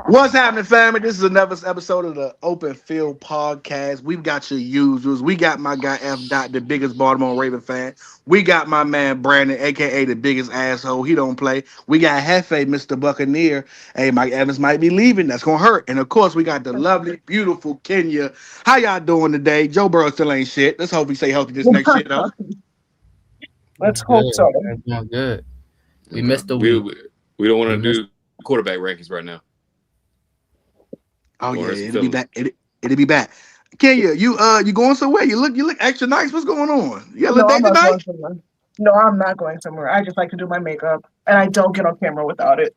What's happening, family? This is another episode of the Open Field Podcast. We've got your usuals. We got my guy F. Dot, the biggest Baltimore Raven fan. We got my man Brandon, aka the biggest asshole. He don't play. We got Hefe, Mr. Buccaneer. Hey, Mike Evans might be leaving. That's gonna hurt. And of course, we got the lovely, beautiful Kenya. How y'all doing today? Joe Burrow still ain't shit. Let's hope he stay healthy this next year, though. Let's Doing hope good, so. man. Doing good. We Okay. missed the We week. we don't want We to missed. do quarterback rankings right now. Oh We want yeah, to some it'll be feelings. back. It'll be back. Kenya, you going somewhere? You look extra nice. What's going on? You got a little No, I'm date not going tonight? somewhere. No, I'm not going somewhere. I just like to do my makeup, and I don't get on camera without it.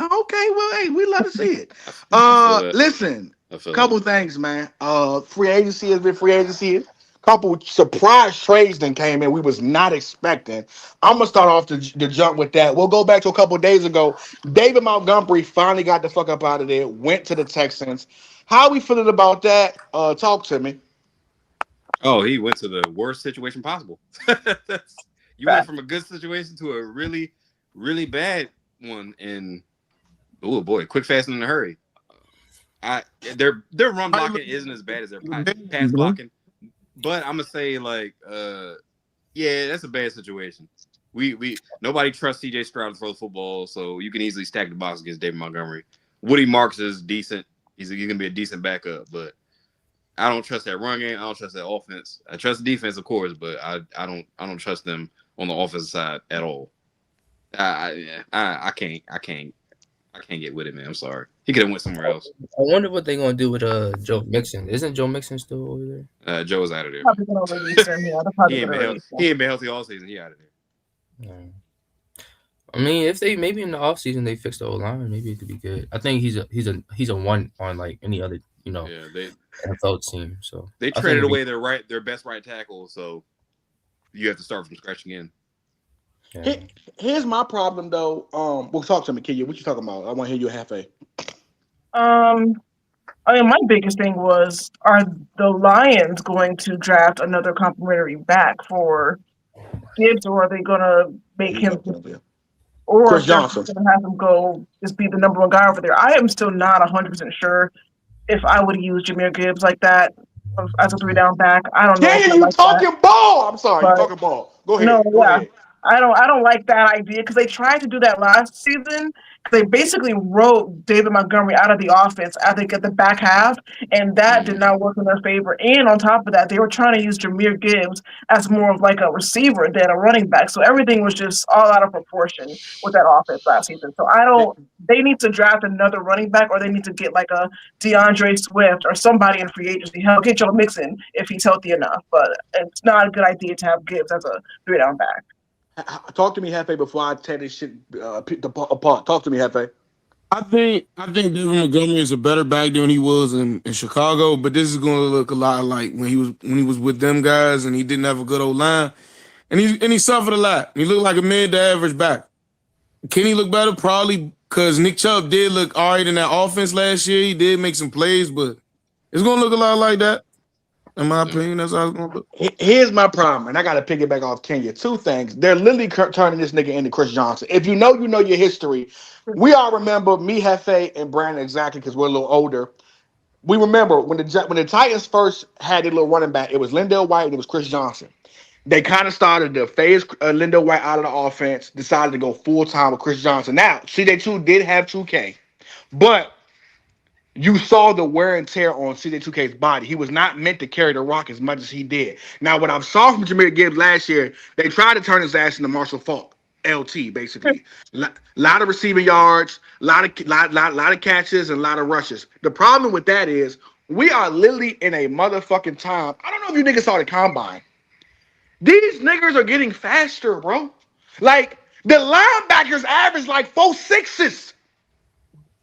Okay, well, hey, we love to see it. I feel that. Listen, I feel that. couple things, man. Free agency has been free agency. Couple surprise trades then came in we was not expecting. I'm gonna start off the jump with that. We'll go back to a couple days ago. David Montgomery finally got the fuck up out of there. Went to the Texans. How we feeling about that? Talk to me. Oh, he went to the worst situation possible. You went Fact. from a good situation to a really, really bad one, and oh boy, quick, fast, and in a hurry. I their run blocking isn't as bad as their pass blocking, but I'm gonna say yeah, that's a bad situation. We nobody trusts CJ Stroud to throw the football, so you can easily stack the box against David Montgomery. Woody Marks is decent. He's gonna be a decent backup, but I don't trust that run game. I don't trust that offense. I trust the defense, of course, but I don't trust them on the offensive side at all. I can't get with it, man. I'm sorry. He could have went somewhere else. I wonder what they're gonna do with Joe Mixon. Isn't Joe Mixon still over there? Joe is out of there. Probably gonna release him. Yeah, they're probably He ain't gonna been release him. he ain't been healthy all season. He out of there. No. I mean, if they maybe in the offseason they fix the O line, maybe it could be good. I think he's a one on like any other Yeah, they NFL team. So they I think traded it'd be away their best right tackle, so you have to start from scratch again. yeah. Here's my problem though. Well, talk to me, Kenya. What you talking about? I want to hear you halfway. Um, I mean, my biggest thing was: are the Lions going to draft another complimentary back for Gibbs, or are they gonna make He's him, up there. or Chris if they're Johnson. gonna have him go just be the number one guy over there? I am still not 100% sure if I would use Jameer Gibbs like that as a three down back. I don't know if Kenya, I you like that, talking ball? I'm sorry, you but talking ball. Go no, ahead. Go yeah. ahead. I don't like that idea because they tried to do that last season. They basically wrote David Montgomery out of the offense I think at the back half, and that did Mm. not work in their favor. And on top of that, they were trying to use Jameer Gibbs as more of like a receiver than a running back. So everything was just all out of proportion with that offense last season. So I don't. They need to draft another running back, or they need to get like a DeAndre Swift or somebody in free agency. Hell, get Joe Mixon if he's healthy enough. But it's not a good idea to have Gibbs as a three down back. Talk to me, Hefe, before I tear this shit apart. Talk to me, Hefe. I think David Montgomery is a better back than he was in Chicago, but this is going to look a lot like when he was with them guys and he didn't have a good old line, and he suffered a lot. He looked like a mid to average back. Can he look better? Probably, because Nick Chubb did look all right in that offense last year. He did make some plays, but it's going to look a lot like that. In my opinion, that's how it's going to look. Here's my problem, and I got to piggyback off Kenya. Two things. They're literally turning this nigga into Chris Johnson. If you know your history. We all remember me, Hefe, and Brandon exactly because we're a little older. We remember when the Titans first had their little running back, it was Lindell White and it was Chris Johnson. They kind of started to phase Lindell White out of the offense, decided to go full time with Chris Johnson. Now, CJ2 did have 2K, but you saw the wear and tear on CJ2K's body. He was not meant to carry the rock as much as he did. Now, what I saw from Jameer Gibbs last year, they tried to turn his ass into Marshall Faulk, LT, basically. Lot of receiving yards, lot of catches, and a lot of rushes. The problem with that is we are literally in a motherfucking time. I don't know if you niggas saw the combine. These niggas are getting faster, bro. Like the linebackers average like 4.6s.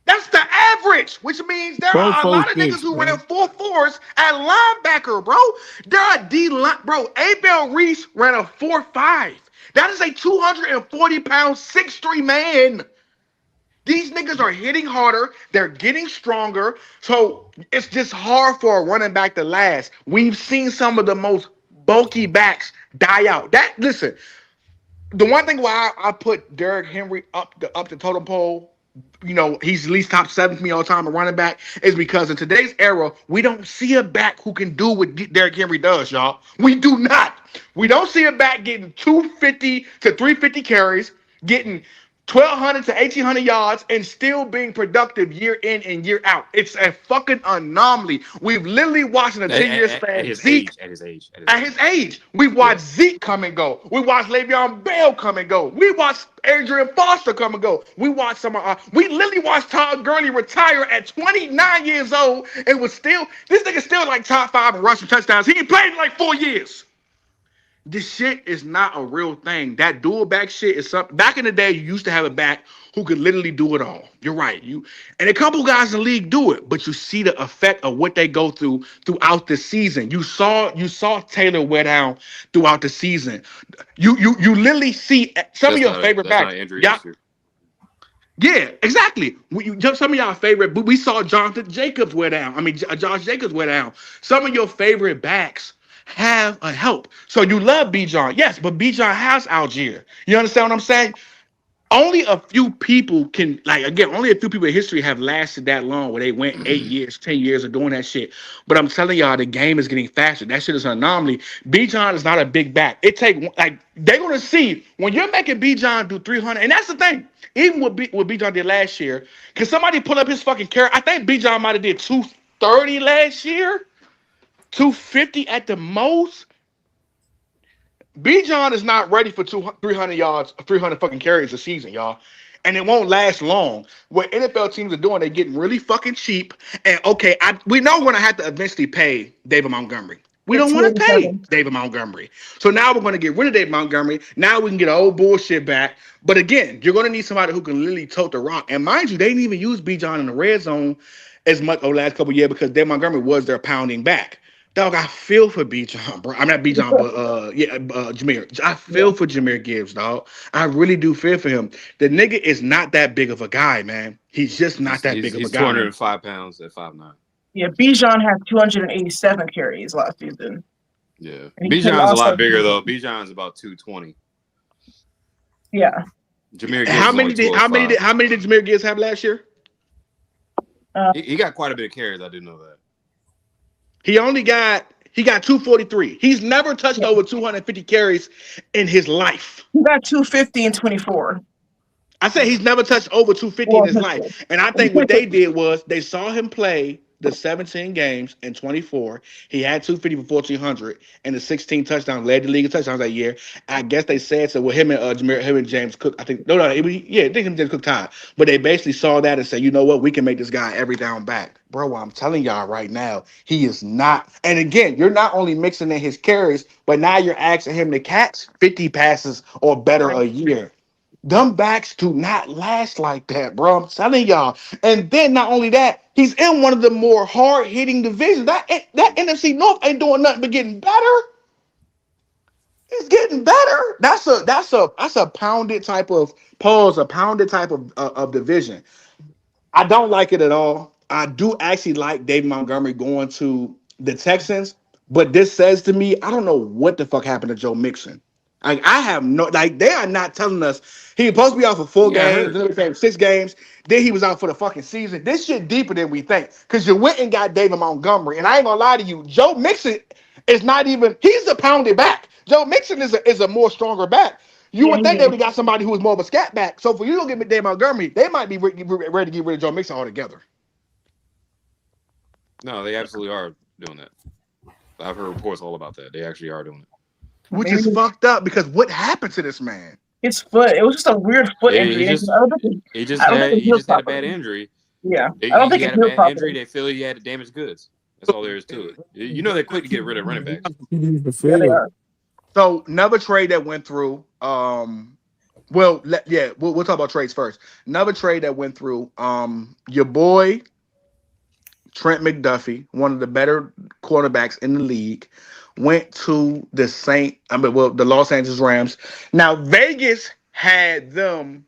That's the average, which means there Both are a lot of 4.6, niggas who bro. ran 4.4s at linebacker, bro. There are D line, bro. Abel Reese ran a 4.5. That is a 240-pound 6'3" man. These niggas are hitting harder. They're getting stronger. So it's just hard for a running back to last. We've seen some of the most bulky backs die out. Listen, the one thing why I put Derrick Henry up the totem pole he's at least top 7 for me all time at running back is because in today's era, we don't see a back who can do what Derrick Henry does, y'all. We do not. We don't see a back getting 250 to 350 carries, getting 1,200 to 1,800 yards, and still being productive year in and year out. It's a fucking anomaly. We've literally watched in a 10-year span. At his Zeke, age. we watched Zeke come and go. We watched Le'Veon Bell come and go. We watched Adrian Foster come and go. We watched we literally watched Todd Gurley retire at 29 years old and was still, this nigga still like top 5 in rushing touchdowns. He ain't played in like 4 years. This shit is not a real thing. That dual back shit is something. Back in the day, you used to have a back who could literally do it all. You're right. And a couple guys in the league do it, but you see the effect of what they go through throughout the season. You saw Taylor wear down throughout the season. You literally see some of your favorite backs. Yeah, exactly. Some of y'all favorite, but we saw Jonathan Jacobs wear down. I mean, Josh Jacobs wear down. Some of your favorite backs have a help. So you love Bijan, yes, but Bijan has Algier. You understand what I'm saying? Only a few people can, only a few people in history have lasted that long where they went 8 years, 10 years of doing that shit. But I'm telling y'all, the game is getting faster. That shit is an anomaly. Bijan is not a big back. They're gonna see when you're making Bijan do 300, and that's the thing. Even what Bijan did last year, can somebody pull up his fucking carry? I think Bijan might have did 230 last year. 250 at the most. Bijan is not ready for 300 yards, 300 fucking carries a season, y'all. And it won't last long. What NFL teams are doing, they're getting really fucking cheap. And okay, we know we're going to have to eventually pay David Montgomery. We don't want to pay David Montgomery. So now we're going to get rid of David Montgomery. Now we can get old bullshit back. But again, you're going to need somebody who can literally tote the rock. And mind you, they didn't even use Bijan in the red zone as much over the last couple of years because David Montgomery was their pounding back. Dog, I feel for Bijan, bro. I'm not Bijan, but Jahmyr. I feel for Jahmyr Gibbs, dog. I really do feel for him. The nigga is not that big of a guy, man. He's just not that big of a guy. He's 205 pounds at 5'9". Yeah, Bijan had 287 carries last season. Yeah, Bijan's a lot bigger though. Bijan's about 220. Yeah. Jahmyr Gibbs. How many did Jahmyr Gibbs have last year? He got quite a bit of carries. I didn't know that. He got 243. He's never touched over 250 carries in his life. He got 250 and 24. I said he's never touched over 250 in his life. And I think what they did was they saw him play the 17 games in 24. He had 250 for 1,400 and the 16 touchdowns, led the league in touchdowns that year. I guess they said so with him and James Cook. I think I think him and James Cook tied. But they basically saw that and said, you know what, we can make this guy every down back. Bro, I'm telling y'all right now, he is not. And again, you're not only mixing in his carries, but now you're asking him to catch 50 passes or better a year. Them backs do not last like that, bro. I'm telling y'all. And then not only that, he's in one of the more hard-hitting divisions. That NFC North ain't doing nothing but getting better. It's getting better. That's a pounded type of division. I don't like it at all. I do actually like David Montgomery going to the Texans, but this says to me, I don't know what the fuck happened to Joe Mixon. I have they are not telling us he was supposed to be out for 4 games, then we played 6 games, then he was out for the fucking season. This shit deeper than we think. Because you went and got David Montgomery, and I ain't gonna lie to you, Joe Mixon is not even, he's a pounded back. Joe Mixon is a more stronger back. You would think they would got somebody who was more of a scat back. So for you to get David Montgomery, they might be ready to get rid of Joe Mixon altogether. No, they absolutely are doing that. I've heard reports all about that. They actually are doing it. Which is fucked up because what happened to this man? His foot. It was just a weird foot injury. He just had a bad injury. Yeah. I don't think he had a bad injury. They feel he had damaged goods. That's all there is to it. You know they're quick to get rid of running backs. Yeah, they are. So another trade that went through. We'll talk about trades first. Another trade that went through. Your boy Trent McDuffie, one of the better quarterbacks in the league, went to the Los Angeles Rams. Now Vegas had them.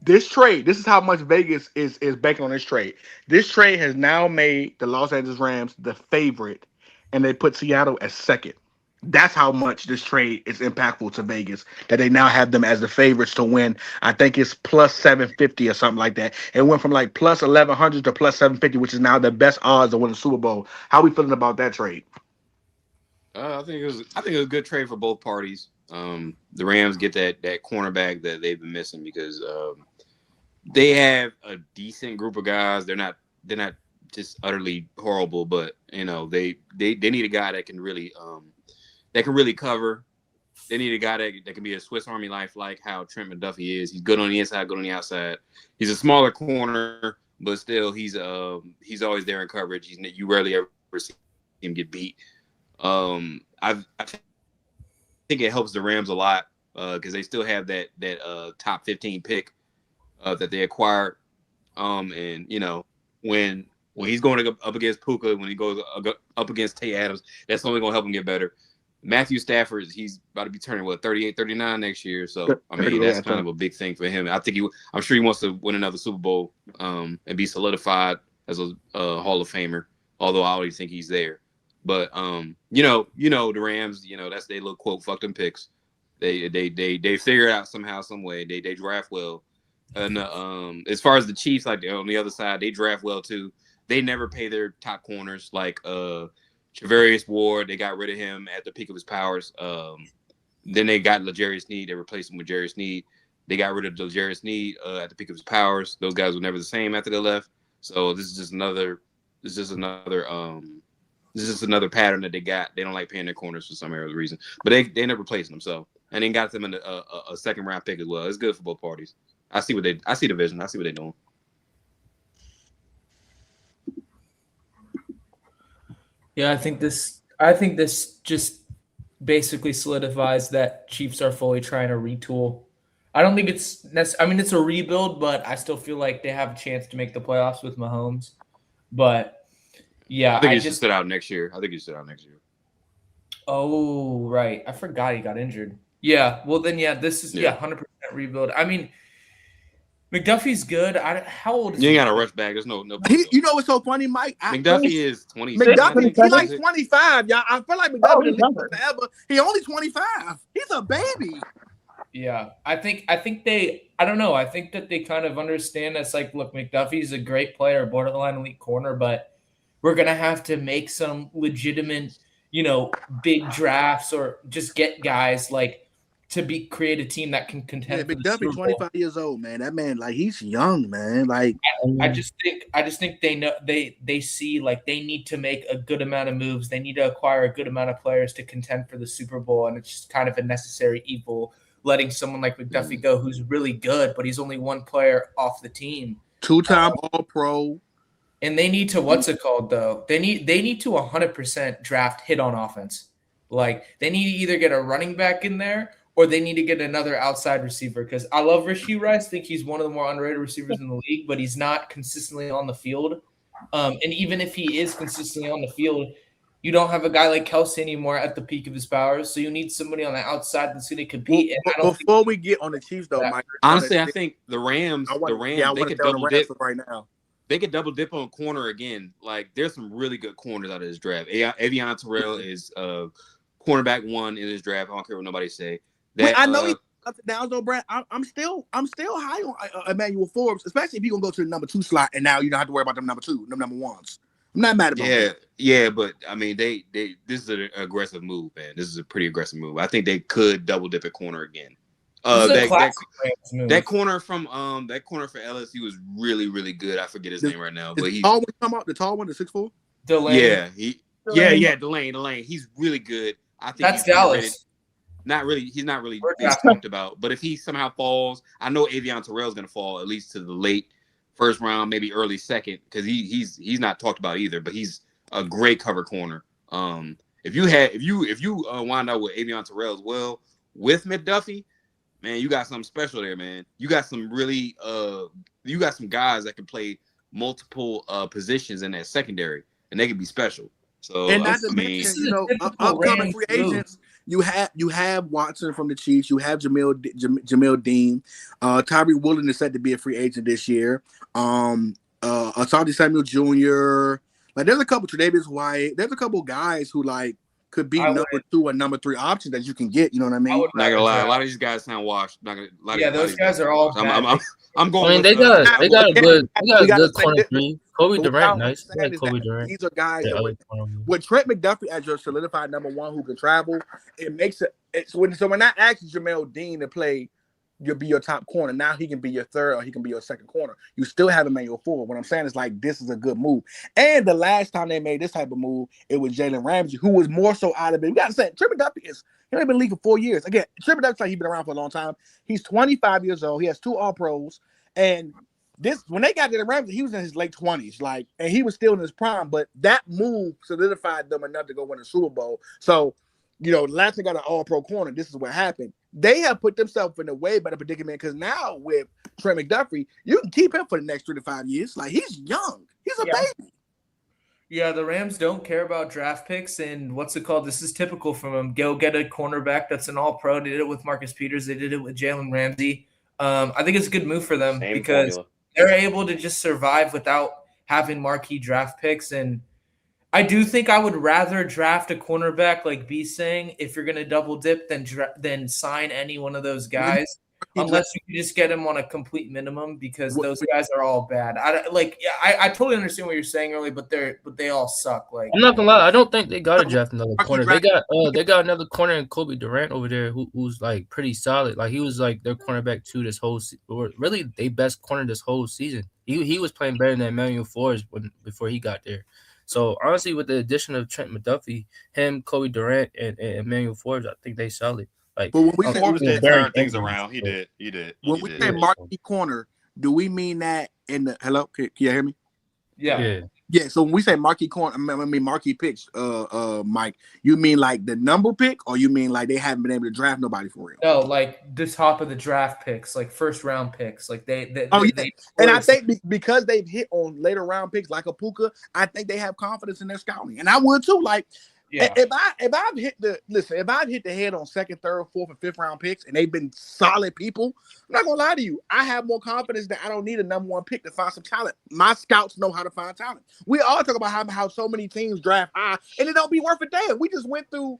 This trade. This is how much Vegas is banking on this trade. This trade has now made the Los Angeles Rams the favorite, and they put Seattle as second. That's how much this trade is impactful to Vegas. That they now have them as the favorites to win. I think it's plus 750 or something like that. It went from like plus 1100 to plus 750, which is now the best odds to win the Super Bowl. How we feeling about that trade? I think it was a good trade for both parties. The Rams get that cornerback that they've been missing because they have a decent group of guys. They're not just utterly horrible, but you know they need a guy that can really cover. They need a guy that can be a Swiss Army knife, like how Trent McDuffie is. He's good on the inside, good on the outside. He's a smaller corner, but still he's always there in coverage. You rarely ever see him get beat. I think it helps the Rams a lot because they still have that top 15 pick that they acquired. And you know when he's going up against Puka, when he goes up against Tay Adams, that's only going to help him get better. Matthew Stafford, he's about to be turning 38, 39 next year. So I mean that's kind of a big thing for him. I'm sure he wants to win another Super Bowl and be solidified as a Hall of Famer. Although I already think he's there. But you know the Rams, that's they little quote fuck them picks. They figure it out somehow, some way. They draft well. And as far as the Chiefs, like on the other side, they draft well too. They never pay their top corners like Charvarius Ward. They got rid of him at the peak of his powers. Then they got L'Jarius Sneed. They replaced him with L'Jarius Sneed. They got rid of L'Jarius Sneed at the peak of his powers. Those guys were never the same after they left. So this is just another pattern that they got. They don't like paying their corners for some reason, but they end up replacing them. So and then got them in a second round pick as well. It's good for both parties. I see the vision. I see what they're doing. Yeah, I think this just basically solidifies that Chiefs are fully trying to retool. I don't think it's necessary. I mean, it's a rebuild, but I still feel like they have a chance to make the playoffs with Mahomes. But yeah, I think he should sit out next year. Oh, right. I forgot he got injured. Yeah. Well, then, this is 100% rebuild. I mean, McDuffie's good. How old is he? You ain't he? got to rush back. There's no. You know what's so funny, Mike? McDuffie is 20. McDuffie, he's like 25. Y'all, I feel like McDuffie he's younger. forever. He only 25. He's a baby. Yeah, I think they. I don't know. I think that they kind of understand that's like, look, McDuffie's a great player, borderline elite corner, but we're gonna have to make some legitimate, big drafts or just get guys like to create a team that can contend. Yeah, McDuffie, 25 years old, man. That man, like, he's young, man. Like, I just think they know they see like they need to make a good amount of moves. They need to acquire a good amount of players to contend for the Super Bowl, and it's just kind of a necessary evil letting someone like McDuffie go, who's really good, but he's only one player off the team. Two-time All-Pro. And they need to though? They need to 100% draft hit on offense. Like they need to either get a running back in there or they need to get another outside receiver. Because I love Rashee Rice. I think he's one of the more underrated receivers in the league, but he's not consistently on the field. And even if he is consistently on the field, you don't have a guy like Kelce anymore at the peak of his powers. So you need somebody on the outside that's going to compete. Before we get on the Chiefs, though, Mike. Honestly, I think the Rams, they could double dip right now. They could double dip on corner again. Like there's some really good corners out of this draft. Avion Terrell is cornerback 1 in this draft. I don't care what nobody say. I know he's up and down though, Brad. I'm still high on Emmanuel Forbes, especially if you're gonna go to the number 2 slot, and now you don't have to worry about them number 1s. I'm not mad about that. Yeah, but I mean, they this is an aggressive move, man. This is a pretty aggressive move. I think they could double dip at corner again. That corner from LSU was really, really good. I forget his name right now, but he's the tall one, the 6'4". Delane. Delane. He's really good. I think that's Dallas. He's not really talked about. But if he somehow falls, I know Avion Terrell's going to fall at least to the late first round, maybe early second, because he's not talked about either. But he's a great cover corner. If you wind up with Avion Terrell as well with McDuffie, man, you got something special there, man. You got some really you got some guys that can play multiple positions in that secondary, and they can be special. So and not to mention, upcoming free agents. You have Watson from the Chiefs. You have Jamil Dean. Tyree Woolen is set to be a free agent this year. Asante Samuel Jr. Like there's a couple Tre'Davious White. There's a couple guys who like could be I number 2 or number 3 option that you can get. You know what I mean? would Not gonna rather lie, a draft- lot of these guys sound washed. Yeah, those guys are all bad. I'm going. I mean, with, they got a good we gotta say corner this, three. Kobe but what Durant, I'm nice. I saying like is Kobe that Durant. these are guys The that other corner. with Trent McDuffie as your solidified number 1 who can travel, it makes it. So when I asked Jamel Dean to play, you'll be your top corner. Now he can be your third or he can be your second corner. You still have Emmanuel Ford. What I'm saying is like this is a good move. And the last time they made this type of move, it was Jalen Ramsey, who was more so out of it. We got to say, Trent McDuffie he only been in the league for 4 years. Again, Trent McDuffie's like he's been around for a long time. He's 25 years old. He has 2 All-Pros. And this when they got Jalen Ramsey, he was in his late 20s, like, and he was still in his prime. But that move solidified them enough to go win a Super Bowl. So, you know, last they got an All-Pro corner. This is what happened. They have put themselves in a way better predicament because now with Trent McDuffie, you can keep him for the next 3 to 5 years. Like he's young, he's a baby. Yeah, the Rams don't care about draft picks, and what's it called? This is typical from them. Go get a cornerback that's an All-Pro. They did it with Marcus Peters. They did it with Jalen Ramsey. I think it's a good move for them because they're able to just survive without having marquee draft picks. And I do think I would rather draft a cornerback like B saying if you're going to double dip than sign any one of those guys. Unless you can just get him on a complete minimum because those guys are all bad. I totally understand what you're saying earlier, but they all suck. Like I'm not gonna lie, I don't think they gotta draft another corner. They got another corner in Kobe Durant over there who's like pretty solid. Like he was like their cornerback too this whole or really they best corner this whole season. He was playing better than Emmanuel Forbes before he got there. So honestly, with the addition of Trent McDuffie, him, Kobe Durant, and Emmanuel Forbes, I think they solid. Like, but when we say Forbes did turn things around, he did. When we say marquee corner, do we mean that in the hello? Can you hear me? Yeah. So when we say marquee corner, I mean marquee picks, Mike, you mean like the number pick, or you mean like they haven't been able to draft nobody for real? No, like the top of the draft picks, like first round picks, like they and I think because they've hit on later round picks like a Puka, I think they have confidence in their scouting, and I would too. Like. Yeah. If I've hit the head on second, third, fourth, and fifth round picks, and they've been solid people, I'm not gonna lie to you. I have more confidence that I don't need a number 1 pick to find some talent. My scouts know how to find talent. We all talk about how so many teams draft high, and it don't be worth a damn. We just went through.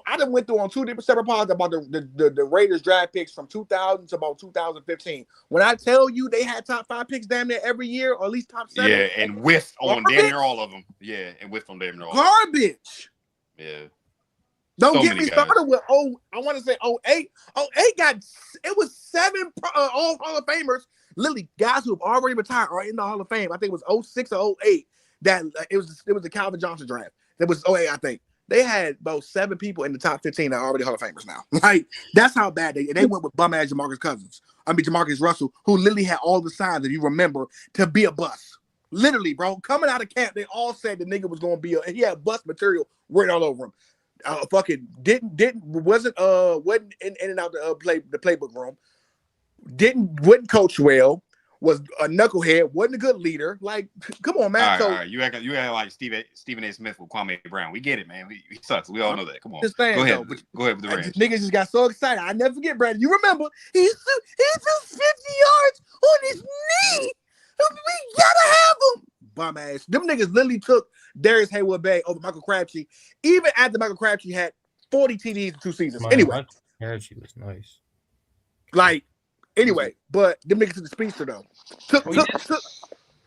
I done went through on 2 different separate pods about the Raiders draft picks from 2000 to about 2015. When I tell you they had top 5 picks damn near every year, or at least top 7. Yeah, and whiffed on damn near all of them. Yeah, and whiffed on damn near all. Garbage. Yeah. Don't get me started with I want to say 08. 08 got it was 7 all Hall of Famers. Literally, guys who have already retired are in the Hall of Fame. I think it was 06 or 08 that it was the Calvin Johnson draft. That was 08, I think. They had about 7 people in the top 15 that are already Hall of Famers now. Like that's how bad they went with bum ass Jamarcus Russell, who literally had all the signs, if you remember, to be a bust. Literally, bro, coming out of camp, they all said the nigga was gonna be he had bust material written all over him. Wasn't in and out the playbook room. Wouldn't coach well. Was a knucklehead. Wasn't a good leader. Like, come on, man. All right. You act like Stephen A. Smith with Kwame Brown. We get it, man. He sucks. We all know that. Come on. Go ahead with the Rams. Niggas just got so excited. I never forget, Brandon. You remember he threw 50 yards on his knee. We gotta have him. Bum ass. Them niggas literally took Darius Hayward-Bay over Michael Crabtree, even after Michael Crabtree had 40 TDs in 2 seasons. Anyway, Crabtree was nice. Like, anyway, but them niggas took the speedster though.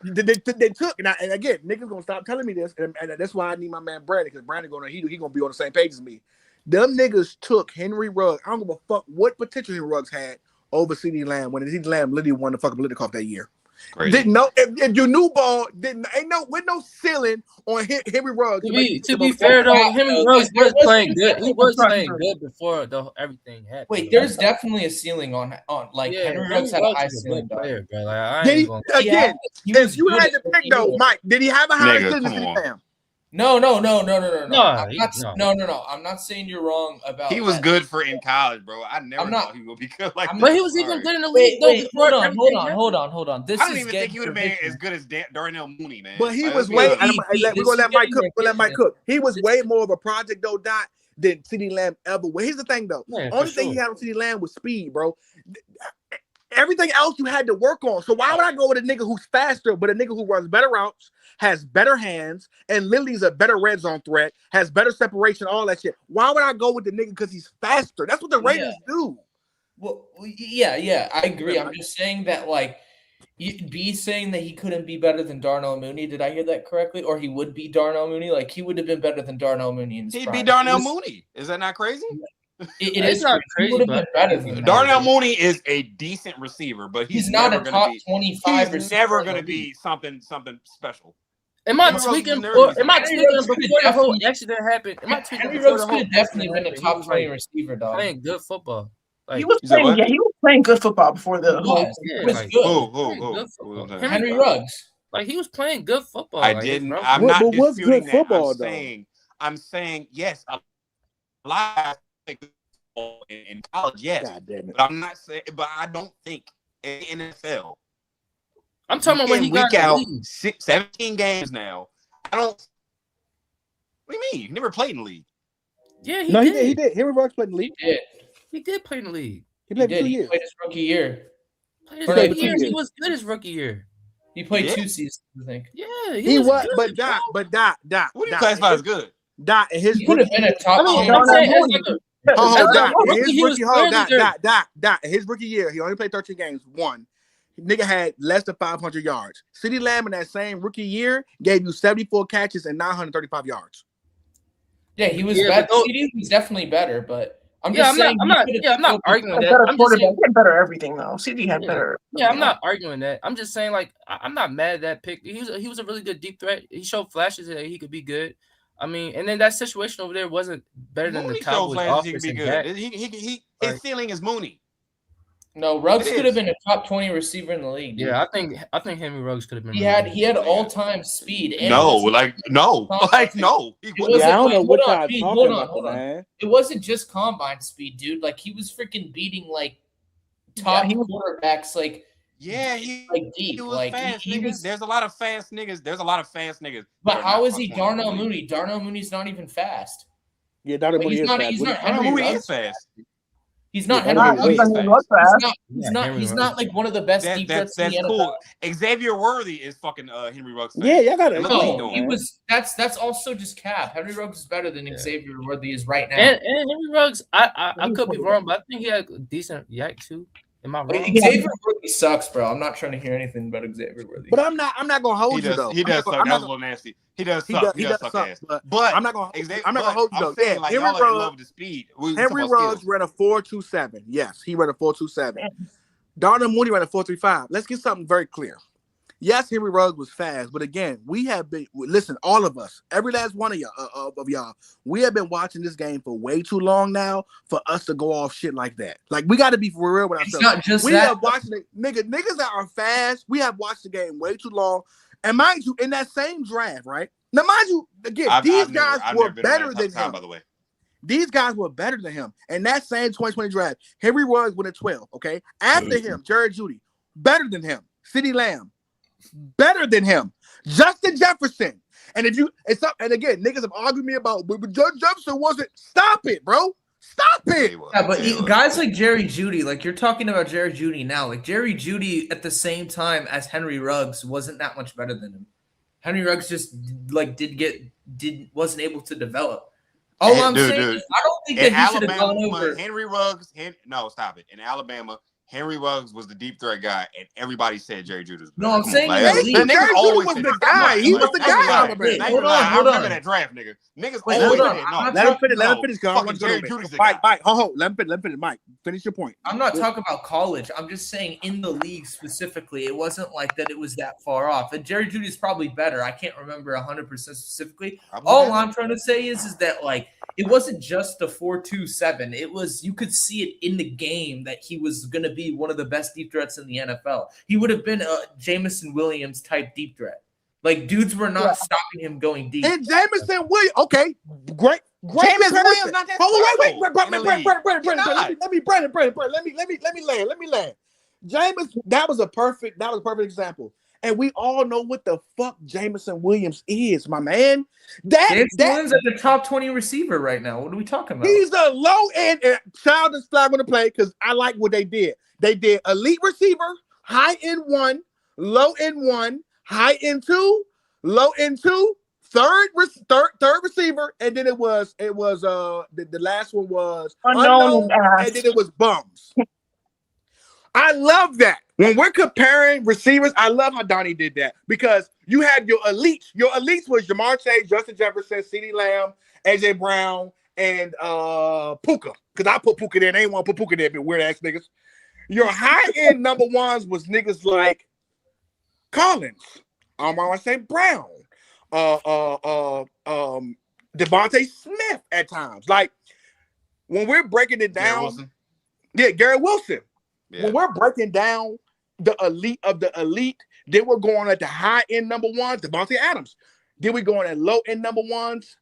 They took, and again, niggas gonna stop telling me this, and that's why I need my man Brandon, because Brandon he gonna be on the same page as me. Them niggas took Henry Ruggs. I don't give a fuck what potential Henry Ruggs had over CeeDee Lamb when CeeDee Lamb literally won the fucking Blitikoff that year. Crazy. Didn't know if your new ball ain't no ceiling on Henry Ruggs. To be fair though, Henry Ruggs was playing good. He was playing good before everything happened. Wait, there's definitely a ceiling on Henry Ruggs had a high ceiling player, bro. Like, if you had to pick though, Mike, did he have a higher ceiling than CeeDee Lamb? No. I'm not saying you're wrong about. He was good in college, bro. I never thought he would be good like that. But he was even good in the league. Hold on. I don't even think he would have been as good as Darnell Mooney, man. But he was way. We're gonna let Mike cook. He was way more of a project though, Dot, than CeeDee Lamb ever. Well, here's the thing though. Only thing he had on CeeDee Lamb was speed, bro. everything else you had to work on. So why would I go with a nigga who's faster, but a nigga who runs better routes, has better hands, and Lily's a better red zone threat, has better separation, all that shit? Why would I go with the nigga because he's faster? That's what the Raiders do. Well, yeah, I agree. I'm just saying that, like, B saying that he couldn't be better than Darnell Mooney. Did I hear that correctly? Or he would be Darnell Mooney? Like, he would have been better than Darnell Mooney in his He'd prime. be Darnell Mooney. Is that not crazy? It It's is not crazy. He would have been better than Darnell that. Mooney is a decent receiver, but He's not a never top gonna be, 25 he's receiver never in going the to be something special. Am I Henry Ruggs tweaking? is nervous. Am I Henry tweaking Ruggs before could the whole definitely- accident happened? Am I tweaking Henry before Ruggs the could whole have definitely accident been a happened? He top was, 20 like, receiver, dog. playing good football. Like, He was You said playing, what? he was playing good football before the He whole. was. yeah, He was like, good. playing Who? good football. Who? Henry Ruggs. Like, he was playing good football. I Like, didn't. his I'm But- not but what's disputing good that. football, though? I'm saying yes. A lot of guys play football in college, yes. God damn it. But I'm not saying. But I don't think in the NFL. I'm talking about when he got week in the out league. 17 games now. I don't. What do you mean? You never played in the league. Yeah, he No, he did. did. He did. Henry Ruggs played in the He league. did. He did play in the league. He He played for did. 2 He years. played his rookie year. Played his Or rookie like year. 2 He years. was good his rookie year. He played Yeah. 2 seasons, I think. Yeah, He was, good, but bro. Doc. What do you classify as good? Doc, in his He would have been a top I mean, 20 I'm saying Darnell it's like a Hold As on, a Doc. rookie, His he was rookie, hold on, clearly Doc. In his rookie year, he only played 13 games. One, nigga had less than 500 yards. CeeDee Lamb in that same rookie year gave you 74 catches and 935 yards. Yeah, he was Yeah, better. but those- CD was definitely better, but I'm Yeah, just I'm saying. not arguing A that. better I'm just quarterback. saying, He had better everything though. CD had Yeah. better. yeah, I'm not arguing that. I'm just saying, like, I'm not mad at that pick. He was a really good deep threat. He showed flashes that he could be good. I mean, and then that situation over there wasn't better than the Mooney Cowboys showed flashes he offense can be and good. Dak. His Like- ceiling is Mooney. No, Ruggs It could have is. been a top 20 receiver in the league. Dude. Yeah, I think Henry Ruggs could have been. he really had good. he had all time speed. And No, it wasn't- no. He It wouldn't. wasn't- Yeah, I don't know wait, what hold on, y'all Pete, talking hold on, about, hold on. man. It wasn't just combine speed, dude. Like he was freaking beating like top Yeah, he was- quarterbacks, like Yeah, he deep. was Like fast, he niggas. was. There's a lot of fast niggas. that But are how not is he top 20 in the Darnell league. Mooney? Darnell Mooney's not even fast. Yeah, Darnell Like, Mooney he's is not- fast. he's What- not Darnell Henry Mooney Ruggs. is fast. He's not Yeah, Henry Darnell Ruggs. Mooney He is was He's fast. not. Yeah, He's Henry not Ruggs. like one of the best deep threats in That's the cool. NFL. Xavier Worthy is fucking Henry Ruggs. Yeah, y'all got to. Look what he No, doing. he was. That's also just cap. Henry Ruggs is better than Yeah. Xavier Worthy is right now. And Henry Ruggs, I He was could be pretty wrong, but I think he had a decent yak too. Am I wrong? Xavier Worthy sucks, bro. I'm not trying to hear anything about Xavier Worthy. But I'm not gonna hold He you does. though. He does suck. I'm That not was a little nasty. He does He suck. does- He he does does suck suck, ass. but But I'm not gonna. Xavier, I'm not gonna hold you though. I'm saying, Yeah, like, Henry y'all are in love Ruggs. with the speed. Henry Ruggs ran a 4.27. Yes, he ran a 4.27. Darnell Mooney ran a 4.35. Let's get something very clear. Yes, Henry Ruggs was fast, but again, we have been listen. All of us, every last one of y'all, we have been watching this game for way too long now for us to go off shit like that. Like we got to be for real with It's ourselves. not just We that. have watched it, niggas that are fast. We have watched the game way too long. And mind you, in that same draft, right now, mind you, again, these guys were better than him. By the way, These guys were better than him. And that same 2020 draft, Henry Ruggs went at 12, okay? After him, Jared Judy, better than him. CeeDee Lamb, better than him. Justin Jefferson. And again, niggas have argued me about, but Justin Jefferson wasn't. Stop it, bro. Stop it. Yeah, but guys like Jerry Judy, like you're talking about Jerry Judy now. Like Jerry Judy at the same time as Henry Ruggs wasn't that much better than him. Henry Ruggs just like wasn't able to develop. All I'm saying is I don't think that he should have gone over. Henry Ruggs. No, stop it. In Alabama, Henry Ruggs was the deep threat guy, and everybody said Jerry Judy was. No, I'm saying like, in the that league. niggas Jerry Judy always was said the that. guy. He was the guy in Alabama. Wait, I hold remember on. that draft, nigga. Niggas Wait, always hold on. said I'm no. not Let him finish, no, because I fucking want to Jerry go Judy's the Mike, guy. hold on. Let him finish. Mike, finish your point. I'm not talking about college. I'm just saying in the league specifically, it wasn't like that it was that far off. And Jerry Judy's probably better. I can't remember 100% specifically. All I'm trying to say is that like it wasn't just the 4.27. It was you could see it in the game that he was going to be one of the best deep threats in the NFL. He would have been a Jameson Williams type deep threat. Like dudes were not stopping him going deep. And Jameson Williams, okay, great. Jameson Williams not that Brandon, let me land. Jameis, that was a perfect example. And we all know what the fuck Jameson Williams is, my man. James Williams is a top 20 receiver right now. What are we talking about? He's a low end. Child is not going to play because I like what they did. They did elite receiver, high end 1, low end 1, high end 2, low end 2, third receiver, and then it was the last one was unknown, and then it was bums. I love that. When we're comparing receivers, I love how Donnie did that because you had your elites. Your elites was Jamar Chase, Justin Jefferson, CeeDee Lamb, AJ Brown, and Puka. Because I put Puka there, and they ain't want to put Puka there, but weird ass niggas. Your high end number ones was niggas like Collins, Amon St. Brown, Devontae Smith at times. Like when we're breaking it down, Garrett Wilson. Yeah. When we're breaking down the elite of the elite, then we're going at the high end number ones, Devontae Adams. Then we're going at low end number ones.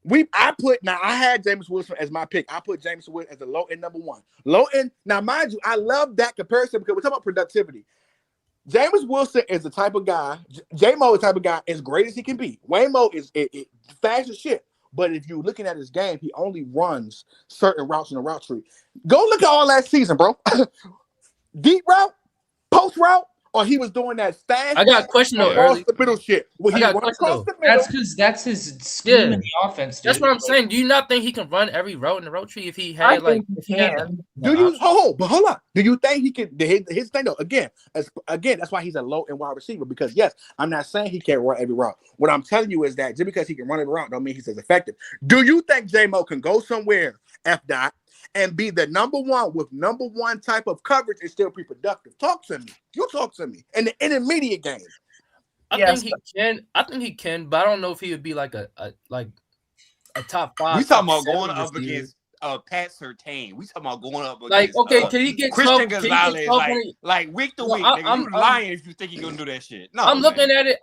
I had James Wilson as my pick. I put James Wilson as a low end number 1. Low end. Now, mind you, I love that comparison because we're talking about productivity. James Wilson is the type of guy. J-Mo is the type of guy as great as he can be. Waymo is fast as shit. But if you're looking at his game, he only runs certain routes in the route tree. Go look at all last season, bro. Deep route, post route, or he was doing that fast. I got a question though. Across the middle shit. That's because that's his scheme in the offense. Dude. That's what I'm saying. Do you not think he can run every route in the route tree if he had hold on. Do you think he can? His thing though, again, that's why he's a low and wide receiver. Because yes, I'm not saying he can't run every route. What I'm telling you is that just because he can run every route don't mean he's as effective. Do you think J-Mo can go somewhere and be the number 1 with number 1 type of coverage and still be productive? Talk to me. You talk to me. In the intermediate game. I think he can, but I don't know if he would be like a top 5. We talking about going up against Pat Surtain. We talking about going up against can he get Christian Gonzalez like week to week? I'm lying if you think he's gonna do that shit. No, I'm looking at it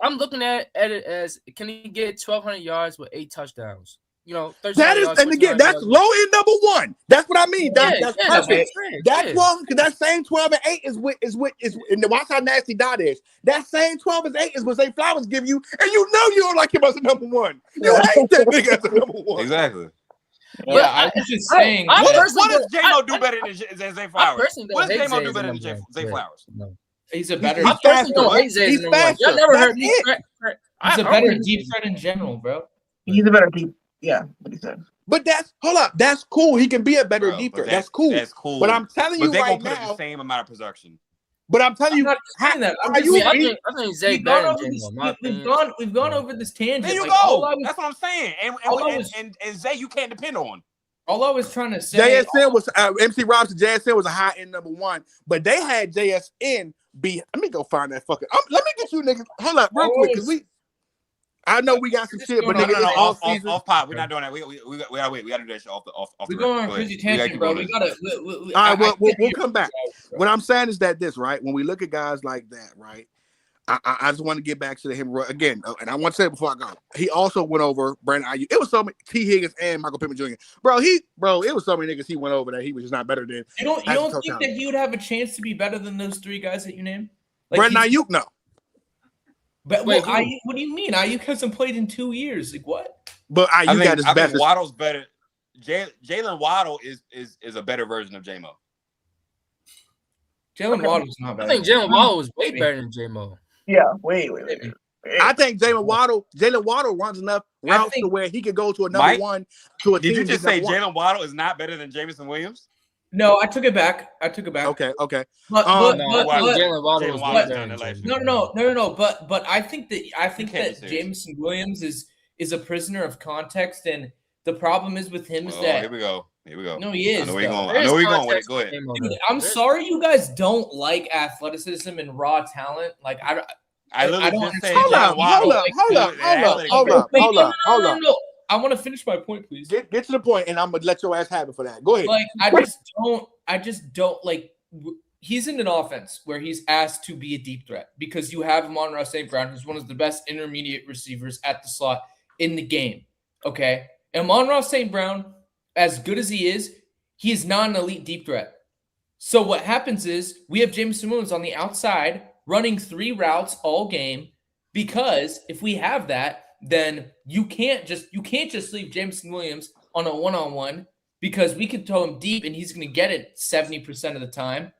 as can he get 1,200 yards with 8 touchdowns? You know, that is, and again, that's low end number 1. That's what I mean. That's perfect. That's one because that same 12 and 8 is and watch how nasty Dot is. That same 12 and 8 is what Zay Flowers give you, and you know you don't like him as a number 1. You hate that nigga as a number 1. Exactly. Yeah, I was just saying. What does J-Mo do better than Zay Flowers? What does J-Mo do better than Zay Flowers? He's a better. I personally don't hate Zay. Y'all never heard me. He's a better deep threat in general, bro. He's a better deep. Yeah, what he said. But that's cool. He can be a better deep threat. That's cool. That's cool. But I'm telling you right now, put the same amount of production. But I'm telling you, I think Zay better than J-Mo. We've gone over this tangent. There you go. That's what I'm saying. And Zay, you can't depend on. All I was trying to say, JSN was MC Robinson. JSN was a high end number 1, but they had JSN be. Let me go find that fucking. Let me get you niggas. Hold up, real quick, because I know we got some shit, but niggas off pop. We're not doing that. We gotta wait. We gotta do that shit off the. We're going on crazy tangent, bro. We gotta. All right, we'll come back. What I'm saying is that when we look at guys like that, right? I just want to get back to him again, and I want to say it before I go. He also went over Brandon Ayuk. It was so many T. Higgins and Michael Pittman Jr. Bro, it was so many niggas he went over that he was just not better than. You don't think that he would have a chance to be better than those 3 guys that you named? Brandon Ayuk, no. But what do you mean? Ayuk hasn't played in 2 years. Like what? But Ayuk got his best. I think Waddle's better. Jalen Waddle is a better version of J-Mo. Jalen Waddle's not bad. I think Jalen Waddle was way better than J-Mo. Yeah, wait. I think Jalen Waddle runs enough routes to where he could go to a number 1 to a team. Did you just say Jalen Waddle is not better than Jameson Williams? No, I took it back. Okay. But Jalen Waddle was better than No. But I think that Jameson Williams is a prisoner of context, and the problem is with him is that here we go. No, he is. I know where you're going with it. Go ahead. Dude, I'm sorry you guys don't like athleticism and raw talent. Like I don't say hold up. I want to finish my point, please. Get to the point, and I'm gonna let your ass have it for that. Go ahead. Like I just don't like. He's in an offense where he's asked to be a deep threat because you have Amon-Ra St. Brown, who's one of the best intermediate receivers at the slot in the game. Okay, Amon-Ra St. Brown, as good as he is not an elite deep threat. So what happens is we have Jameson Williams on the outside running 3 routes all game, because if we have that, then you can't just leave Jameson Williams on a one-on-one, because we can throw him deep and he's going to get it 70% of the time.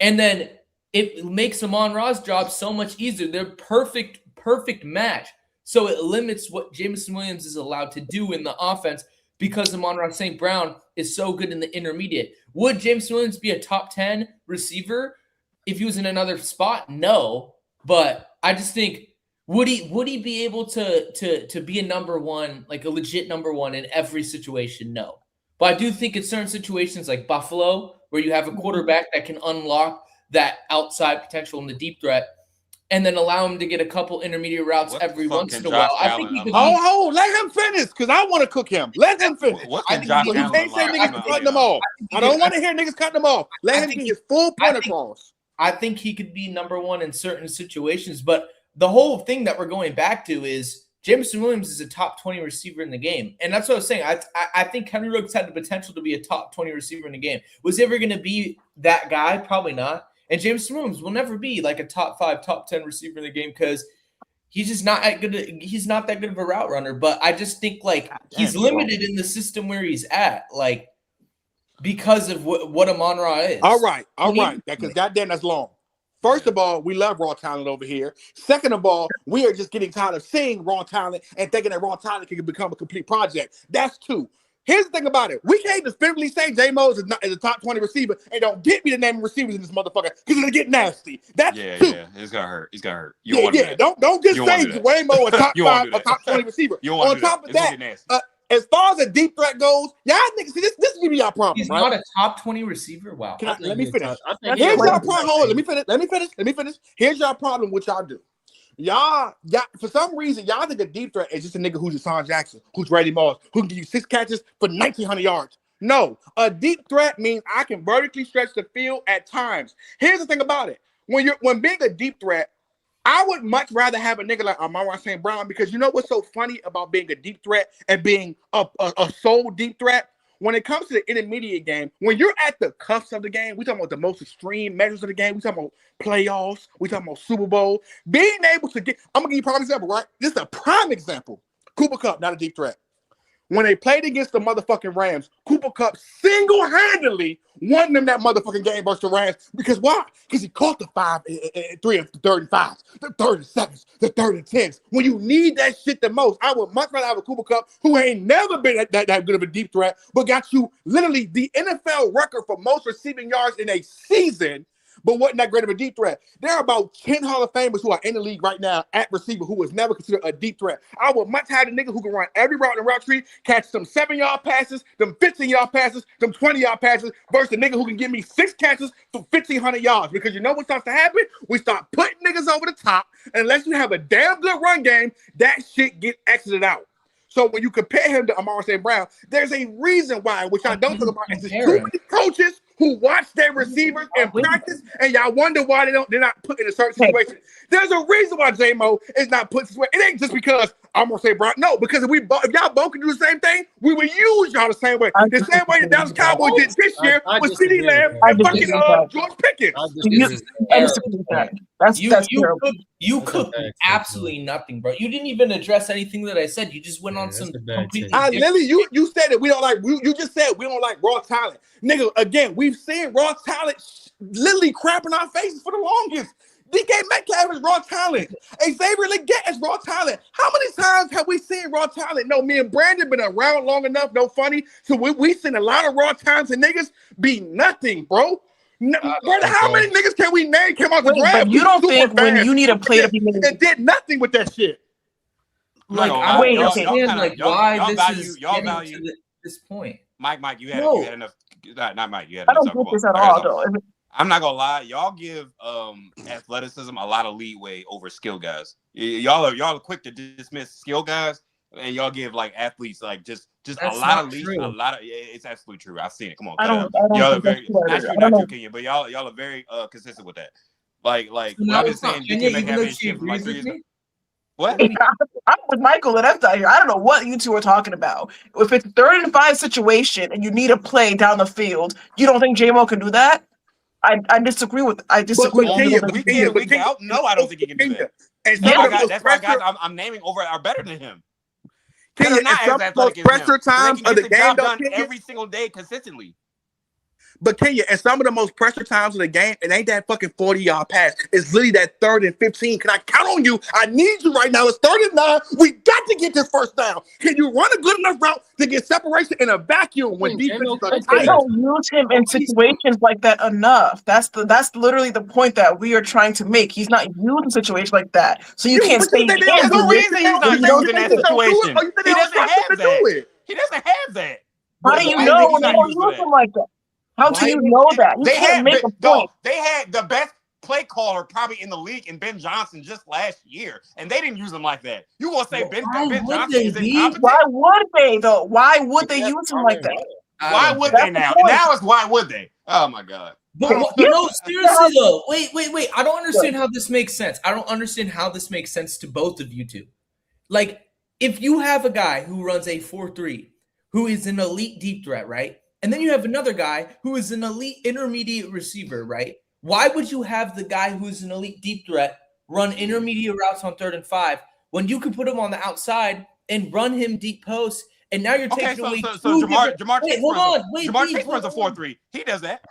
And then it makes Amon-Ra's job so much easier. They're perfect match. So it limits what Jameson Williams is allowed to do in the offense, because Amon-Ra St. Brown is so good in the intermediate. Would Jameson Williams be a top 10 receiver if he was in another spot? No. But I just think, would he be able to be a number one, like a legit number one in every situation? No. But I do think in certain situations like Buffalo, where you have a quarterback that can unlock that outside potential in the deep threat, and then allow him to get a couple intermediate routes every once in a while. I think he could. Oh, let him finish, because I want to cook him. Let him finish. What I can Josh think you Allen can't say unlock? niggas cutting them off. I don't want to hear niggas cutting them off. Let him get his full point across. I think he could be number one in certain situations, but the whole thing that we're going back to is Jameson Williams is a top 20 receiver in the game. And that's what I was saying. I think Henry Ruggs had the potential to be a top 20 receiver in the game. Was he ever going to be that guy? Probably not. And Jameson Williams will never be like a top 5, top 10 receiver in the game, because he's just not that good. He's not that good of a route runner. But I just think like he's limited in the system where he's at, like because of what Amon-Ra is. All right. Because goddamn, that's long. First of all, we love raw talent over here. Second of all, we are just getting tired of seeing raw talent and thinking that raw talent can become a complete project. That's 2. Here's the thing about it. We can't definitively say J-Mo is a top 20 receiver, and don't get me the name of receivers in this motherfucker, because it'll get nasty. That's 2. Yeah. It's gonna hurt. Don't just say J-Mo a top 5, a top 20 receiver. On top of that, as far as the deep threat goes, y'all niggas, see, this is gonna be our problem. He's right? not a top 20 receiver. Wow. Let me finish. Here's y'all problem. Hold on, let me finish. Here's y'all problem. What y'all do? Y'all, for some reason, y'all think a deep threat is just a nigga who's Deshaun Jackson, who's Randy Moss, who can give you 6 catches for 1,900 yards. No, a deep threat means I can vertically stretch the field at times. Here's the thing about it. When being a deep threat, I would much rather have a nigga like Amon-Ra St. Brown, because you know what's so funny about being a deep threat and being a sole deep threat? When it comes to the intermediate game, when you're at the cuffs of the game, we talking about the most extreme measures of the game. We talking about playoffs. We talking about Super Bowl. Being able to get, I'm going to give you a prime example, right? This is a prime example. Cooper Kupp, not a deep threat. When they played against the motherfucking Rams, Cooper Kupp single-handedly won them that motherfucking game versus the Rams. Because why? Because he caught the 3 and 3rd and 5s, the 3rd and 7s, the 3rd and 10s. When you need that shit the most, I would much rather have a Cooper Kupp who ain't never been that good of a deep threat, but got you literally the NFL record for most receiving yards in a season, but wasn't that great of a deep threat. There are about 10 Hall of Famers who are in the league right now at receiver who was never considered a deep threat. I would much have a nigga who can run every route in the route tree, catch some 7-yard passes, them 15-yard passes, them 20-yard passes, versus a nigga who can give me 6 catches for 1,500 yards. Because you know what starts to happen? We start putting niggas over the top. And unless you have a damn good run game, that shit get exited out. So when you compare him to Amon-Ra St. Brown, there's a reason why, which I don't talk about, is there's too many coaches who watch their receivers in practice, and y'all wonder why they're not put in a certain situation. There's a reason why J-Mo is not put this way. It ain't just because I'm gonna say Brown. No, because if y'all both can do the same thing, we would use y'all the same way. The same way the Dallas Cowboys did this year with CeeDee Lamb and fucking George Pickens. You cooked absolutely nothing, bro. You didn't even address anything that I said. You just went on some completely. Lily, you said that we don't like. You just said we don't like raw talent, nigga. Again, we've seen raw talent literally crapping our faces for the longest. DK Metcalf is raw talent. Xavier Legette is raw talent. How many times have we seen raw talent? No, me and Brandon been around long enough. No funny. So we seen a lot of raw talented niggas be nothing, bro. Brother, how many niggas can we name came out the draft? But you don't think when you need a play to be made and did nothing with that shit? Like, why this is getting to this point? Mike, you had enough. Not Mike. You had I enough. don't get this at all, though. I'm not gonna lie, y'all give athleticism a lot of leeway over skill guys. Y'all are quick to dismiss skill guys, and y'all give like athletes like just a lot of leeway. It's absolutely true. I've seen it. Come on, y'all are very not you, Kenya, but y'all are very consistent with that. Like I've been saying, DK Metcalf is shit for like 3 years. What? I'm with Michael and F here. I don't know what you two are talking about. If it's 3rd and 5 situation and you need a play down the field, you don't think J-Mo can do that? I disagree with. I disagree. But with Kenya, the- but week Kenya, in, but week Kenya, out, no, I don't think he can do Kenya, that. and Yeah, some of the most That's why pressure, guys I'm naming over are better than him. Kenya, They're and not some as of the athletic most as him. pressure So they times can of get the the game, job though, done Kenya. every single day consistently. But Kenya, and some of the most pressure times of the game, it ain't that fucking 40-yard pass. It's literally that 3rd and 15. Can I count on you? I need you right now. It's 3rd and 9. We got to get this first down. Can you run a good enough route to get separation in a vacuum when J-Mo defenses are could They do tight? that. don't use him in situations like that enough. That's literally the point that we are trying to make. He's not used in situations like that, so you can't But say you he think they can't don't do There's it. no reason he's not You don't used in that think it. situation. Or you think He they don't doesn't trust him have to that. do it? He doesn't have that. How But do you why know would when he they not don't use use that? him like that? How do Why you would- know that? You They can't had make a point. they had the best play caller probably in the league in Ben Johnson just last year, and they didn't use him like that. You gonna say Ben Why would Johnson they, is B? incompetent? Why would they though? Why would they use him like that? Why would That's they the now? point. Now it's why would they? Oh my god. But no, seriously though. Wait. I don't understand how this makes sense. I don't understand how this makes sense to both of you two. Like, if you have a guy who runs a 4-3, who is an elite deep threat, right? And then you have another guy who is an elite intermediate receiver, right? Why would you have the guy who's an elite deep threat run intermediate routes on 3rd and 5 when you could put him on the outside and run him deep post? And now you're Okay, taking away. so Jamar Wait, Chase hold runs on. Wait, Jamar please, Chase runs a hold on. 4-3. He does that.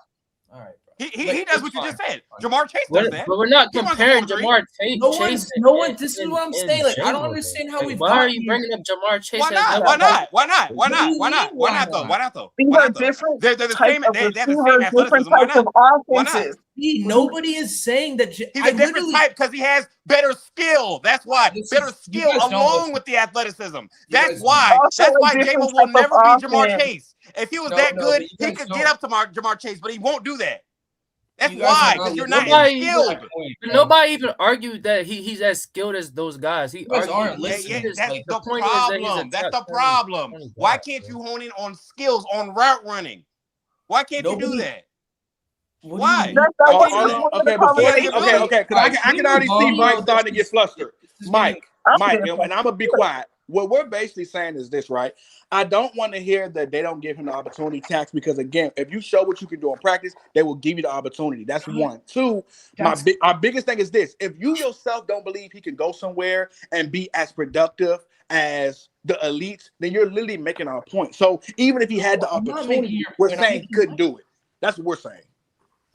All right, bro. He does what you just said. Jamar Chase But does that. we're not He runs a comparing 4-3. Jamar Chase. No one. This is what I'm saying. Like, I don't J-Mo, understand though. how Like, we've. why are gotten you here. bringing up Jamar Chase? Why as not? that Why guy? not? Why not? Why What do not? you Why mean, not? why Why not though? not? Why not though? These Why are not though? different They're the types same. of They have the same receivers, different athleticism. Why types not? of Why not? offenses. Nobody is saying that. He's a different type because he has better skill. That's why. This Better is- you skill guys don't along listen. with the athleticism. You That's guys why. Also That's a why different J-Mo will type of never be Jamar offense. Chase. If he was No, that no, good, but you he guys could don't. get up to Jamar Chase, but he won't do that. That's You guys why, are because not you're listening. not Nobody skilled. Nobody even argued that he's as skilled as those guys. He You guys argued. aren't he- listening. he just- That's like, the point is that he's a problem. That's top the 20 problem. 20 Why guy, can't bro. you hone in on skills on route running? Why can't you do Nobody- that? What do Why? you mean? That Oh, wasn't oh, the point of okay, the before they, conversation. okay, because I can already see Mike starting to get flustered. This is Mike, I'm Mike, getting and I'm gonna be quiet. What we're basically saying is this, right? I don't want to hear that they don't give him the opportunity tax because again, if you show what you can do in practice, they will give you the opportunity. That's one. Two, our biggest thing is this: if you yourself don't believe he can go somewhere and be as productive as the elites, then you're literally making our point. So even if he had the I'm not making opportunity, your we're point. I'm saying he making couldn't do it. That's what we're saying.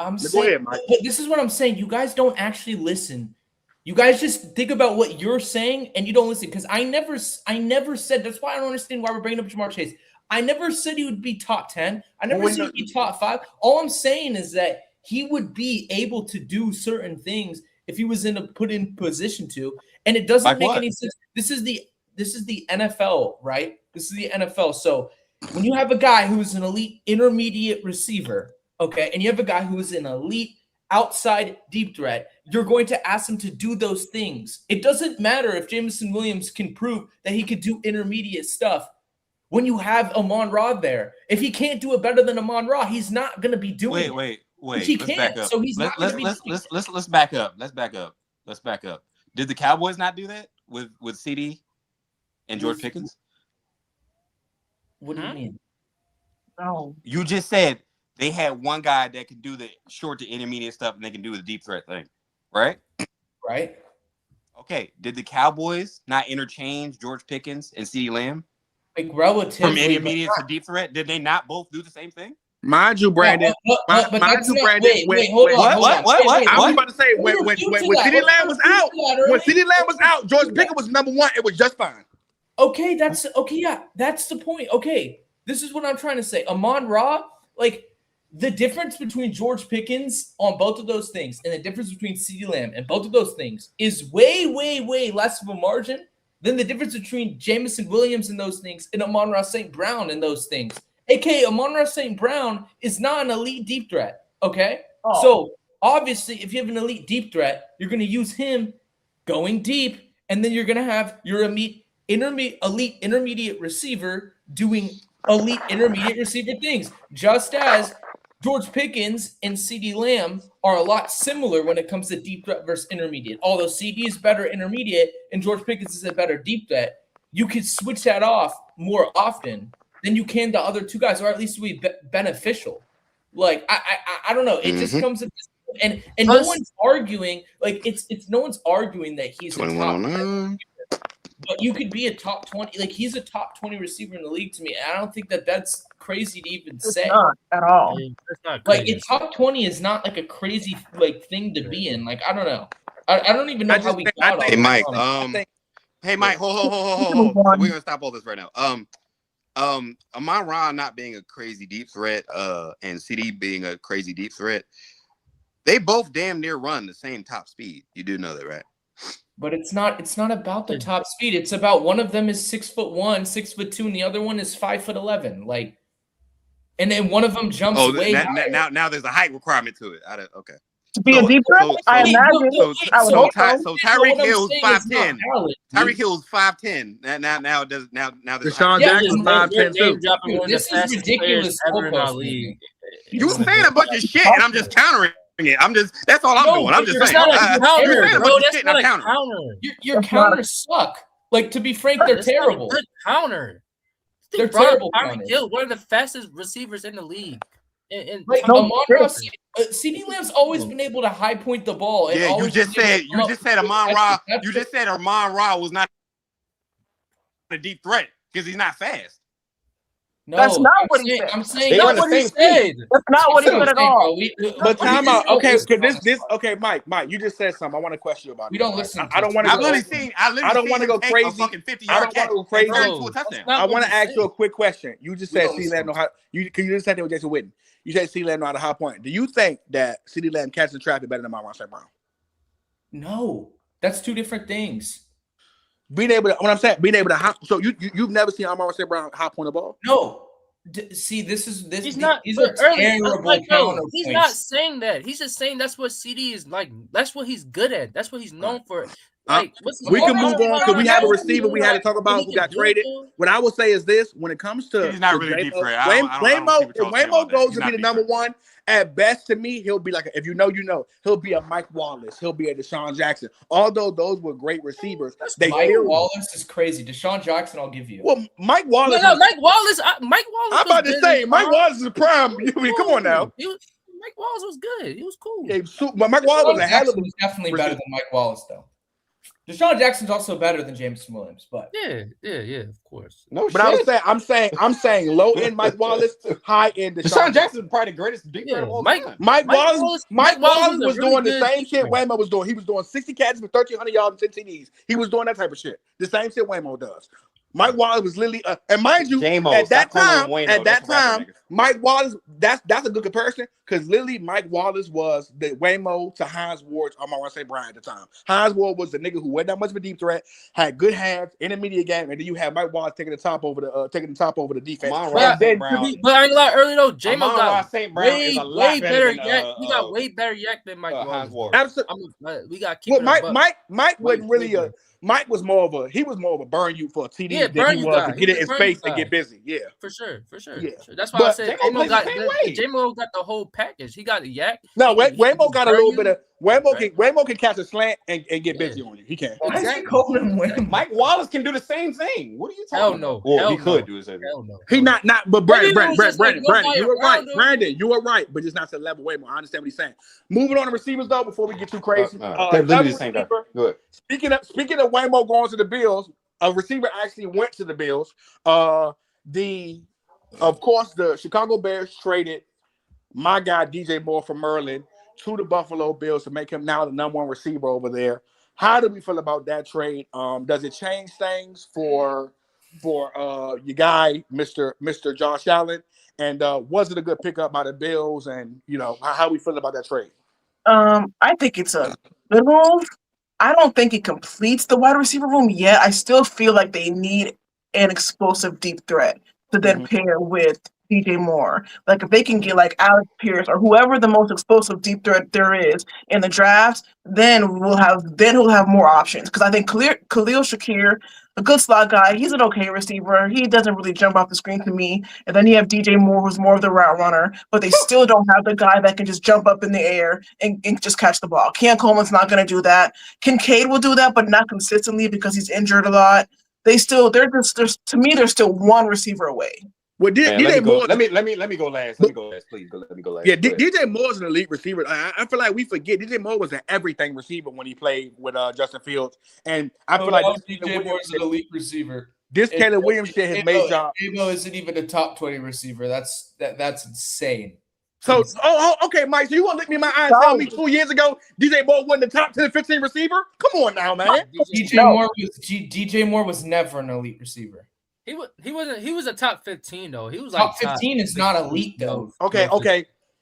I'm Go saying, ahead, Mike. but this is what I'm saying. You guys don't actually listen. You guys just think about what you're saying and you don't listen. Because I never said. That's why I don't understand why we're bringing up Jamar Chase. I never said he would be top 10. I never when said he'd be top 5. All I'm saying is that he would be able to do certain things if he was put in position to. And it doesn't Like make what? any sense. This is the NFL, right? This is the NFL. So when you have a guy who's an elite intermediate receiver, okay, and you have a guy who is an elite outside deep threat, you're going to ask him to do those things. It doesn't matter if Jameson Williams can prove that he could do intermediate stuff when you have Amon-Ra there. If he can't do it better than Amon-Ra, he's not going to be doing it. Wait. He Let's can't, back up. so he's not gonna be doing it. Let's back up. Let's back up. Did the Cowboys not do that with CD and George Pickens? What do you mean? No. You just said they had one guy that could do the short to intermediate stuff and they can do the deep threat thing, right? Right? Okay. Did the Cowboys not interchange George Pickens and CeeDee Lamb Like relatively. from intermediate to deep threat? Did they not both do the same thing? Mind you, Brandon. But mind that's you, not- Brandon. wait, hold on. What? hold on. What? Wait, I was wait. about to say when CeeDee Lamb was out, when CeeDee Lamb was out, George Pickens was number 1. It was just fine. Okay, yeah, that's the point. Okay, this is what I'm trying to say. Amon-Ra, like the difference between George Pickens on both of those things and the difference between CeeDee Lamb and both of those things is way, way, way less of a margin than the difference between Jameson Williams and those things and Amon-Ra St. Brown and those things. AKA Amon-Ra St. Brown is not an elite deep threat. Okay, so obviously, if you have an elite deep threat, you're going to use him going deep, and then you're going to have your elite intermediate receiver doing elite intermediate receiver things, just as George Pickens and CeeDee Lamb are a lot similar when it comes to deep threat versus intermediate. Although CeeDee is better intermediate and George Pickens is a better deep threat, you could switch that off more often than you can the other two guys, or at least be beneficial. Like I don't know. It just comes at this and Plus- no one's arguing. Like it's no one's arguing that he's a 21 top. on 9. But you could be a top 20. Like he's a top 20 receiver in the league to me. And I don't think that that's crazy to even It's say. not at all. That's not Like crazy. it's top 20 is not like a crazy like thing to be in. Like I don't know. I don't even know I how just we think- got I Hey, think- on Mike. I think- Hey, Mike. Hold. We're gonna stop all this right now. Amon-Ra not being a crazy deep threat, and CD being a crazy deep threat, they both damn near run the same top speed. You do know that, right? But it's not about the top speed. It's about one of them is 6'1", 6'2", and the other one is 5'11". Like, and then one of them jumps way higher. now there's a height requirement to it. Okay. To be a deep threat, I imagine. I would hope so. So Tyreek Hill's What I'm saying 5'10". is not valid, Tyreek dude. Hill's 5'10". Now there's Deshaun Yeah, Jackson yeah, 5'10" too. Dude, this is ridiculous ever in our goalpost league. You saying a bunch of shit, and I'm just countering it. That's all I'm No, doing. I'm just it's saying. not a You're counter, saying a bro. bunch of That's shit, not and a I'm countering. counter. Your That's not counters suck. Like to be frank, they're That's not a terrible. good counter. They're Bro, terrible Tyreek counters. Hill, one of the fastest receivers in the league. And Like No, Amon-Ra, CD Lamb's always been able to high point the ball. And Yeah, you always just been able said to come up- Amon-Ra. That's You the- just said Amon-Ra was not a deep threat because he's not fast. No, That's not I'm what he saying- said. I'm saying They that's run the what he same said. That's not what he said at all. But time out. Okay, because this. Okay, Okay, Mike, you just said something. I want to question you about. We this, don't right? listen I don't want to. I literally don't wanna go crazy. A fucking 50-yard I don't catch wanna go crazy. and turn it Bro, into a touchdown. not I what want to he ask said. you a quick question. You just We said don't C. listen. Lamb know how. You just said that with Jason Witten. You said C. Lamb know how to high point. Do you think that CD Lamb catching traffic better than Amon-Ra St. Brown? No, that's two different things. Being able to, what I'm saying, being able to hop. So you've never seen Amon-Ra St. Brown hop on the ball? No, see, this. He's not. These are terrible Like, bro, he's counterpoints. not saying that. He's just saying that's what CD is like. That's what he's good at. That's what he's known for. Like, We can move on because we have a receiver we had to talk about who got traded. What I would say is this: when it comes to He's not to really a deep Waymo- threat. I don't see Waymo, what if y'all saying Waymo about that. goes He's to not be the deep number threat. one, at best to me, he'll be like if you know, he'll be a Mike Wallace, he'll be a Deshaun Jackson. Although those were great receivers, they Mike still. Wallace is crazy. Deshaun Jackson, I'll give you. Well, Mike No, Wallace. Mike Wallace. Mike Wallace. I'm about was to good say in Mike prime. Wallace is prime. I mean, come on now. Mike Wallace was good. He was cool. Yeah, but Mike Wallace was a hell of Jackson a. was definitely better than Mike Wallace, though. Deshaun Jackson's also better than Jameson Williams, but Yeah, of course. No But I'm saying low end Mike Wallace, high end Deshaun Jackson is probably the greatest deep Yeah, threat of all Mike- time. Mike Wallace was a was really doing the good same shit defense. Waymo was doing. He was doing 60 catches for 1,300 yards and 10 TDs. He was doing that type of shit. The same shit Waymo does. Mike Wallace was literally, and mind you, J-Mo, at that stop calling time, him Wayno. at that That's a rapper, time, nigga. Mike Wallace, that's a good comparison because literally Mike Wallace was the Waymo to Hines Ward's Amon-Ra St. Brown at the time. Hines Ward was the nigga who wasn't that much of a deep threat, had good hands, intermediate game, and then you have Mike Wallace taking the top over the defense. Amon-Ra And then- St. Brown. But I ain't gonna lie, early though, J-Mo Amon-Ra got St. Brown is a lot way better better than, yak. He got way better yak than Mike Hines Wallace. Ward. Absolutely. We got to keep Well, it a buck. Mike wasn't Mike's really way Mike was more of a burn you for a TD Yeah, than burn he you was guy. to get it He in was a space burn and you get busy. Yeah. For sure. Yeah. That's why I But said J-Mo plays the same way. J-Mo got the whole package. He got the yak. No, He can Waymo got a burn little you. bit of Waymo Right. Waymo can catch a slant and get Yeah. busy on you. He can. why is he Exactly. calling him Waymo? Mike Wallace can do the same thing. What are you Hell talking no. about? Well, Hell he no. could do the same thing. Hell no. He not but Maybe Brandon, it was just like nobody you were right. around him. Brandon, you were right, but just not to the level Waymo. I understand what he's saying. Moving on to receivers though, before we get too crazy. They're literally another the same guy. receiver- Good. Speaking of Waymo going to the Bills, a receiver actually went to the Bills. Of course, the Chicago Bears traded my guy DJ Moore from Maryland to the Buffalo Bills to make him now the number one receiver over there. How do we feel about that trade? Does it change things for your guy, Mr. Josh Allen? And was it a good pickup by the Bills? And how we feel about that trade? I think it's a good move. I don't think it completes the wide receiver room yet. I still feel like they need an explosive deep threat to then pair with DJ Moore. Like if they can get like Alex Pierce or whoever the most explosive deep threat there is in the draft, then we'll have more options. Because I think Khalil Shakir, a good slot guy, he's an okay receiver. He doesn't really jump off the screen to me. And then you have DJ Moore, who's more of the route runner, but they still don't have the guy that can just jump up in the air and just catch the ball. Cam Coleman's not going to do that. Kincaid will do that, but not consistently because he's injured a lot. They're still one receiver away. Well, Man, DJ Moore. let me go last. Let me go last, please. Let me go last. Yeah, Go ahead. DJ Moore's an elite receiver. I feel like we forget DJ Moore was an everything receiver when he played with Justin Fields, and I feel like DJ Moore's an elite receiver. this Caleb Williams shit has made y'all. Amo isn't even a top 20 receiver. That's insane. So, okay, Mike. So you want to look me in my eye and tell me 2 years ago DJ Moore wasn't the top 10, 15 receiver? Come on now, man. DJ Moore was never an elite receiver. He was a top 15 though. He was Top like 15 is not elite though. Okay.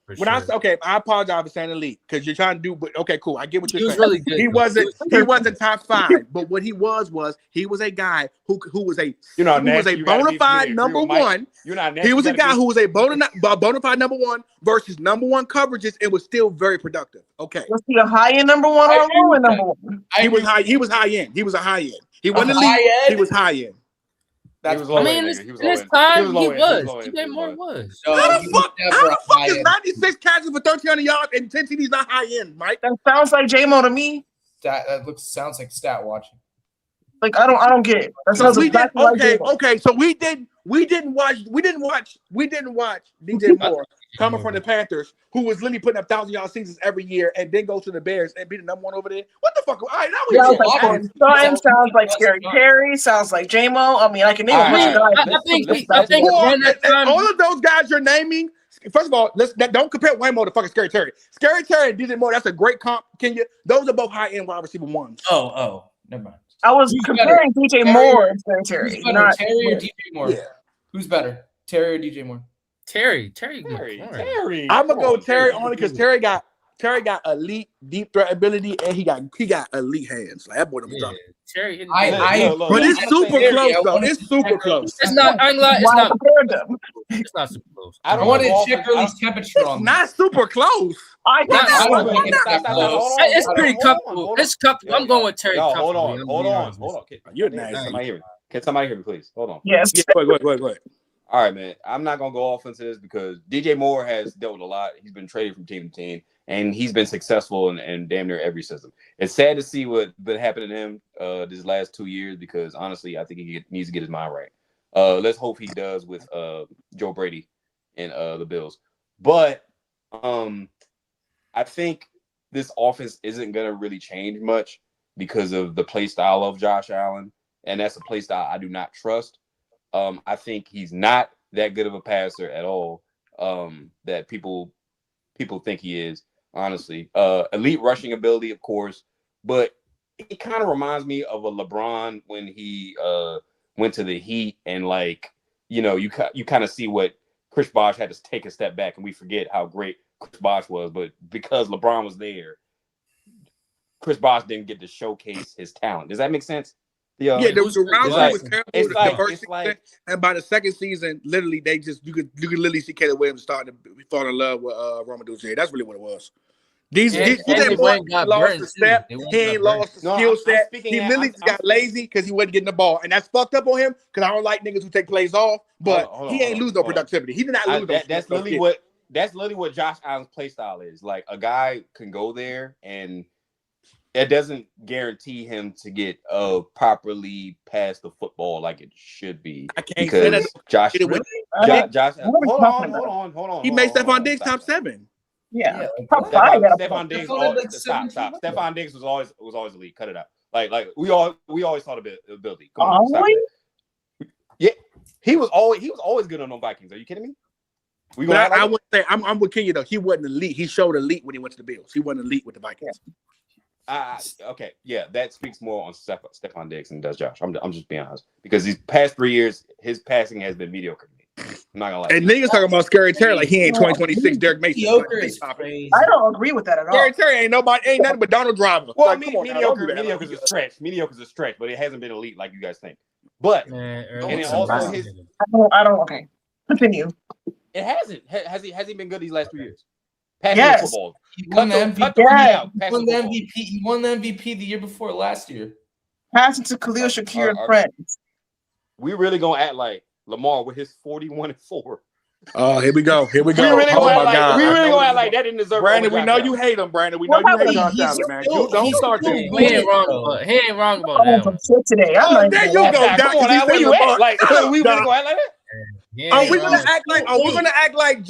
For When sure. I apologize for saying elite because you're trying to do. But okay, cool. I get what you're He was saying. really good. He though. wasn't top 5, but what he was he was a guy who was a You know, he was a bona fide number one. You're not. He was a guy who was a bona fide number one versus number one coverages and was still very productive. Okay, Was he a high end number one or a low end number one? he was high end. He was a high end. He wasn't high elite. end? He was high end. He was low I mean, end, in nigga. He was this low end. time, he low end. was. low end. DJ Moore was. No, How he the was fuck? never How a the fuck high is end. 96 catches for 1,300 yards and 10 TDs not high end, Mike? That sounds like J-Mo to me. That sounds like stat watching. Like I don't get it. That So sounds we did exactly like J-Mo. okay. So we didn't watch DJ Moore coming from the Panthers, who was literally putting up 1,000-yard seasons every year, and then go to the Bears and be the number one over there. What the fuck? All right, now we Sounds get like it. Corey sounds like Scary Terry, sounds like J-Mo. I mean, I can name a bunch of guys. I think around that And time, all of those guys you're naming. First of all, don't compare Waymo to fucking Scary Terry. Scary Terry and DJ Moore, that's a great comp. Kenya, those are both high-end wide receiver ones. Oh, never mind. I was Who's comparing DJ Terry- Moore and Scary Terry. Who's better, Not Terry or DJ Moore? Yeah. Who's better, Terry or DJ Moore? Terry. I'm gonna go Terry only because Terry got elite deep threat ability and he got elite hands. Like that boy don't be Yeah, dropping. Terry. hitting I- the- I- But it's I'm super saying, close I though. wanna It's see super Checker- close. It's not. I'm glad. It's why I not. compared them. It's not super close. I wanted Chickerly's temperature It's on. not super close. I Not think I super don't think it's that close. It's pretty comfortable. It's comfortable. I'm going with Terry. Yo, hold comfortably, on. I'm gonna be honest. You're Can nasty. somebody hear me? Can somebody hear me, please? Hold on. yes. Yeah, go ahead. All right, man. I'm not gonna go off into this because DJ Moore has dealt with a lot. He's been traded from team to team, and he's been successful in damn near every system. It's sad to see what been happening to him these last 2 years because honestly, I think he needs to get his mind right. Let's hope he does with Joe Brady and the Bills. But I think this offense isn't gonna really change much because of the play style of Josh Allen, and that's a play style I do not trust. I think he's not that good of a passer at all. That people think he is, honestly. Elite rushing ability, of course, but it kind of reminds me of a LeBron when he went to the Heat, and you kind of see what Chris Bosh had to take a step back, and we forget how great Chris Bosh was, but because LeBron was there, Chris Bosh didn't get to showcase his talent. Does that make sense? Yeah, there was a round like- was terrible it's the like- first it's season, like- and by the second season, literally they just you could literally see Caleb Williams starting to fall in love with Roma Duce. That's really what it was. These And DJ they Moore went and got lost burnt, the too. step. They went He and ain't got lost the burnt. skill I'm set. speaking He at- literally I'm- got lazy because he wasn't getting the ball, and that's fucked up on him. Because I don't like niggas who take plays off, but Hold on, he ain't lose no hold on. productivity. He did not lose. That's literally what Josh Allen's play style is. Like a guy can go there, and it doesn't guarantee him to get properly past the football like it should be. I can't say that. Because Josh. Get it with- Josh, What are we talking hold on. He made Stephon Diggs top 7. Yeah. like, Top five. Stephon Diggs. Stephon had, like, Stop. 17 Stephon Diggs was always elite. Cut it out. Like we always thought the ability. Come on, stop Always? that. Yeah, he was always good on the Vikings. Are you kidding me? We But gonna act I like would say I'm with Kenya though. He wasn't elite. He showed elite when he went to the Bills. He wasn't elite with the Vikings. okay, yeah, that speaks more on Stephon Diggs than it does Josh. I'm just being honest because these past 3 years, his passing has been mediocre to me. I'm not gonna lie. And niggas talking about Scary Terry like he ain't 2026 Derek Mason. Mediocre is crazy. I don't agree with that at all. Scary Terry ain't nothing but Donald Driver. Well, Like, come on, now, don't do that. mediocre is a stretch. Mediocre is a stretch, but it hasn't been elite like you guys think. But Man, and Erwin it some also bad his nigga. I don't. Okay. Continue. it hasn't. Has he been good these last 3 years? Passing Yes. the football. He won the MVP. Cut the read out. He Pass won the the football. MVP. He won the MVP the year before last year. Passing to Khalil Shakir and are- friends. We really gonna act like Lamar with his 41-4. Oh, here we go. Here we We go. really Oh gonna my act like God. we really gonna act like that didn't deserve. Brandon, we Josh know Allen. you hate him, Brandon. We What know you hate happened? Josh He's Allen, man. still- Don't he's start still this. He ain't wrong. He ain't wrong about I'm that some one. shit today. I'm Oh, not there even you gonna go, lie. Doc. Come on now, where you at? Like we really Doc. gonna act like that? Yeah, Are we gonna bro. act like? Are we gonna act like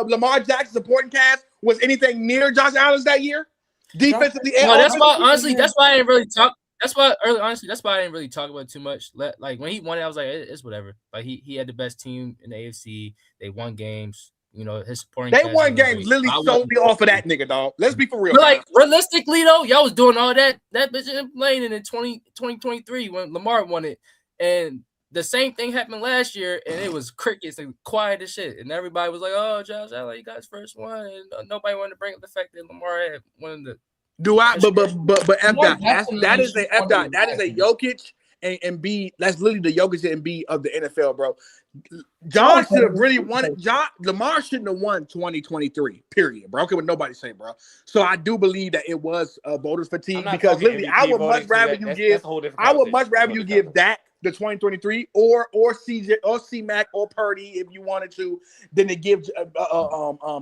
Lamar Jackson's supporting cast was anything near Josh Allen's that year? Defensively, and No, that's why offensively? honestly, that's why I didn't really talk. That's why honestly, that's why I didn't really talk about it too much. Like when he won it, I was like, it's whatever. Like he had the best team in the AFC. They won games. You know, his supporting They cast won wasn't games great. literally I solely wasn't- off of that nigga, dog. Let's be for real. But like realistically though, y'all was doing all that bitch in playing in 2023 when Lamar won it, and the same thing happened last year, and it was crickets and quiet as shit, and everybody was like, "Oh, Josh Allen, you got his first one," and nobody wanted to bring up the fact that Lamar had one of the. Do I? But F Lamar dot. Jackson That is should a F won dot. the That is a Heisman. Jokic and Embiid. That's literally the Jokic and Embiid of the NFL, bro. John should have really won it. Lamar shouldn't have won 2023. Period, bro. Okay, what nobody saying, bro. So I do believe that it was voters fatigue because literally, I would much rather you give. I would much rather you give Dak the 2023 or CJ or C-Mac or Purdy if you wanted to, than to give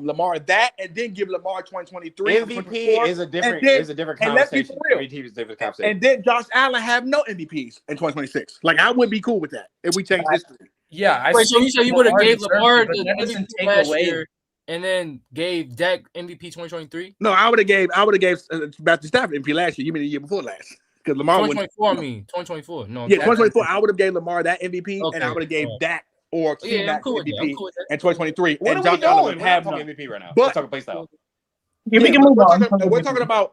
Lamar that and then give Lamar 2023. MVP is a different and let's be conversation. for real. MVP is a different conversation. And then Josh Allen have no MVPs in 2026. Like I would be cool with that if we change history. Yeah, I Wait, so you said you would have gave deserved Lamar it, but the that doesn't MVP take last away. year, and then gave Dak MVP 2023? No, I would have gave Matthew Stafford MVP last year. You mean the year before last? Because Lamar 2024, I mean 2024. No, yeah, 2024. I would have gave Lamar that MVP, Okay. and I would have gave Dak or Yeah, I'm C-Mac cool with that. MVP I'm cool with that. in 2023. What and are we Josh Allen doing? would We're not have talking none. MVP right now. But- We're talking play style. Yeah, we can move on. We're talking about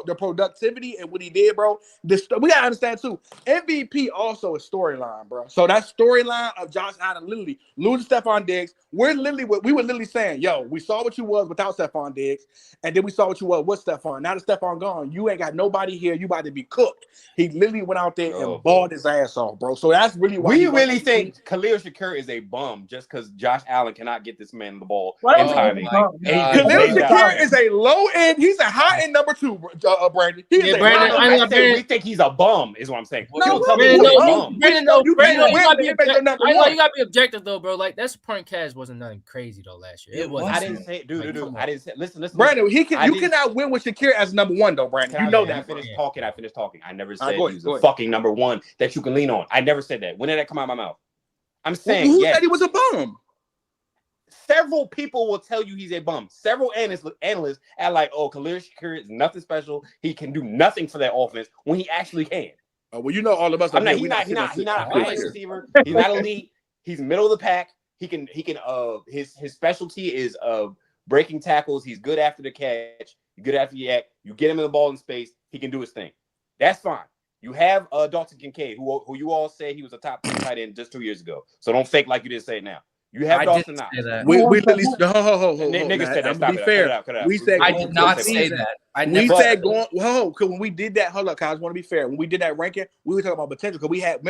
the productivity and what he did, bro. We gotta understand too. MVP also is storyline, bro. So that storyline of Josh Allen literally losing Stephon Diggs. We were literally saying, yo, we saw what you was without Stephon Diggs, and then we saw what you was with Stephon. Now that Stephon gone, you ain't got nobody here. You about to be cooked. He literally went out there and balled his ass off, bro. So that's really why We really think Khalil Shakir is a bum just because Josh Allen cannot get this man the ball Why in don't timing. we go? Khalil Shakir is a low end. He's a high end number two, Brandon. He's Yeah, a Brandon, low I end. know, I say we think he's a bum, is what I'm saying. No, People tell me Brandon, he's a no, bum. Brandon, You Brandon, can't you gotta win be if you're number I know one. you gotta be objective though, bro. Like that supporting cast wasn't nothing crazy though last year. It was. I didn't say, dude. come on. I didn't say. Listen. Brandon, I you didn't- cannot win with Shakir as number one, though, Brandon. You know Can I that. finish Yeah. talking? I finished talking. I never All right, said go he was ahead. a fucking number one that you can lean on. I never said that. When did that come out of my mouth? I'm saying Who yes. said he was a bum? Several people will tell you he's a bum. Several analysts are like, oh, Khalil Shakir is nothing special. He can do nothing for that offense when he actually can. Well, you know all of us. I'm not. here, He's we not. He's not. He's not a sitting high here. receiver. He's not elite. He's middle of the pack. He can. His specialty is breaking tackles. He's good after the catch. Good after the act. You get him in the ball in space. He can do his thing. That's fine. You have Dalton Kincaid, who you all say he was a top 10 tight end just 2 years ago. So don't fake like you didn't say it now. You have I Dawson didn't Knox. say that. We literally ho. Niggas said that. I'm Stop gonna be it. fair. Cut it out. We said I did not say that. I We never said said going because when we did that, hold up, guys. I want to be fair. When we did that ranking, we were talking about potential because we had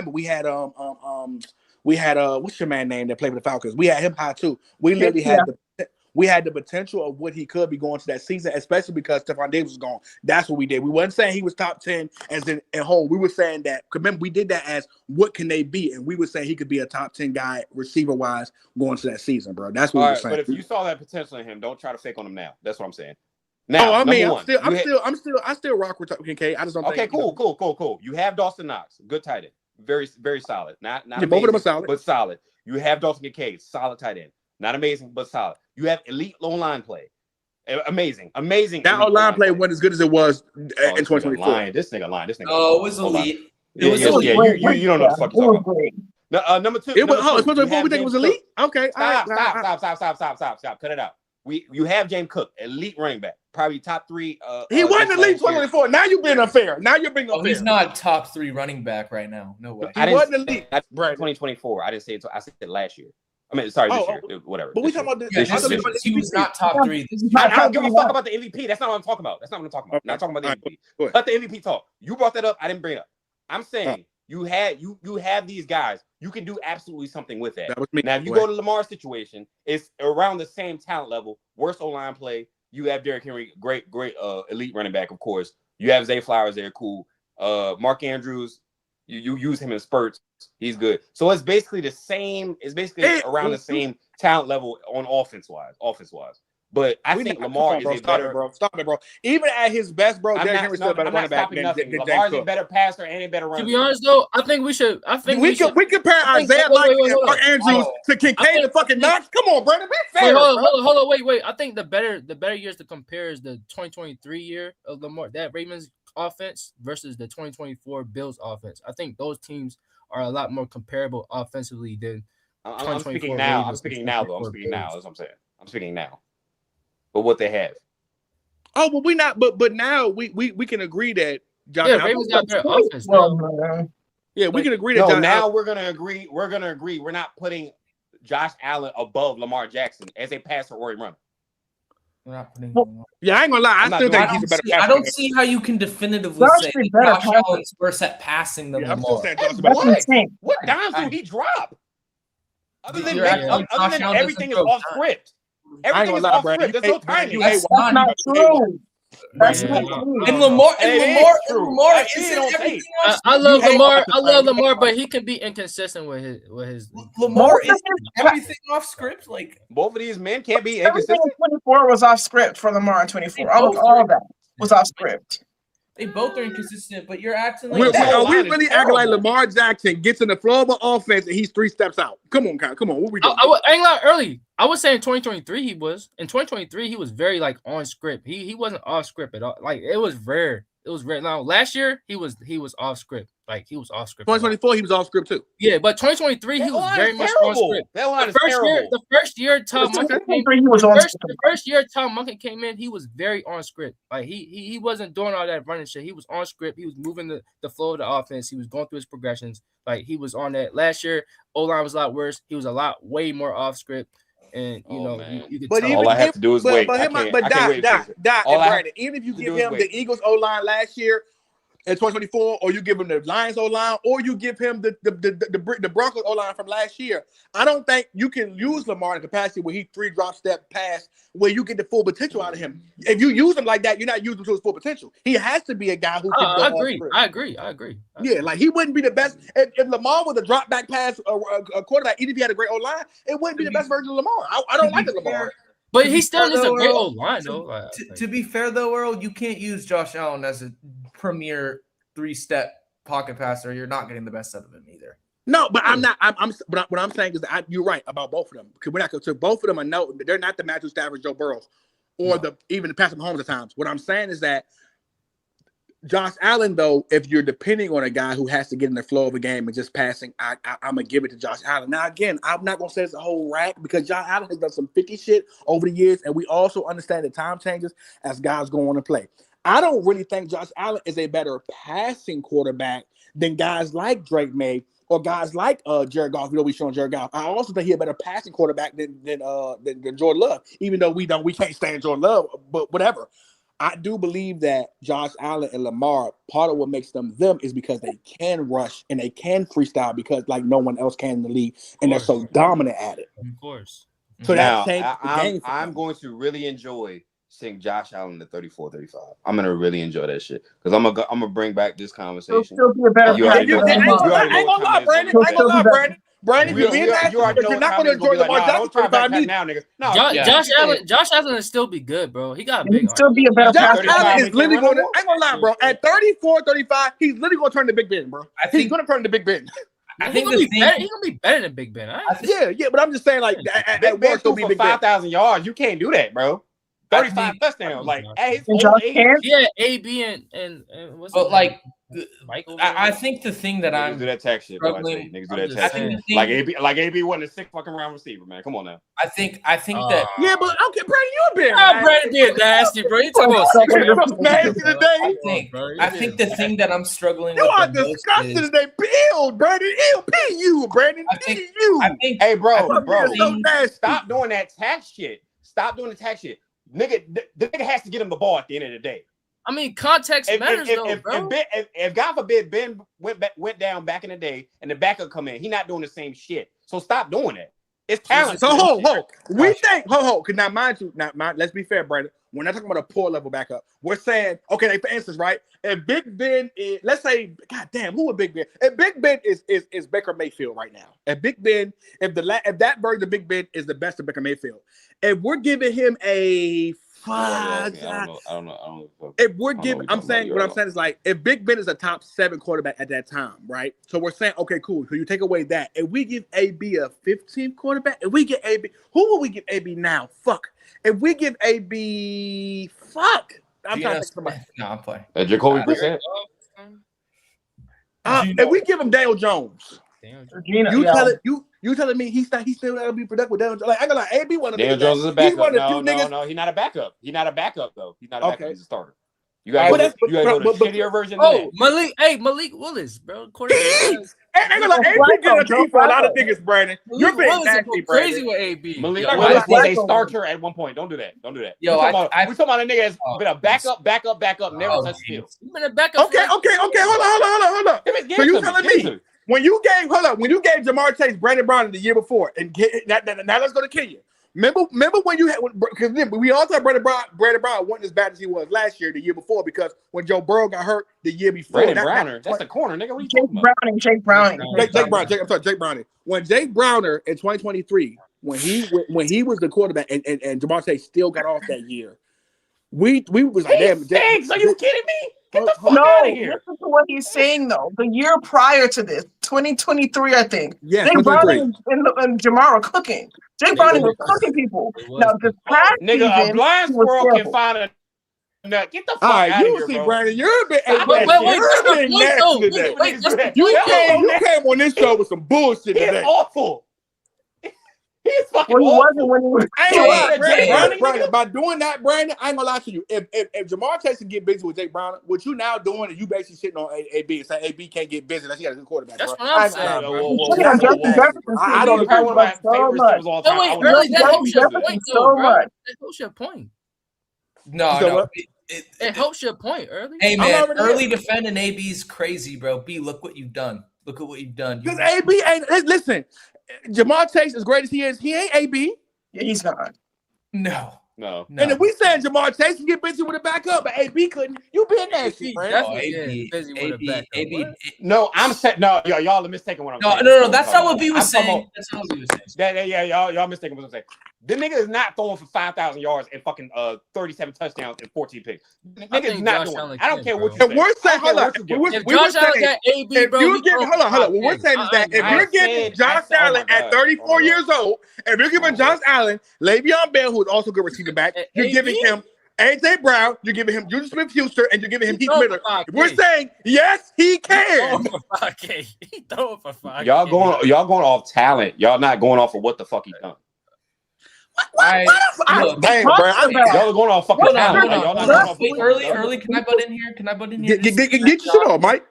what's your man name that played for the Falcons? We had him high too. We literally had the potential of what he could be going to that season, especially because Stephon Diggs was gone. That's what we did. We wasn't saying he was top 10 as in whole. We were saying that, remember, we did that as what can they be? And we were saying he could be a top 10 guy receiver wise going to that season, bro. That's what All we were right, saying. but if you saw that potential in him, don't try to fake on him now. That's what I'm saying. Now, I still rock with Kincaid. I just don't okay, think. cool. You have Dawson Knox, good tight end, very, very solid. Not Yeah, both of them are solid. but solid. You have Dalton Kincaid, solid tight end, not amazing but solid. You have elite low line play, amazing. That line play wasn't as good as it was in 2024. This nigga lying. Oh, it was elite. You don't know what the fuck you're talking about. Number two. It was. number two, 2024. you have We think it was James elite. Cook. Okay. Stop. Cut it out. You have James Cook, elite running back, probably top 3. He wasn't elite 2024. Now you're being unfair. Oh, he's not top 3 running back right now. No way. He wasn't elite. That's 2024. I didn't say it. I said it last year. I mean, sorry, this year. Whatever. But we talking about Yeah, this. he was not top 3. I don't give a fuck about the MVP. That's not what I'm talking about. I'm not talking about the MVP. Go ahead. Let the MVP talk. You brought that up. I didn't bring it up. I'm saying you have these guys. You can do absolutely something with that. That was me. Now, if you go to Lamar's situation, it's around the same talent level. Worst O-line play. You have Derrick Henry, great elite running back, of course. You have Zay Flowers there, cool. Mark Andrews, you use him in spurts. He's good. So it's basically the same. It's basically around the same talent level on offense wise. But I We think not- Lamar come on, is bro. a Stop better. it, bro. Stop it, bro. Even at his best, bro, I'm Derrick not, Henry's still a better I'm not running back stopping than nothing. James Lamar's a Cook. better passer and a better runner. To be honest, though, I think we should. We compare I think- Isaiah wait, Likely and hold Mark on. Andrews to Kincaid and fucking Knox. Come on, Brandon. Be fair, Wait, bro. hold on, wait. I think the better years to compare is the 2023 year of Lamar, that Ravens offense versus the 2024 Bills offense. I think those teams are a lot more comparable offensively than I'm 2024 speaking now. I'm Ravens speaking and now, though. I'm 2024 speaking now. Bills. That's what I'm saying. I'm speaking now. But what they have. Oh, but we not. But now we can agree that Josh. Yeah, Allen, Ravens got better offense Well, now. man. yeah, we can agree that No, Josh now Allen, we're gonna agree. We're gonna agree. We're not putting Josh Allen above Lamar Jackson as a passer or a runner. We're not putting Well, Lamar. Yeah, I ain't gonna lie. I I'm not still doing think I he's a don't, better see, I passer. don't than see how you can definitively Josh say is better Josh passer. Allen's worse at passing than him. Yeah, I'm Lamar. still saying Josh is a That's better passer. insane. What dimes do he drop? Other than, You're acting like other Josh than Allen everything is doesn't throw off script. I ain't Everything gonna is lie, off Brandon. script. There's no Brandon, timing. you hate That's one. not That's not true. That's Yeah, not I true. And Lamar, It is and true. Lamar I see it isn't on tape. everything I else. love hate Lamar. Austin, I love man. Lamar, but he can be inconsistent with his. Lamar Most of isn't his- everything off script. Like Both of these men can't be Everything inconsistent. in 24 was off script for Lamar in 24. They Almost both all are- of that was off script. they both are inconsistent, but you're acting like Are That we line is really acting like terrible. Lamar Jackson gets in the flow of an offense and he's 3 steps out? Come on, Kyle. Come on. What we doing? I ain't lying early. I was saying 2023 he was. In 2023 he was very like on script. He wasn't off script at all. Like it was rare. It was rare. Now last year he was off script. Like he was off script. a lot. 2024, he was off script too. Yeah, but 2023 he That was line very is much on terrible. script. That line The is first year, terrible. the first year Tom Munkin came. 2023 he was on The script. first year Tom Munkin came in, he was very on script. Like he wasn't doing all that running shit. He was on script. He was moving the flow of the offense. He was going through his progressions. Like he was on that. Last year, O-line was a lot worse. He was a lot way more off script. And you Oh, know, man. you could But tell. even All I have if- to do is but, wait. But, I him, can't- but I can't wait for it. Doc, All and I have Brandon, even if you to give do is him wait. the Eagles O-line last year in 2024, or you give him the Lions O-line, or you give him the Broncos O-line from last year, I don't think you can use Lamar in a capacity where he 3 drop step pass where you get the full potential out of him. If you use him like that, you're not using him to his full potential. He has to be a guy who can I go off agree. script. I agree. Yeah, like he wouldn't be the best if Lamar was a drop back pass a quarterback. Even if he had a great O line, it wouldn't be the best version of Lamar. I don't like the Lamar. But To he be still fair, needs a though, great Earl, old line though. Like, to be fair though, Earl, you can't use Josh Allen as a premier 3-step pocket passer. You're not getting the best out of him either. No, but I'm not. But what I'm saying is that you're right about both of them because we're not going to. Both of them are no. They're not the Matthew Stafford, Joe Burrows, or even the Patrick Mahomes at times. What I'm saying is that Josh Allen, though, if you're depending on a guy who has to get in the flow of a game and just passing, I'm gonna give it to Josh Allen. Now, again, I'm not gonna say it's a whole rack because Josh Allen has done some 50 shit over the years, and we also understand that time changes as guys go on to play. I don't really think Josh Allen is a better passing quarterback than guys like Drake May or guys like Jared Goff. We showing Jared Goff. I also think he's a better passing quarterback than Jordan Love, even though we can't stand Jordan Love, but whatever. I do believe that Josh Allen and Lamar, part of what makes them is because they can rush and they can freestyle because like no one else can in the league, and they're so dominant at it. of course. So Now, that changed the game. for I'm them. going to really enjoy seeing Josh Allen at 34-35. I'm gonna really enjoy that shit because I'm gonna bring back this He'll conversation. still be a better You already passer know- than you Lamar. already I ain't gonna lie, Brandon. I ain't gonna lie, Brandon. Brandon, you're being nasty because you're not going to enjoy Lamar Jackson for 5 minutes. now, nigga. No, Josh Allen will still be good, bro. He got a He'll big still be a better Josh passer. Allen is 35, literally going to, he I ain't gonna lie, bro. At 34, 35, he's literally going to turn to Big Ben, bro. I He's think- going to turn to Big Ben. I He think gonna the be better. thing. He gonna be better than Big Ben. I think, Yeah, but I'm just saying, like, at Big Ben worst, threw he'll be for Big Ben. 5,000 yards. You can't do that, bro. 35 touchdowns. Like, hey, it's And old Josh age. Allen, Yeah, AB and what's but his like, name? Michael. I think the thing that Niggas I'm do that tax shit, bro. I tell you. struggling- Niggas do I'm that just tax I shit. think the thing, Like AB wasn't a 6 fucking round receiver, man. Come on now. I think that Yeah, but okay, Brandon, you've been Brandon being nasty, bro. You talking about nasty today. I think the thing that I'm struggling You are with the most disgusting is, today. Build, Brandon. P.U., Brandon. I think- P.U. I think Hey, bro, You're bro. so nasty. Stop doing that tax shit. Stop doing the tax shit. Nigga, the nigga has to get him the ball at the end of the day. I mean, context matters though, bro. If God forbid Ben went down back in the day and the backup come in, he not doing the same shit. So stop doing that. It's talent. So hold. We think, hold. Cause now, mind you, let's be fair, Brandon. We're not talking about a poor level backup. We're saying, okay, like for instance, right? If Big Ben is, let's say, God damn, who would Big Ben? If Big Ben is Baker Mayfield right now, if Big Ben, if that version of Big Ben is the best of Baker Mayfield, if we're giving him a I don't know. if we're giving, I'm saying is like, if Big Ben is a top 7 quarterback at that time, right? So we're saying, okay, cool. So you take away that. If we give AB a 15th quarterback, if we get AB, who will we give AB now? Fuck. If we give AB, fuck. I'm trying to think of somebody. No, I'm playing. Jacoby Brissett. If we give him Daniel Jones, Gina, you telling me he still gotta be productive with Daniel Jones? Like I got like AB one of Daniel Jones is a He's backup. one of the few niggas. No, he's not a backup. He's not a backup though. He's not a backup. Okay. He's a starter. You gotta go to but- shittier version. Oh, Malik Willis, bro. Ain't gonna like AB getting a team for a lot of niggas, Brandon. You're being nasty, crazy Brandon. with AB. Malik Yo, Willis was a Flacco. starter at one point. Don't do that. Yo, we talking about a nigga that's been a backup, never Oh, touched field. He's been a backup. Okay. Hold up. So you telling me when you gave Jamar Chase Brandon Brown the year before, and now let's go to Kenya. Remember when you had, because we all thought Brandon Brown wasn't as bad as he was last year, the year before, because when Joe Burrow got hurt the year before. Brandon Browner, that's the corner, nigga. What are you talking about? Jake Browning. Jake Browning. When Jake Browner in 2023, when he was the quarterback and Jamar Chase still got off that year, we was like, damn. Thanks. Are you kidding me? Get the fuck No, out of here. listen to what he's saying though. The year prior to this, 2023, I think. Yeah, Jake 2023. Browning and Jamar were cooking. Jake Browning was cooking people. Now this past Nigga, season, a blind he was squirrel can terrible. find a nut. Get the fuck All right, out of you here, see, bro. Brandon, you're a bit Wait, wait, nasty today. wait, that's the You point, though. came on this show with some bullshit He's today. awful. He's fucking Well, he awful. wasn't when he was. I ain't gonna lie, Jake Brandon, Browning, nigga? by doing that, Brandon, I ain't gonna lie to you. If Jamar Chase can get busy with Jake Brown, what you now doing is you basically sitting on AB and saying AB can't get busy unless he got a good quarterback. That's bro. what I'm I ain't saying, gonna bro. lie, Whoa, whoa, Shitting on whoa, Justin whoa. Jefferson. I don't He Probably one of my hurt so favorite much. receivers of all No, time. wait, I would early, never- that helps your Jefferson point, so though, bro. much. That helps your point. No, So no. what? It helps your point early. Hey I'm man, already early there. defending AB's crazy, bro. B, look what you've done. Look at what you've done. Because AB ain't. Listen, Jamar Chase, as great as he is, he ain't AB. Yeah, he's not. No. And if we saying Jamar Chase can get busy with a backup, but AB couldn't, you been nasty, Brandon. Definitely getting busy with a backup. What? No, I'm saying no, y'all are mistaken what I'm No, saying. no. That's not what B was I'm talking saying. about- That's not what B was saying. Yeah, y'all mistaken what I'm saying. The nigga is not throwing for 5,000 yards and fucking 37 touchdowns and 14 picks. The I nigga is think not Josh doing Allen it. I don't can, care bro. what you If say. we're saying, I don't hold care on, what you give. If we were Josh Allen saying, got AB, if bro, you we give, go hold on. What we're for saying is that if I you're giving said- Josh oh my Allen at God. 34 years old, if you're giving Josh Allen, Le'Veon Bell, who is also a good receiving back, you're AB? giving him AJ Brown, you're giving him Juju Smith-Schuster, and you're giving him He Heath throwing Miller. for 5K. We're saying yes, he can. He throwing for 5K. He throwing for 5K. Y'all going off talent. Y'all not going off of what the fuck he done. Look, Damn, Brandon. Y'all are going off fucking hold on, talent. hold on, Y'all not hold going on. off. Wait, early. Can I butt in here? Get your shit on, Mike.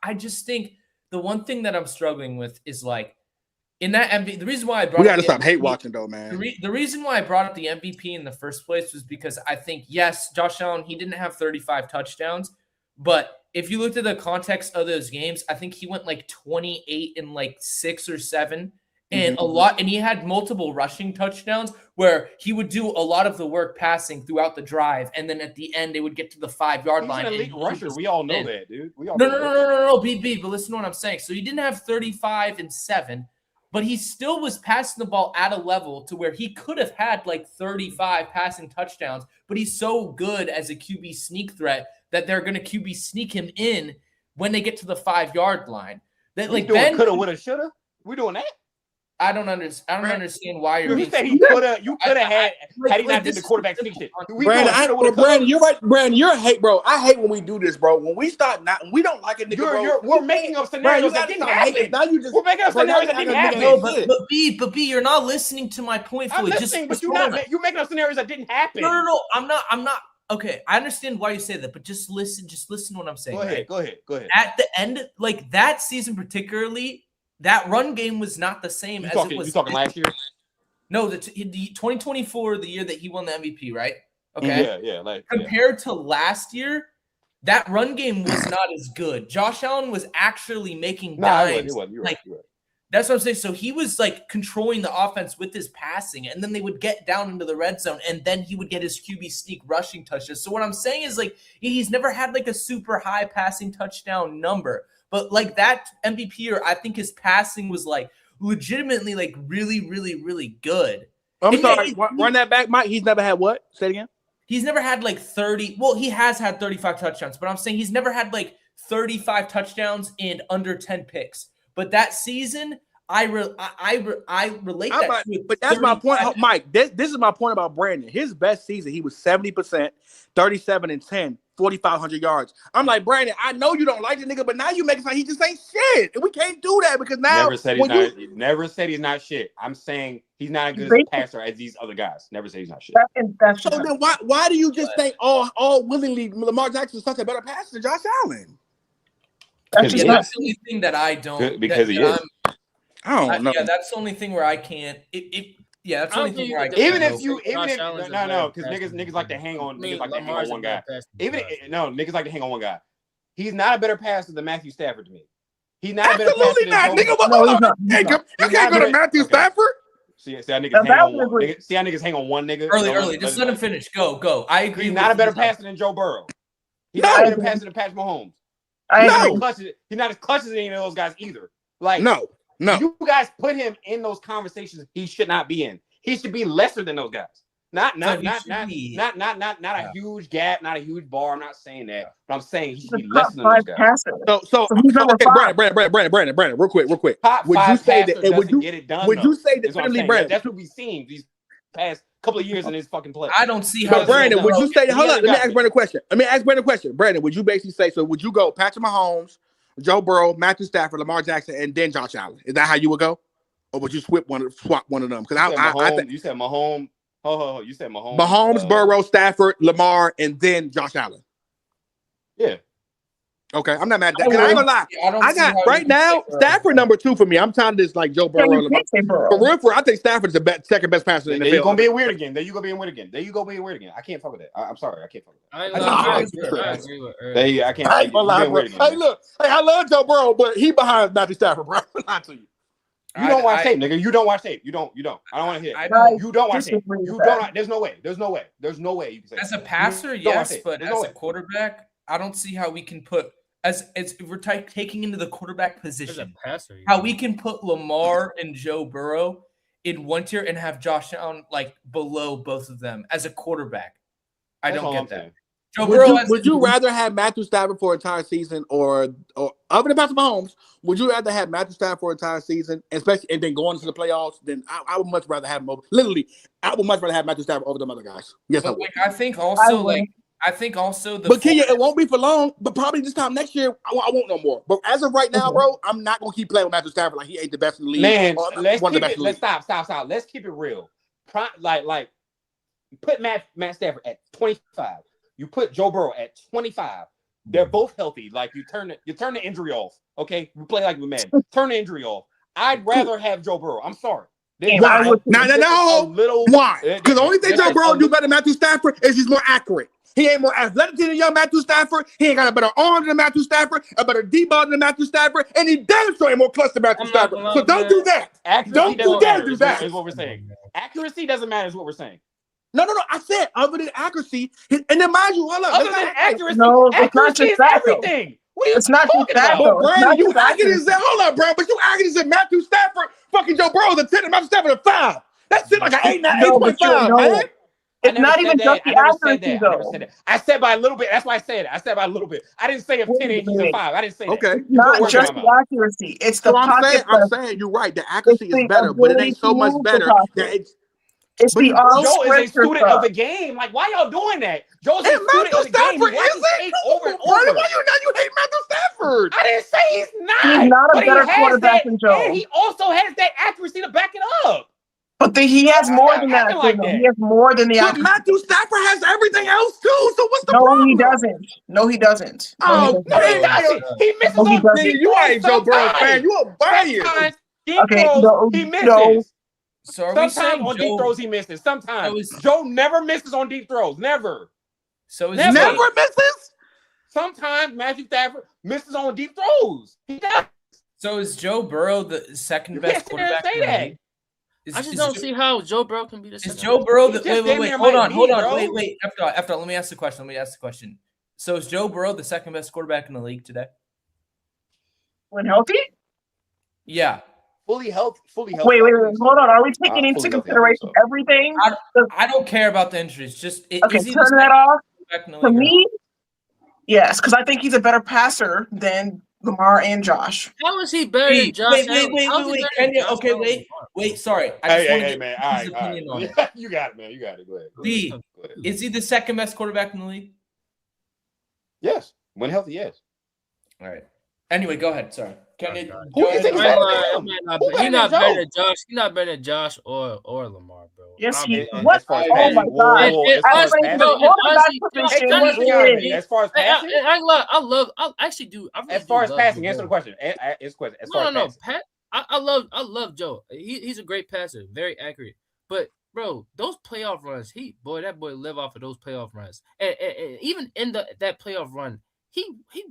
I just think the one thing that I'm struggling with is like in that MVP. The reason why I brought We up got to the stop hate MVP watching, though, man. The reason why I brought up the MVP in the first place was because I think, yes, Josh Allen, he didn't have 35 touchdowns, but if you looked at the context of those games, I think he went like 28 in like 6 or 7 and a lot, and he had multiple rushing touchdowns where he would do a lot of the work passing throughout the drive, and then at the end they would get to the 5-yard He's line. an elite and he rusher. was We all know in. that, dude. We all No, know no, that. no, BB, but listen to what I'm saying. So he didn't have 35 and 7, but he still was passing the ball at a level to where he could have had like 35 passing touchdowns, but he's so good as a QB sneak threat that they're going to QB sneak him in when they get to the 5-yard line. That We like doing Ben, coulda, woulda, shoulda. We doing that. I don't understand why you're You being said you coulda had he like, not did this the is quarterback simple. sneak shit. We Brandon, doing coulda, woulda, coulda. Brandon, you're right. Brandon, you're a hate, bro. I hate when we do this, bro. When we start not, we don't like a nigga, bro. We're making up Brandon, you scenarios that gotta didn't stop hating. happen. Now you just We're making up Bro, scenarios y'all that didn't gotta happen. make No, but B, you're not listening to my point. I'm fully. listening, but you're making up scenarios that didn't happen. No. I'm not. Okay, I understand why you say that, but just listen to what I'm saying. Go ahead. At the end, like that season particularly, that run game was not the same as it was. You talking last year? No, the 2024, the year that he won the MVP, right? Okay. Yeah. Compared to last year, that run game was not as good. Josh Allen was actually making dimes. It wasn't. You're like, right. That's what I'm saying. So he was like controlling the offense with his passing, and then they would get down into the red zone, and then he would get his QB sneak rushing touches. So what I'm saying is like he's never had like a super high passing touchdown number, but like that MVP year, I think his passing was like legitimately like really, really, really good. I'm And sorry. yeah, Run that back, Mike. He's never had what? Say it again. He's never had like 30. Well, he has had 35 touchdowns, but I'm saying he's never had like 35 touchdowns and under 10 picks. But that season, I relate that to but that's my point, 35. Mike. This is my point about Brandon. His best season, he was 70%, 37 and 10, 4,500 yards. I'm like, Brandon, I know you don't like the nigga, but now you make it like he just ain't shit, and we can't do that because now Never said he's not shit. I'm saying he's not as good as a passer as these other guys. Never said he's not shit. So then why do you just think all willingly Lamar Jackson is such a better passer than Josh Allen? That's the only thing that I don't because he is. I don't know. Yeah, that's the only thing where I can't. That's the only thing where I can't. Because niggas like to hang on one guy. Niggas like to hang on one guy. He's not a better passer than Matthew Stafford to me. He's not a better passer than Nigga, I can't go to Matthew Stafford. See how niggas hang on one nigga. Early. Just let him finish. Go. I agree. He's not a better passer than Joe Burrow. He's not a better passer than Patrick Mahomes. He's not as clutch as any of those guys either. Like no. You guys put him in those conversations he should not be in. He should be lesser than those guys. Not a huge gap, not a huge bar. I'm not saying that, but I'm saying he should be lesser than those guys. So Brandon, real quick. Would you say that? Would you say that? Brandon, that's what we've seen these past couple of years in his fucking play. I don't see how. But Brandon, would you say? Hold on, let me ask Brandon a question. Brandon, would you basically say so? Would you go Patrick Mahomes, Joe Burrow, Matthew Stafford, Lamar Jackson, and then Josh Allen? Is that how you would go, or would you swap one of them? Because I think you said Mahomes. You said Mahomes. Mahomes, Burrow, Stafford, Lamar, and then Josh Allen. Yeah. Okay, I'm not mad at that. I ain't gonna lie. I got right now Stafford number 2 for me. I'm tired of this like Joe Burrow. For real, I think Stafford is the second best passer in the NFL. You're gonna be weird again. There you go being weird again. I can't fuck with that. I'm sorry. I can't fuck with that. I agree with I can't. I ain't gonna lie, bro. Hey, look. Hey, I love Joe Burrow, but he behind Matthew Stafford, bro. Not to you. You don't watch tape, nigga. You don't watch tape. You don't. I don't want to hear it. You don't watch tape. You don't. There's no way. There's no way you can say as a passer, yes, but as a quarterback, I don't see how we can put as we're taking into the quarterback position. Passer, how we can put Lamar and Joe Burrow in one tier and have Josh Allen like below both of them as a quarterback. I don't get that. Joe Burrow would you rather have Matthew Stafford for an entire season or other than Patrick Mahomes? Would you rather have Matthew Stafford for an entire season, especially and then going into the playoffs? Then I would much rather have him over. Literally, I would much rather have Matthew Stafford over them other guys. Yes, but I think also the. But Kenya, it won't be for long. But probably this time next year, I won't no more. But as of right now, bro, I'm not gonna keep playing with Matthew Stafford like he ain't the best in the league. Man, let's stop. Let's keep it real. Like, put Matt Stafford at 25. You put Joe Burrow at 25. They're both healthy. Like you turn the injury off. Okay, we play like a man. Turn the injury off. I'd rather have Joe Burrow. I'm sorry. Why? No. Why? Because the only thing Joe Burrow do better than Matthew Stafford is he's more accurate. He ain't more athletic than young Matthew Stafford. He ain't got a better arm than Matthew Stafford, a better deep ball than Matthew Stafford, and he damn sure ain't more clutch than Matthew Stafford. So don't do that. Don't do that. Is what we're saying. Accuracy doesn't matter. Is what we're saying. No. I said other than accuracy, and then mind you, hold up. Other than accuracy, accuracy is everything. It's not just that, though. Brandon, you acting as if, hold up, bro, but you acting as if Matthew Stafford, fucking Joe Burrow, is a 10 and Matthew Stafford a 5. That's it, like an 8.5, man. It's not even just the accuracy, though. I said by a little bit. That's why I said it. I said by a little bit. I didn't say if 10 inches and 5. I didn't say that. Okay. It's not just the accuracy. It's the pocket. I'm saying you're right. The accuracy is better, but it ain't so much better that it's the Joe is a student of the game. Like, why y'all doing that? Joe's a student of the game. He watches tape over and over. Why you hate Matthew Stafford? I didn't say he's not. He's not a better quarterback than Joe. And he also has that accuracy to back it up. But he has more than that. He has more than the accuracy. But Matthew Stafford has everything else too. So what's the problem? No, he doesn't. No, he doesn't. Oh, no, he doesn't. He misses on deep. You ain't Joe Burrow fan. You a bias. He misses. So are sometimes on deep throws he misses. Sometimes Joe never misses on deep throws. Never. So never misses. Sometimes Matthew Stafford misses on deep throws. He does. So is Joe Burrow the second best quarterback in the league? I just don't see how Joe Burrow can be the Is second. Joe Burrow the He just wait? damn near Hold might on, be, hold on, bro. wait. After let me ask the question. So is Joe Burrow the second best quarterback in the league today? When healthy? Yeah. Fully healthy. Wait. Hold on. Are we taking into fully healthy, I consideration think so. everything? I don't care about the injuries. Just Okay, is he turn the that second off. quarterback in the To league or me, yes, because I think he's a better passer than Lamar and Josh. How is he better than Josh Allen? How is he better than Kenya, Josh okay, Allen? wait. Sorry, I just want to get man. his opinion on it. You got it, man. You got it. Go ahead. B, Go ahead. is he the second best quarterback in the league? Yes. When healthy, yes. All right. Anyway, go ahead. Sorry. Kenya, Who go you ahead. think is I ain't better lying, than I him? might not Who be- He better not than better Joe? than Josh. He not better than Josh or Lamar, bro. Yes, he. And What? as far as Oh passing, my God! as far as honestly, passing, The bro, quarterback honestly, position hey, question, Jonathan. is. As far as I passing, ain't lying, I actually do. I really as far do as love passing, Joe answer the Burrow. question. It's a question. As far as No. passing. Pat, I love Joe. He's a great passer, very accurate. But bro, those playoff runs, that boy live off of those playoff runs. And even in that playoff run, he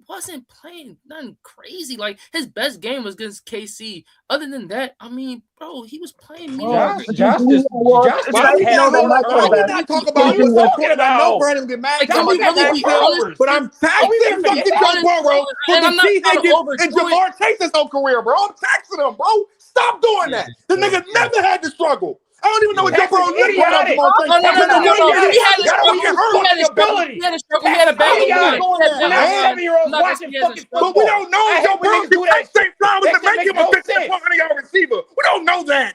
wasn't playing nothing crazy. Like his best game was against KC. Other than that, I mean, bro, he was playing mediocre. Josh Well, just it's had not even turnovers. on my Why we quarterback. not talk What about are you what's talking important? I know about? Brandon get mad. Like, Y'all can we got really that be shit. honest? But I'm Are we taxing gonna fucking forget Joe that? Burrow for And the I'm not T trying to Higgins overdo and Jamar Chase's whole career, bro. I'm taxing him, bro. Stop doing that. The nigga never had to struggle. I don't even know what Joe Burrow looked like on idiotic. Jamar Chase. No. He He had a got struggle. to get hurt. He had a struggle. He had a struggle. He had a bad How O line. y'all doing that, When man? I'm 7-year-olds I'm not gonna say watching he has a fucking struggle. But we don't know I hate Joe when Burrow niggas do can that take St. Brown That to shit make him make a no 50 sense. 400-yard receiver. We don't know that.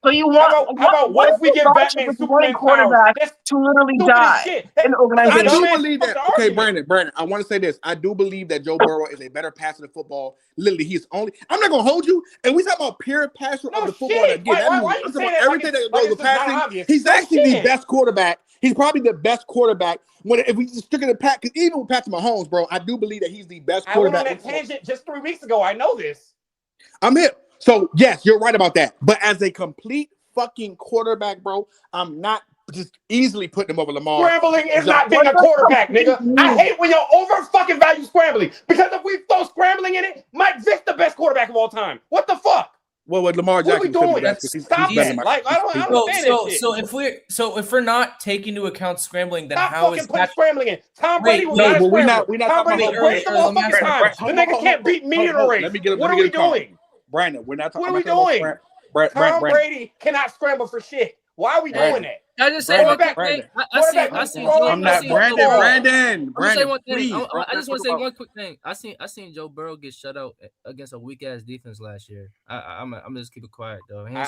So you want? How about what if we give logic Batman is one Superman powers? quarterback That's to literally stupid as die shit. in the I organization? do Dumbass believe that. fucking Okay, argument. Brandon, I want to say this. I do believe that Joe Burrow is a better passer than football. Literally, he's only. I'm not gonna hold you. And we talk about pure passer No of the football. shit. Again, Why I'm you talking saying about that everything that like goes with it's not passing. obvious? He's No actually the shit. best quarterback. He's probably the best quarterback. If we just stick in the pack, because even with Patrick Mahomes, bro, I do believe that he's the best I went on quarterback. that tangent just 3 weeks ago. I know this. I'm here. So yes, you're right about that. But as a complete fucking quarterback, bro, I'm not just easily putting him over Lamar. Scrambling is not being a quarterback, nigga. I hate when y'all over fucking value scrambling. Because if we throw scrambling in it, Mike Vick's the best quarterback of all time. What the fuck? Well, with Lamar What are we Jackson, doing? Stop better that. than Like, I don't understand that shit. So if we're not taking into account scrambling, then Stop how fucking is putting that? scrambling in. Tom Brady was wait, not a but we're scrambler. not Tom talking Brady about was great the let me motherfucking ask you a time. question. The nigga can't beat me in a race. What are we doing? Brandon, we're not talking. What are we doing? Tom Brady cannot scramble for shit. Why are we doing that? Can I just say one quick Brandon, thing? Quarterback, I seen I'm Joe. not I seen Brandon, Joe Burrow. Brandon, I'm gonna say one thing. please, I just want to say one quick thing. I seen Joe Burrow get shut out against a weak ass defense last year. I'm gonna just keep it quiet though. I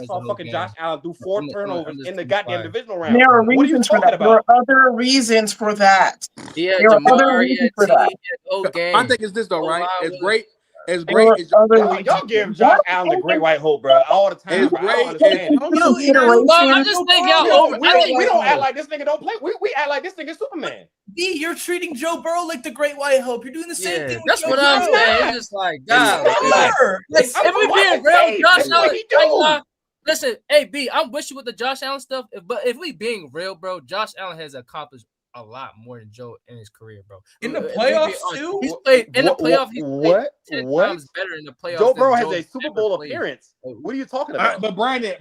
saw fucking Josh Allen do 4 turnovers in the goddamn divisional round. There are What are you reasons for talking that. There are about? other reasons for that. Yeah, There are other Jamar. reasons Yeah, for that. T. My thing is this though, right? Oh, As wow, great as There are other reasons. Y'all give Josh Allen the Great White Hope, bro, all the time. It's Bro. I don't great. understand it. Consideration. Well, I just think y'all over. We don't act like this nigga don't play. We act like this nigga Superman. B, you're treating Joe Burrow like the Great White Hope. You're doing the same Yeah, thing. that's with what Joe I'm Burrow. saying. It's just like, God, Yes. if we being real, Josh Allen. Listen, hey B, I'm with you with the Josh Allen stuff, but if we being real, bro, Josh Allen has accomplished a lot more than Joe in his career, bro. In the If we be playoffs, honest, too? He's played in the playoff. He's played 10 times better in the playoffs. Joe Burrow than has a Super Bowl appearance. What are you talking about? But Brandon,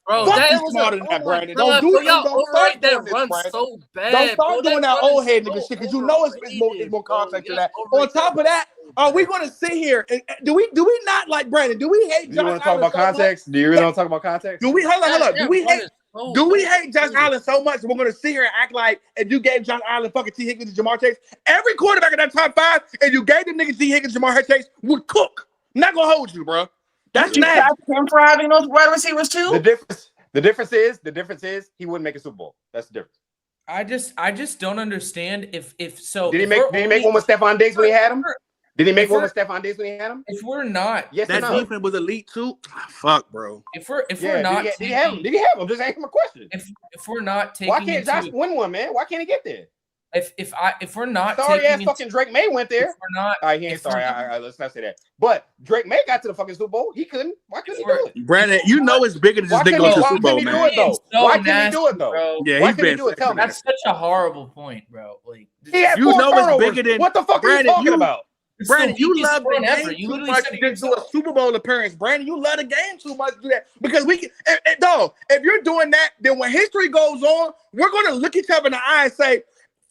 Bro, fuck that you was smarter than that, Brandon. Don't do it. Y'all Don't overrate start that doing this, run Brandon. so bad. Don't start bro. doing that run old is head so nigga shit because you know it's more overrated, context to bro. that. Y'all On top of that, are we going to sit here? Do we not like Brandon? Do we hate Do you Josh want to talk Allen about so much? context? Do you really want to talk about context? Do we hold on? Do we hate? so Do we hate Josh overrated. Allen so much we're going to sit here and act like if you gave Josh Allen fucking T. Higgins and Jamar Chase, every quarterback in that top 5, and you gave them niggas T. Higgins, Jamar Chase would cook. I'm not going to hold you, bro. That's You nasty. tax him for having those wide receivers too? The difference is he wouldn't make a Super Bowl. That's the difference. I just don't understand if so. Did he make one with Stephon Diggs when he had him? Did he make one with Stephon Diggs when he had him? If we're not, Yes, That or no? defense was elite too. Fuck, bro. if we're Yeah, not, did he have him? Did he have him? Just ask him a question. if we're not taking, Why can't into, Josh win one, man? Why can't he get there? if we're not Sorry taking ass into, fucking Drake May went if there. we're not, All right, he ain't if sorry. we're- Let's not say that. But Drake May got to the fucking Super Bowl. He couldn't. Why couldn't he do it? Brandon, you know it's bigger than Why just nigga couldn't going to he, the Super Bowl, do man. it though? So Why couldn't he nasty, do it though? bro. Yeah, Why he's couldn't he been do it? Tell me. That's such a horrible point, bro. Like, He had You 4 know it's turnovers. bigger than- What the fuck are you Brandon, talking about? It's the Brandon, you weakest love the run ever. game You too literally much said to it just do a yourself. Super Bowl appearance. Brandon, you love the game too much to do that because dog, if you're doing that, then when history goes on, we're gonna look each other in the eye and say,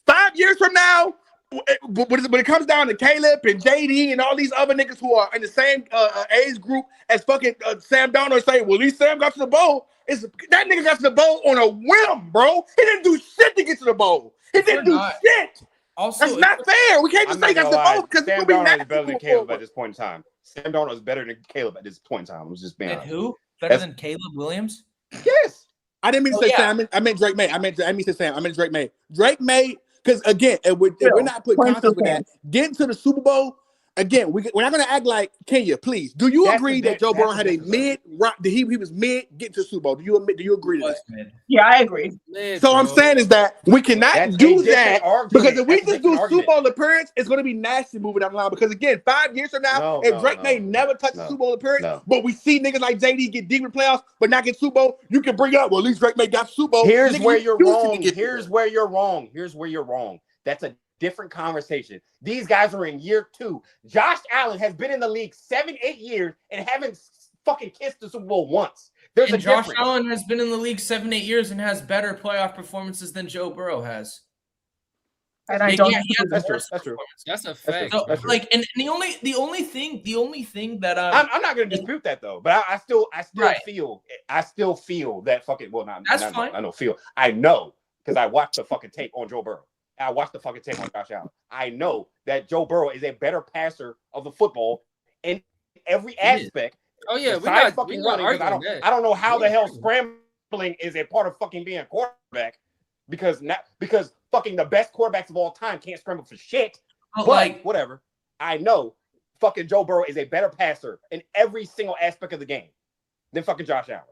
5 years from now, when it comes down to Caleb and JD and all these other niggas who are in the same age group as fucking Sam Darnold, say, well, at least Sam got to the bowl. That nigga got to the bowl on a whim, bro. He didn't do shit to get to the bowl. He didn't do shit. Also, That's not fair. We can't just say he got to the bowl because Sam it's gonna be Darnold is better than nasty Caleb forward. at this point in time. Sam Darnold is better than Caleb at this point in time. I'm just being and honest. who better That's- than Caleb Williams? Yes. I didn't mean to Oh, say yeah. Sam. I meant Drake May. I meant to say Sam. I meant Drake May. Drake May, because again, if we're not putting Point context to with that, getting to the Super Bowl, again, we're not going to act like Kenya, please. Do you That's agree the that Joe that's Burrow the had a difference. mid, right, that he was mid getting to the Super Bowl? Do you agree to that? Yeah, I agree. So I'm saying is that we cannot That's a do different that argument. because if we That's a just do different Super argument. Bowl appearance, it's going to be nasty moving down the line. Because again, 5 years from now, if Drake May never touches Super Bowl appearance, but we see niggas like JD get deep in playoffs but not get Super Bowl, you can bring up, well, at least Drake May got Super Bowl. Here's Nigga, where you you're used to wrong. get Here's Super where you're wrong. Here's where you're wrong. That's a different conversation. These guys are in year 2. Josh Allen has been in the league 7-8 years and haven't fucking kissed the Super Bowl once. There's And a Josh difference. Allen has been in the league 7-8 years and has better playoff performances than Joe Burrow has. And I Yeah, don't. he has That's true. worse That's true. performance. That's a That's fact. true. So, That's true. like, and the only thing that I'm not going to dispute that though, but I still Right. feel that fucking That's fine. I know because I watched the fucking tape on Joe Burrow. I watched the fucking tape on Josh Allen. I know that Joe Burrow is a better passer of the football in every aspect. Oh yeah, we're besides not fucking running. running. 'Cause I don't know how the hell scrambling is a part of fucking being a quarterback because fucking the best quarterbacks of all time can't scramble for shit. But, But like, whatever. I know fucking Joe Burrow is a better passer in every single aspect of the game than fucking Josh Allen.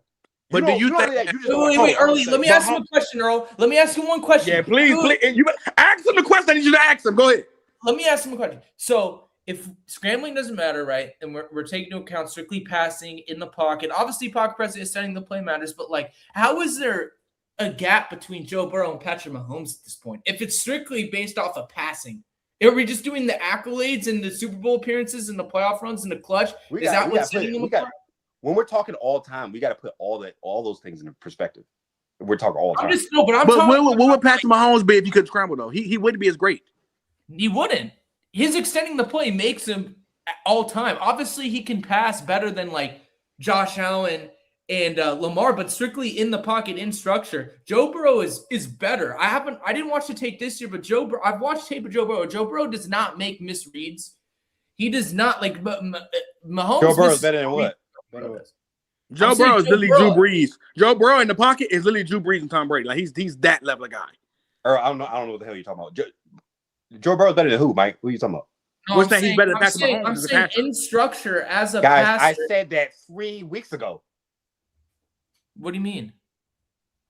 But do you think? wait, Early, let me ask you a question, Earl. Let me ask you one question. Yeah, please. And you ask him the question. I need you to ask him. Go ahead. Let me ask him a question. So, if scrambling doesn't matter, right, and we're taking into account strictly passing in the pocket, obviously pocket presence is setting the play matters, but like, how is there a gap between Joe Burrow and Patrick Mahomes at this point? If it's strictly based off of passing, are we just doing the accolades and the Super Bowl appearances and the playoff runs and the clutch? What's setting them apart? When we're talking all time, we got to put all those things in perspective. We're talking all time. But what would Patrick Mahomes be if he could scramble though? He wouldn't be as great. He wouldn't. His extending the play makes him all time. Obviously, he can pass better than like Josh Allen and Lamar, but strictly in the pocket, in structure, Joe Burrow is better. I didn't watch the tape this year, but I've watched tape of Joe Burrow. Joe Burrow does not make misreads. He does not like Mahomes. Joe Burrow's better than what? Joe Burrow is literally Drew Brees. Joe Burrow in the pocket is literally Drew Brees and Tom Brady. Like he's that level of guy. Or I don't know what the hell you're talking about. Joe Burrow's better than who, Mike? Who are you talking about? No, What's that? He's better than Patrick Mahomes. I'm saying in structure as a guys. passer. I said that 3 weeks ago. What do you mean?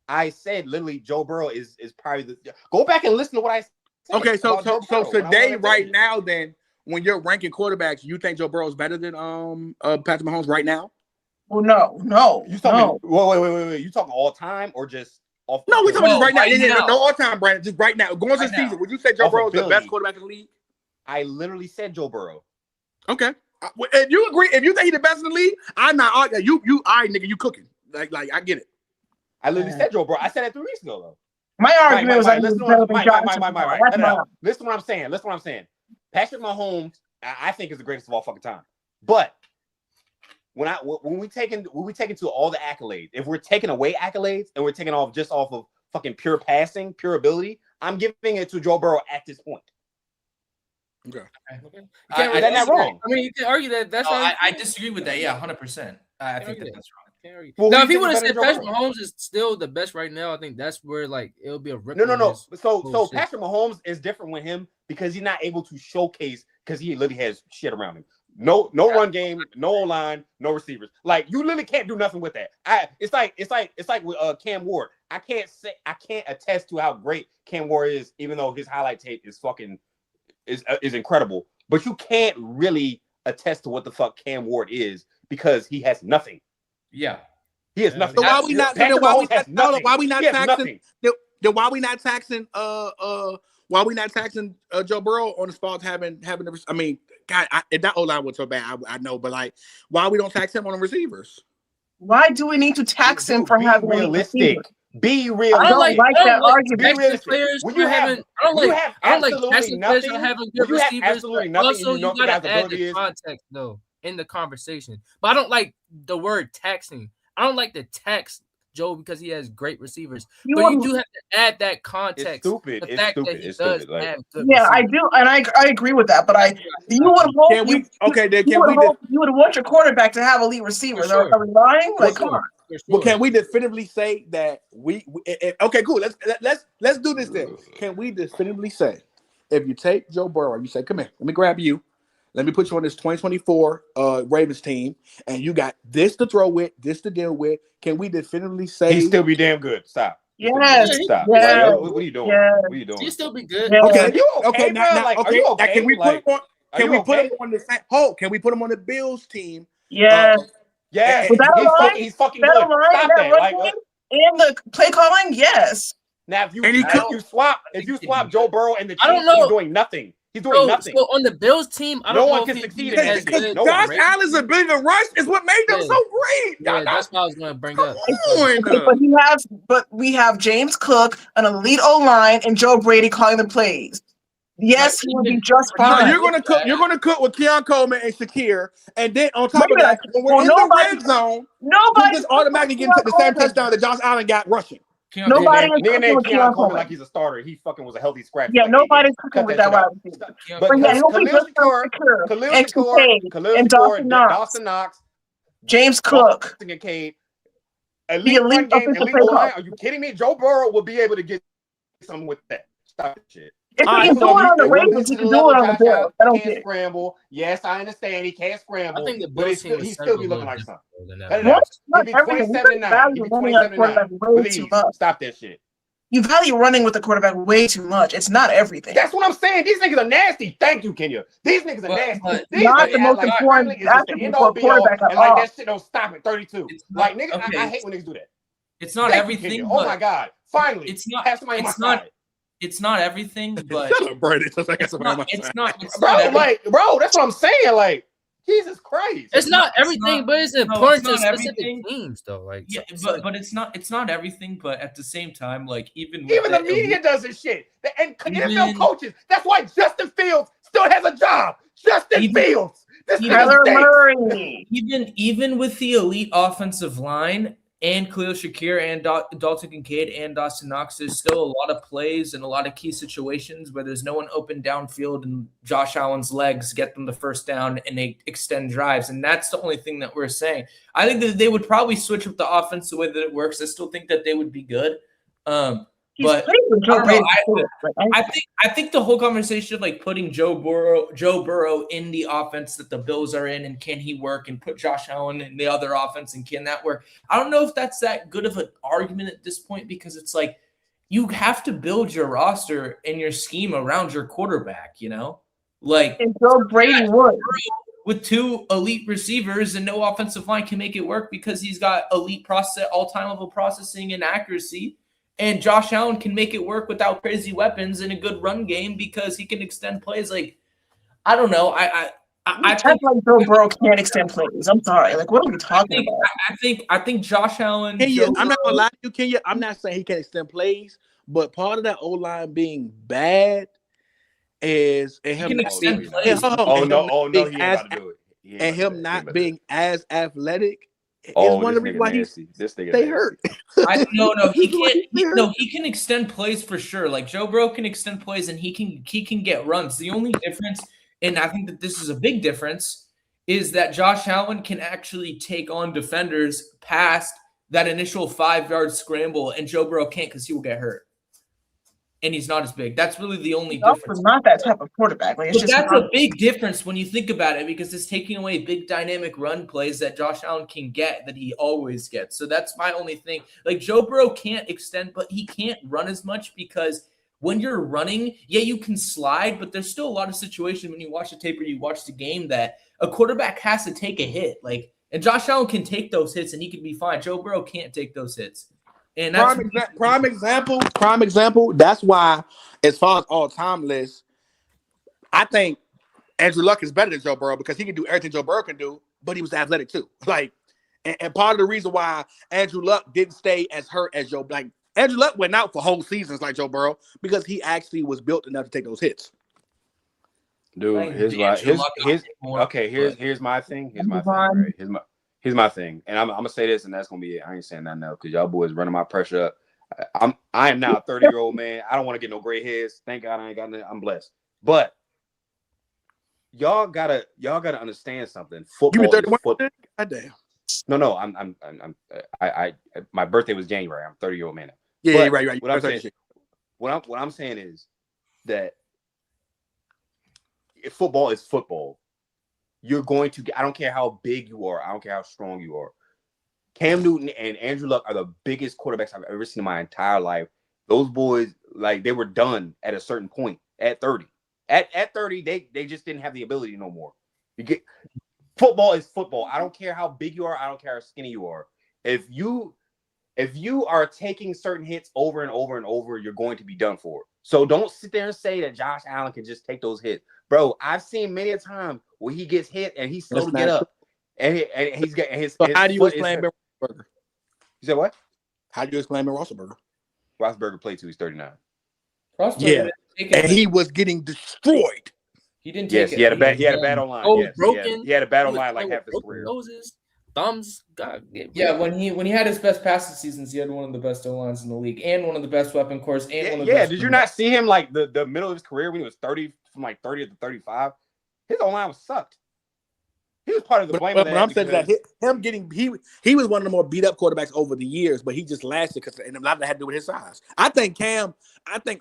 I said literally Joe Burrow is probably the. Go back and listen to what I said. Okay, so about Joe Burrow. today, right now, then when you're ranking quarterbacks, you think Joe Burrow is better than Patrick Mahomes right now? Well, no. You talking? Wait. You talking all time or just off? No, we're talking just right now. right now. No all time, Brandon. Just right now. Going into the season, would you say Joe Off Burrow is the ability. best quarterback in the league? I literally said Joe Burrow. Okay. If you agree, if you think he's the best in the league, I'm not arguing. You, all right, nigga, you cooking. Like I get it. I literally said Joe Burrow. I said that 3 weeks ago though. My argument was like, listen to what I'm saying. Patrick Mahomes, I think is the greatest of all fucking time. But when we take into all the accolades, if we're taking away accolades and we're taking off of fucking pure passing, pure ability, I'm giving it to Joe Burrow at this point. Okay. That's not wrong. I mean, you can argue that. That's not. I disagree with that. Yeah, 100%. I think that's wrong. Well, now, who if he you would have think said better than Patrick Joe Burrow? Mahomes is still the best right now, I think that's where like it'll be a rip. No. So Patrick Mahomes is different with him because he's not able to showcase because he literally has shit around him. No run game, no line, no receivers. Like you literally can't do nothing with that. It's like with Cam Ward. I can't attest to how great Cam Ward is, even though his highlight tape is fucking is incredible. But you can't really attest to what the fuck Cam Ward is because he has nothing. Yeah. He has nothing. So why we not taxing? Why we not taxing Joe Burrow on the spot having the? I mean, God, that O line was so bad. I know, but like, why we don't tax him on the receivers? Why do we need to tax him Dude, for be having a realistic. receiver? Be I don't realistic. like argument. Be taxing realistic. players When for you have, having. I don't like absolutely taxing players for nothing, having when good you have receivers. absolutely But nothing, also, and you know you what the gotta guy's add ability the is. context though in the conversation. But I don't like the word taxing. I don't like to tax Joe because he has great receivers. But you do have to add that context. It's stupid. The It's fact stupid. that he It's does stupid. Like, have good Yeah, I receivers. do, and I agree with that. But you would hope Can we? Okay, then you can we? would want your quarterback to have elite receivers. For sure. Are we lying? Like, For come sure. on. For Well, sure. can we definitively say that okay, cool. Let's do this then. Can we definitively say if you take Joe Burrow, you say, "Come here, let me grab you, let me put you on this 2024 Ravens team, and you got this to throw with, this to deal with." Can we definitively say he still be damn good. Stop. He still be Yes, damn good. Stop. yes, Like, what are you doing? yes. What are you doing? He'll still be good. Yeah. okay? Are you okay, bro? Now, Like, okay. are you Now, okay? can we Like, put him on? are Can you we put okay? him on the same? Oh, can we put him on the Bills team? Yes. Yes, Was that a lie? he's fucking That good. line, Stop that that. run Like, game, and the play calling, yes. now if you And he swap Joe Burrow and the I don't Chiefs, know. he's doing nothing. He's doing nothing. So on the Bills team, I No don't one know can if succeed he's in as that. Because good. No one. Josh Allen's ability to rush is what made them Yeah. so great. Yeah, that's what I was going to bring up. on. But we have James Cook, an elite O line, and Joe Brady calling the plays. Yes, he would be just No, fine. you're gonna cook. You're gonna cook with Keon Coleman and Shakir, and then on top of Look at that, that. when we're Well, in the red zone, we Nobody just automatically get the same touchdown that Josh Allen got rushing. Nobody is Nigga cooking named with Keon Keon Coleman Coleman. like he's a starter. He fucking was a healthy scratch. Yeah, for like 8 nobody's games. cooking Cut with that that shit wide out. receiver. But But yeah, he'll be Khalil just from Shakur, and Dawson Knox. Dawson Knox, James Cook. Dawson Kincaid, The elite elite run game, offensive elite play line. call. Are you kidding me? Joe Burrow will be able to get something with that. Stop that shit. If All he right, can do it so on the It wouldn't be Ravens, to he the can do level it on the Josh Bills. Allen I don't can't care. scramble. Yes, I understand he can't scramble. I think the but Bills team he's is still set be up a looking little like something. different than Cut it that. out. Not Give me everything. 27-9. Value Give me running at 27-9. quarterback way too Please much. stop that shit. You value running with the quarterback way too much. It's not everything. That's what I'm saying. These niggas are nasty. Thank you, Kenya. These niggas are nasty. but These not niggas the act most like important friendly is just the attribute end for all a be all, quarterback at and like all. that shit don't stop at 32. It's not- Like niggas, okay, I hate when niggas do that. It's not Thank you, everything. Kenya. But Oh my god! Finally, It's not. have somebody on my It's not. side, It's not everything, but Shut up, Brady. It's like it's not. It's not. It's bro. not everything. Like, bro, that's what I'm saying. Like, Jesus Christ. It's not it's everything, not- but it's no, important it's to not specific everything. teams, though. Like, Yeah, it's but like- but it's not. It's not everything. But at the same time, like even with Even the media does this shit. And NFL Even- coaches. That's why Justin Fields still has a job. Justin Even- Fields. This even- nigga Kyler stinks. Murray. even with the elite offensive line and Khalil Shakir and Dalton Kincaid and Dawson Knox, there's still a lot of plays and a lot of key situations where there's no one open downfield and Josh Allen's legs get them the first down and they extend drives. And that's the only thing that we're saying. I think that they would probably switch up the offense the way that it works. I still think that they would be good. He's But played with I Joe don't Brady. know, Like, I think the whole conversation of like putting Joe Burrow in the offense that the Bills are in, and can he work, and put Josh Allen in the other offense, and can that work? I don't know if that's that good of an argument at this point, because it's like you have to build your roster and your scheme around your quarterback, you know? Like and Joe Brady would. with two elite receivers and no offensive line can make it work because he's got elite all-time level processing and accuracy. And Josh Allen can make it work without crazy weapons and a good run game because he can extend plays. Like, I don't know. I think like Joe Burrow can't extend plays. I'm sorry. Like, what are we talking about? I think Josh Allen. Kenya, Joe I'm not gonna Burrow- lie to you, Kenya. I'm not saying he can't extend plays, but part of that O line being bad is and He him can not extend being- plays. Oh and no! him Oh not no! being He ain't as- about to do it. He ain't and about to him do it. He not ain't about to do being as athletic is Oh, one of the this reasons nigga why he's nasty. This nigga they nasty. hurt. No, he This is why can't. he's hurt. No, he can extend plays for sure. Like Joe Burrow can extend plays and he can get runs. The only difference, and I think that this is a big difference, is that Josh Allen can actually take on defenders past that initial 5-yard scramble, and Joe Burrow can't because he will get hurt. And he's not as big. That's really the only He's also difference. not that type of quarterback. Like, it's But just that's not, a big difference when you think about it, because it's taking away big dynamic run plays that Josh Allen can get that he always gets. So that's my only thing. Like Joe Burrow can't extend, but he can't run as much because when you're running, yeah, you can slide, but there's still a lot of situations when you watch the tape or you watch the game that a quarterback has to take a hit. Like, and Josh Allen can take those hits and he can be fine. Joe Burrow can't take those hits. And that's Prime example. That's why, as far as all-time list, I think Andrew Luck is better than Joe Burrow because he can do everything Joe Burrow can do, but he was athletic too. Like, and part of the reason why Andrew Luck didn't stay as hurt as Joe, like Andrew Luck went out for whole seasons like Joe Burrow because he actually was built enough to take those hits. Dude, here's my thing. Here's my thing. And I'm gonna say this, and that's gonna be it. I ain't saying nothing else because y'all boys running my pressure up. I am now a 30-year-old man. I don't want to get no gray hairs. Thank God I ain't got nothing. I'm blessed. But y'all gotta understand something. Football. You 31? God damn. No. I my birthday was January. I'm a 30-year-old man now. Yeah, But right. What I'm saying is that if football is football, you're going to get, I don't care how big you are, I don't care how strong you are. Cam Newton and Andrew Luck are the biggest quarterbacks I've ever seen in my entire life. Those boys, like, they were done at a certain point at 30. At 30, they just didn't have the ability no more. Football is football. I don't care how big you are, I don't care how skinny you are. If you are taking certain hits over and over and over, you're going to be done for. So don't sit there and say that Josh Allen can just take those hits. Bro, I've seen many a time where he gets hit and he's slow to get up. And he's getting his. So how do you explain Ben Roethlisberger? You said what? How do you explain Ben Roethlisberger? Roethlisberger played till he's 39. Yeah, and he was getting destroyed. He didn't take it. He had a bad online. Oh, yes, broken. He had a bad online like half his Broken career. noses, thumbs. God, Yeah, when he had his best passing seasons, he had one of the best O-lines in the league and one of the best weapon cores and one of the best. Did you not see him like the middle of his career when he was 30, from like 30 to 35? His O-line was sucked. He was part of the blame. But I'm saying that him getting he was one of the more beat up quarterbacks over the years, but he just lasted because and a lot of that had to do with his size. I think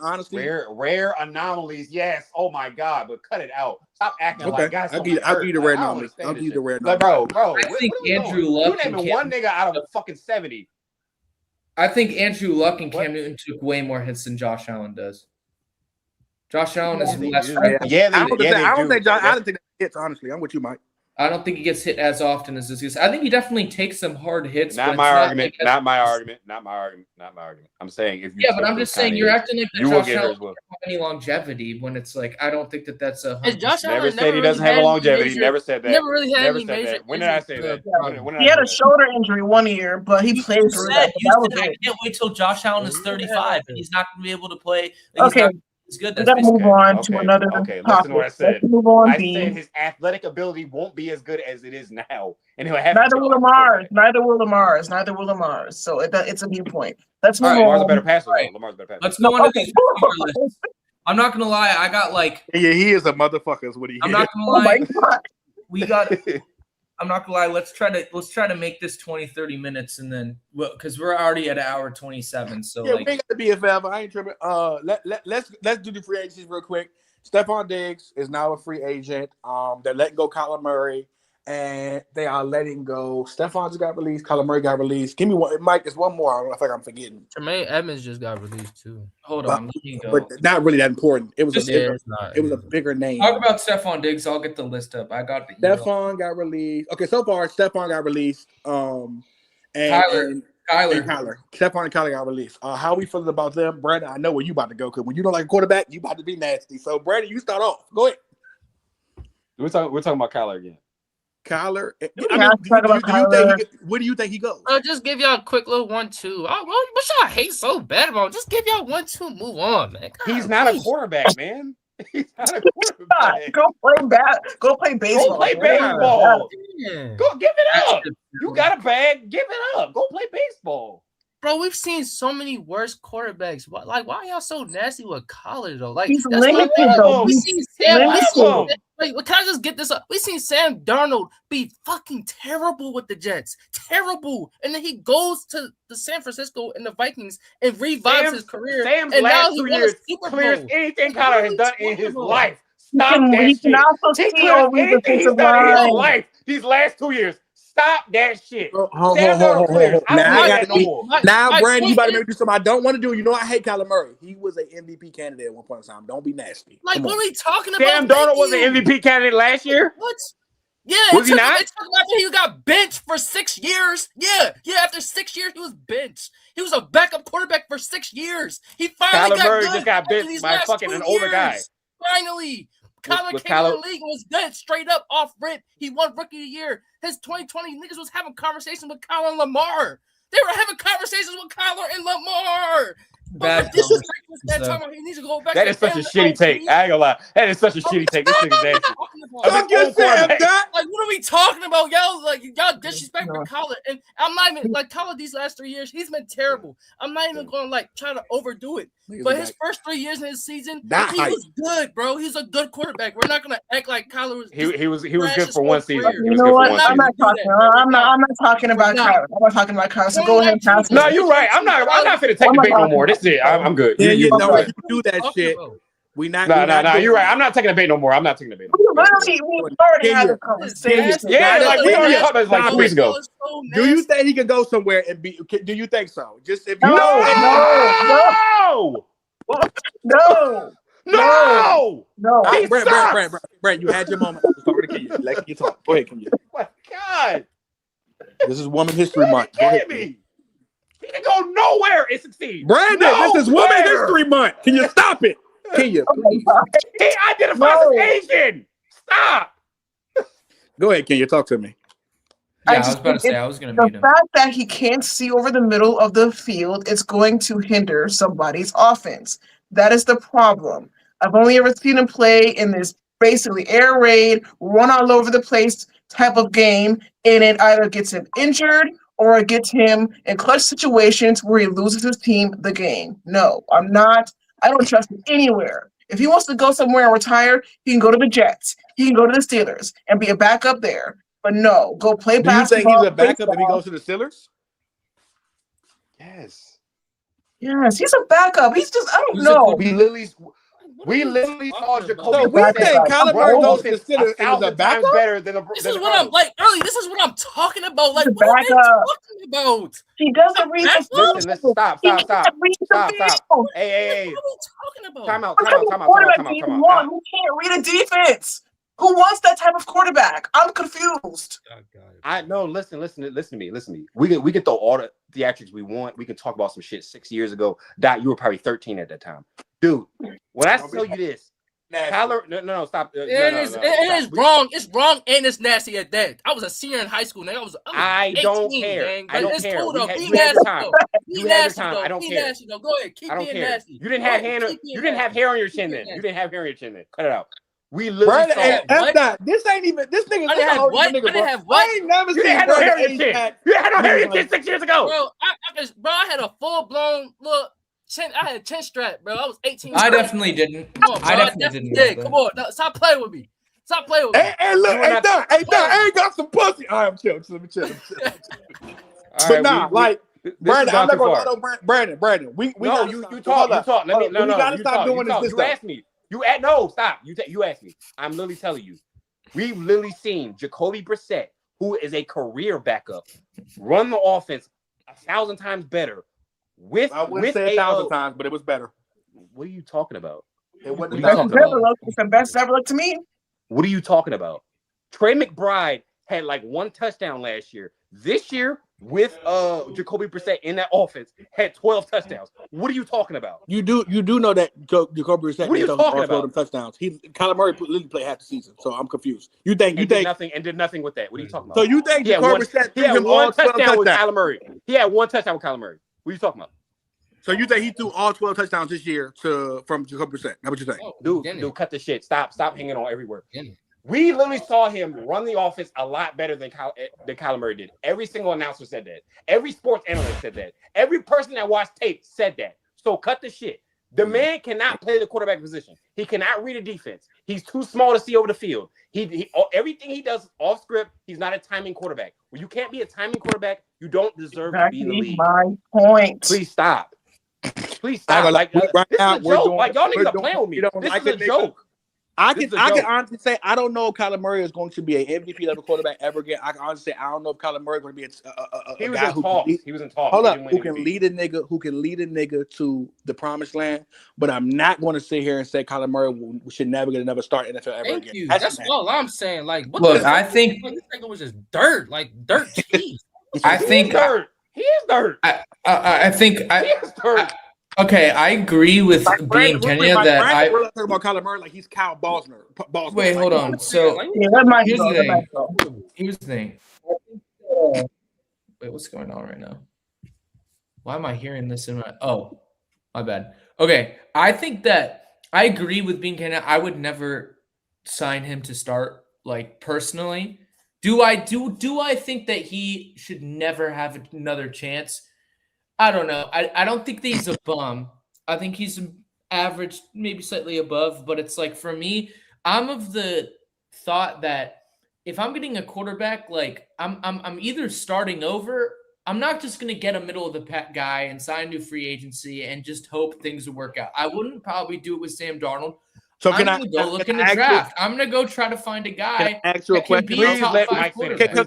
honestly, rare anomalies. Yes. Oh my God, but cut it out. Stop acting okay. like guys. I'll give you the rare anomalies. I'll give you the rare anomalies. Like, bro. I think Andrew Luck. You naming one nigga out of fucking 70. I think Andrew Luck and Cam Newton took way more hits than Josh Allen does. Josh Allen is less. I don't think that hits. Honestly, I'm with you, Mike. I don't think he gets hit as often as this. I think he definitely takes some hard hits. Not my argument. Not my argument. I'm saying if you. Yeah, but I'm just saying you're acting like you Josh will Allen doesn't have any longevity when it's like I don't think that's a. Josh Allen never said he doesn't have a longevity. Never said that. Never really had any said major. that. When did I say that? He had a shoulder injury one year, but he played through that. I can't wait till Josh Allen is 35 and he's not going to be able to play. Okay. It's good. We gotta move on to another topic. Listen to what I said. Let's move on. I said his athletic ability won't be as good as it is now, and he'll have. Neither will Lamar's. So it's a viewpoint. Let's move on. Lamar's a better passer. Right. Lamar's a better passer. Let's go on to these lists. I'm not gonna lie. I got like. Yeah, he is a motherfucker. Is what he is. I'm not gonna lie. We got. I'm not gonna lie. Let's try to make this 20-30 minutes, and then because we're already at an hour 27. So yeah, we ain't got to be it forever. I ain't tripping. Let's do the free agencies real quick. Stephon Diggs is now a free agent. They're letting go Kyler Murray, and they are letting go. Stephon just got released. Kyler Murray got released. Give me one, Mike. There's one more. I don't know if I'm forgetting. Tremaine Edmonds just got released too. Hold on, let me go. But not really that important. It was it was a bigger name. Talk about Stephon Diggs. I'll get the list up. I got the Stephon got released. Okay, so far Stephon got released. And Kyler. Stephon and Kyler got released. How we feeling about them, Brandon? I know where you about to go because when you don't like a quarterback, you about to be nasty. So Brandon, you start off. Go ahead. We're talking about Kyler again. Kyler. Where do you think he goes? Just give y'all a quick little 1-2. What y'all hate so bad about? Just give y'all 1-2. Move on, man. God, he's not a quarterback, man. He's not a quarterback. Go play baseball. Go play baseball. Go give it up. You got a bag. Give it up. Go play baseball. Bro, we've seen so many worse quarterbacks. Why are y'all so nasty with Kyler though? Like he's limited though. We seen Sam. Wait, can I just get this up? We seen Sam Darnold be fucking terrible with the Jets, terrible, and then he goes to the San Francisco and the Vikings and revives his career. Sam's and last 2 years clears anything Kyler has done in his life. Stop that he shit. Can also He see clears over the anything he's defensive done in his line. life these last 2 years. Stop that shit. Hold on. Now, Brandon, you about to make me do something I don't want to do. You know I hate Kyler Murray. He was an MVP candidate at one point in time. Don't be nasty. Like, what are we talking about? Sam Darnold was an MVP candidate last year. What? Yeah, was he not? After he got benched for 6 years. Yeah. After 6 years, he was benched. He was a backup quarterback for 6 years. He finally Kyler Murray good just got benched by fucking an older guy. Finally. Kyler with came in Kyler- the league and was good straight up off rip. He won Rookie of the Year. His 2020 niggas was having conversations with Kyler and Lamar. They were having conversations with Kyler and Lamar. Bad Disrespectful that conversations, time. He needs to go back. That to is such a him. shitty take. I ain't gonna lie. That is such a shitty take. This nigga's nasty. Talk your shit, Doc. Like, what are we talking about, y'all? Like, y'all disrespecting Kyler, and I'm not even like Kyler. These last 3 years, he's been terrible. I'm not even going to like try to overdo it. But his first 3 years in his season, That he hype. was good, bro. He's a good quarterback. We're not going to act like Kyler was. He was trash good his for whole one season. career. He You was know good for what? one I'm season. not talking. I'm not talking about Kyler. I'm not talking about Kyler. So go ahead and pass it. No, you're right. I'm not finna take a bait no more. This is it. I'm good. Yeah, you know Okay. if you do that shit. We not. No, we not doing you're right. that. I'm not taking a bait no more. I'm not taking a bait. We already had this conversation. Yeah, like we already talked about this like Stop 2 weeks it. ago. Do you think he can go somewhere and be? Do you think so? Just if you No! No. No! All He right, Brent, you had your moment. Sorry to kill you. Let you talk. Go ahead, Kenya. My God! This is Woman History Month. Go ahead, Kidding me? He can go nowhere and succeed. Brandon, this is Woman Nowhere. History Month. Can you stop it? Kenya, please. He identifies as Asian. Stop. Go ahead, Kenya. Talk to me. Yeah, I was about to say I was going to The mute him. fact that he can't see over the middle of the field is going to hinder somebody's offense. That is the problem. I've only ever seen him play in this basically air raid, run all over the place type of game, and it either gets him injured or it gets him in clutch situations where he loses his team the game. No, I don't trust him anywhere. If he wants to go somewhere and retire, he can go to the Jets. He can go to the Steelers and be a backup there. But no, go play Do you basketball. think he's a backup if he baseball. goes to the Steelers? Yes. Yes, he's a backup. He's just, I don't Who's a know. We literally saw Jacoby. So we think Kyler Murray goes to the Steelers and is a backup? better than This is what I'm like early. This is what I'm talking about. Like, He's a what are they backup. talking about? He doesn't read the field. Listen, stop. He can't read the field. Hey. What are we talking about? Time out. What type of quarterback do you want? Who can't read a defense? Who wants that type of quarterback? I'm confused. I know. Listen to me. We can throw all the theatrics we want. We can talk about some shit 6 years ago. Doc, you were probably 13 at that time, dude. When I tell you this, Kyler, no, stop. It is wrong. It's wrong and it's nasty at that. I was a senior in high school, nigga. I don't care. Man, I don't it's care. Cool, though. you Be had nasty, time. though. You Be had your nasty, time. though. I don't Be care. nasty, though. Go ahead. Keep I don't being care. nasty. You didn't have hair. You didn't have hair on your chin then. You didn't have hair on your chin then. Cut it out. We literally saw. This ain't even. This nigga. I didn't have what? I didn't have what? I ain't never You seen didn't have no hair on your Brandon chin. Ayton. You had no hair on your chin 6 years ago. Bro, I had a full blown look. Chin, I had a chin strap, bro. I was 18. I definitely didn't. Come on, bro. I definitely didn't. Come on, no, stop playing with me. Stop playing with me. Hey, look, hey, Doc, I ain't got some pussy. All right, I'm chill. Let me chill. But nah, like Brandon, I'm not gonna lie. Brandon, we no, gotta you stop. talk. Let me. No, we gotta stop doing this. You asked me. No, stop. You asked me. I'm literally telling you. We've literally seen Jacoby Brissett, who is a career backup, run the offense 1,000 times better. I wouldn't say 1,000 times, but it was better. What are you talking about? It wasn't It's the best ever look to me. What are you talking about? Trey McBride had like 1 touchdown last year. This year, with Jacoby Brissett in that offense, had 12 touchdowns. What are you talking about? You do know that Jacoby Brissett What are you talking about? them touchdowns. Kyler Murray literally played half the season, so I'm confused. You think did nothing with that? What are you talking about? So you think Jacoby Brissett he had threw him 1 all 12 touchdown with touchdowns? Kyler Murray? He had 1 touchdown with Kyler Murray. What are you talking about? So you think he threw all 12 touchdowns this year from Jacoby Brissett? That's what you think? Dude, cut the shit. Stop hanging on every word. We literally saw him run the offense a lot better than Kyler Murray did. Every single announcer said that. Every sports analyst said that. Every person that watched tape said that. So cut the shit. The man cannot play the quarterback position. He cannot read a defense. He's too small to see over the field. He everything he does off script, he's not a timing quarterback. When you can't be a timing quarterback, you don't deserve to be in the league. My point. Please stop. Please stop. Like, this is a joke. Like, y'all niggas are playing with me. This is a joke. I can honestly say I don't know if Kyler Murray is going to be an MVP level quarterback ever again. I can honestly say I don't know if Kyler Murray is going to be a guy who can talk. Hold up, who can lead a nigga to the promised land. But I'm not going to sit here and say Kyler Murray should never get another start in NFL ever Thank again. you. That's all I'm saying. Like, what Look, I think this nigga was just dirt, like dirt cheese. I think dirt. He is dirt. I think he is dirt. Okay, I agree with being Kenya that we're talking about Kyler Murray like he's Kyle Bosner. Wait, hold on. So Yeah, let Mike here's go. the Let Mike thing. go. Here's the thing. Wait, what's going on right now? Why am I hearing this in my? Oh, my bad. Okay, I think that I agree with being Kenya. I would never sign him to start. Like personally, do I think that he should never have another chance? I don't know. I don't think that he's a bum. I think he's average, maybe slightly above. But it's like for me, I'm of the thought that if I'm getting a quarterback, like I'm either starting over. I'm not just gonna get a middle of the pack guy and sign new free agency and just hope things will work out. I wouldn't probably do it with Sam Darnold. So I'm gonna go look in the draft. I'm gonna go try to find a guy ask you a that can question? be a Please top let 5 Mike finish. quarterback.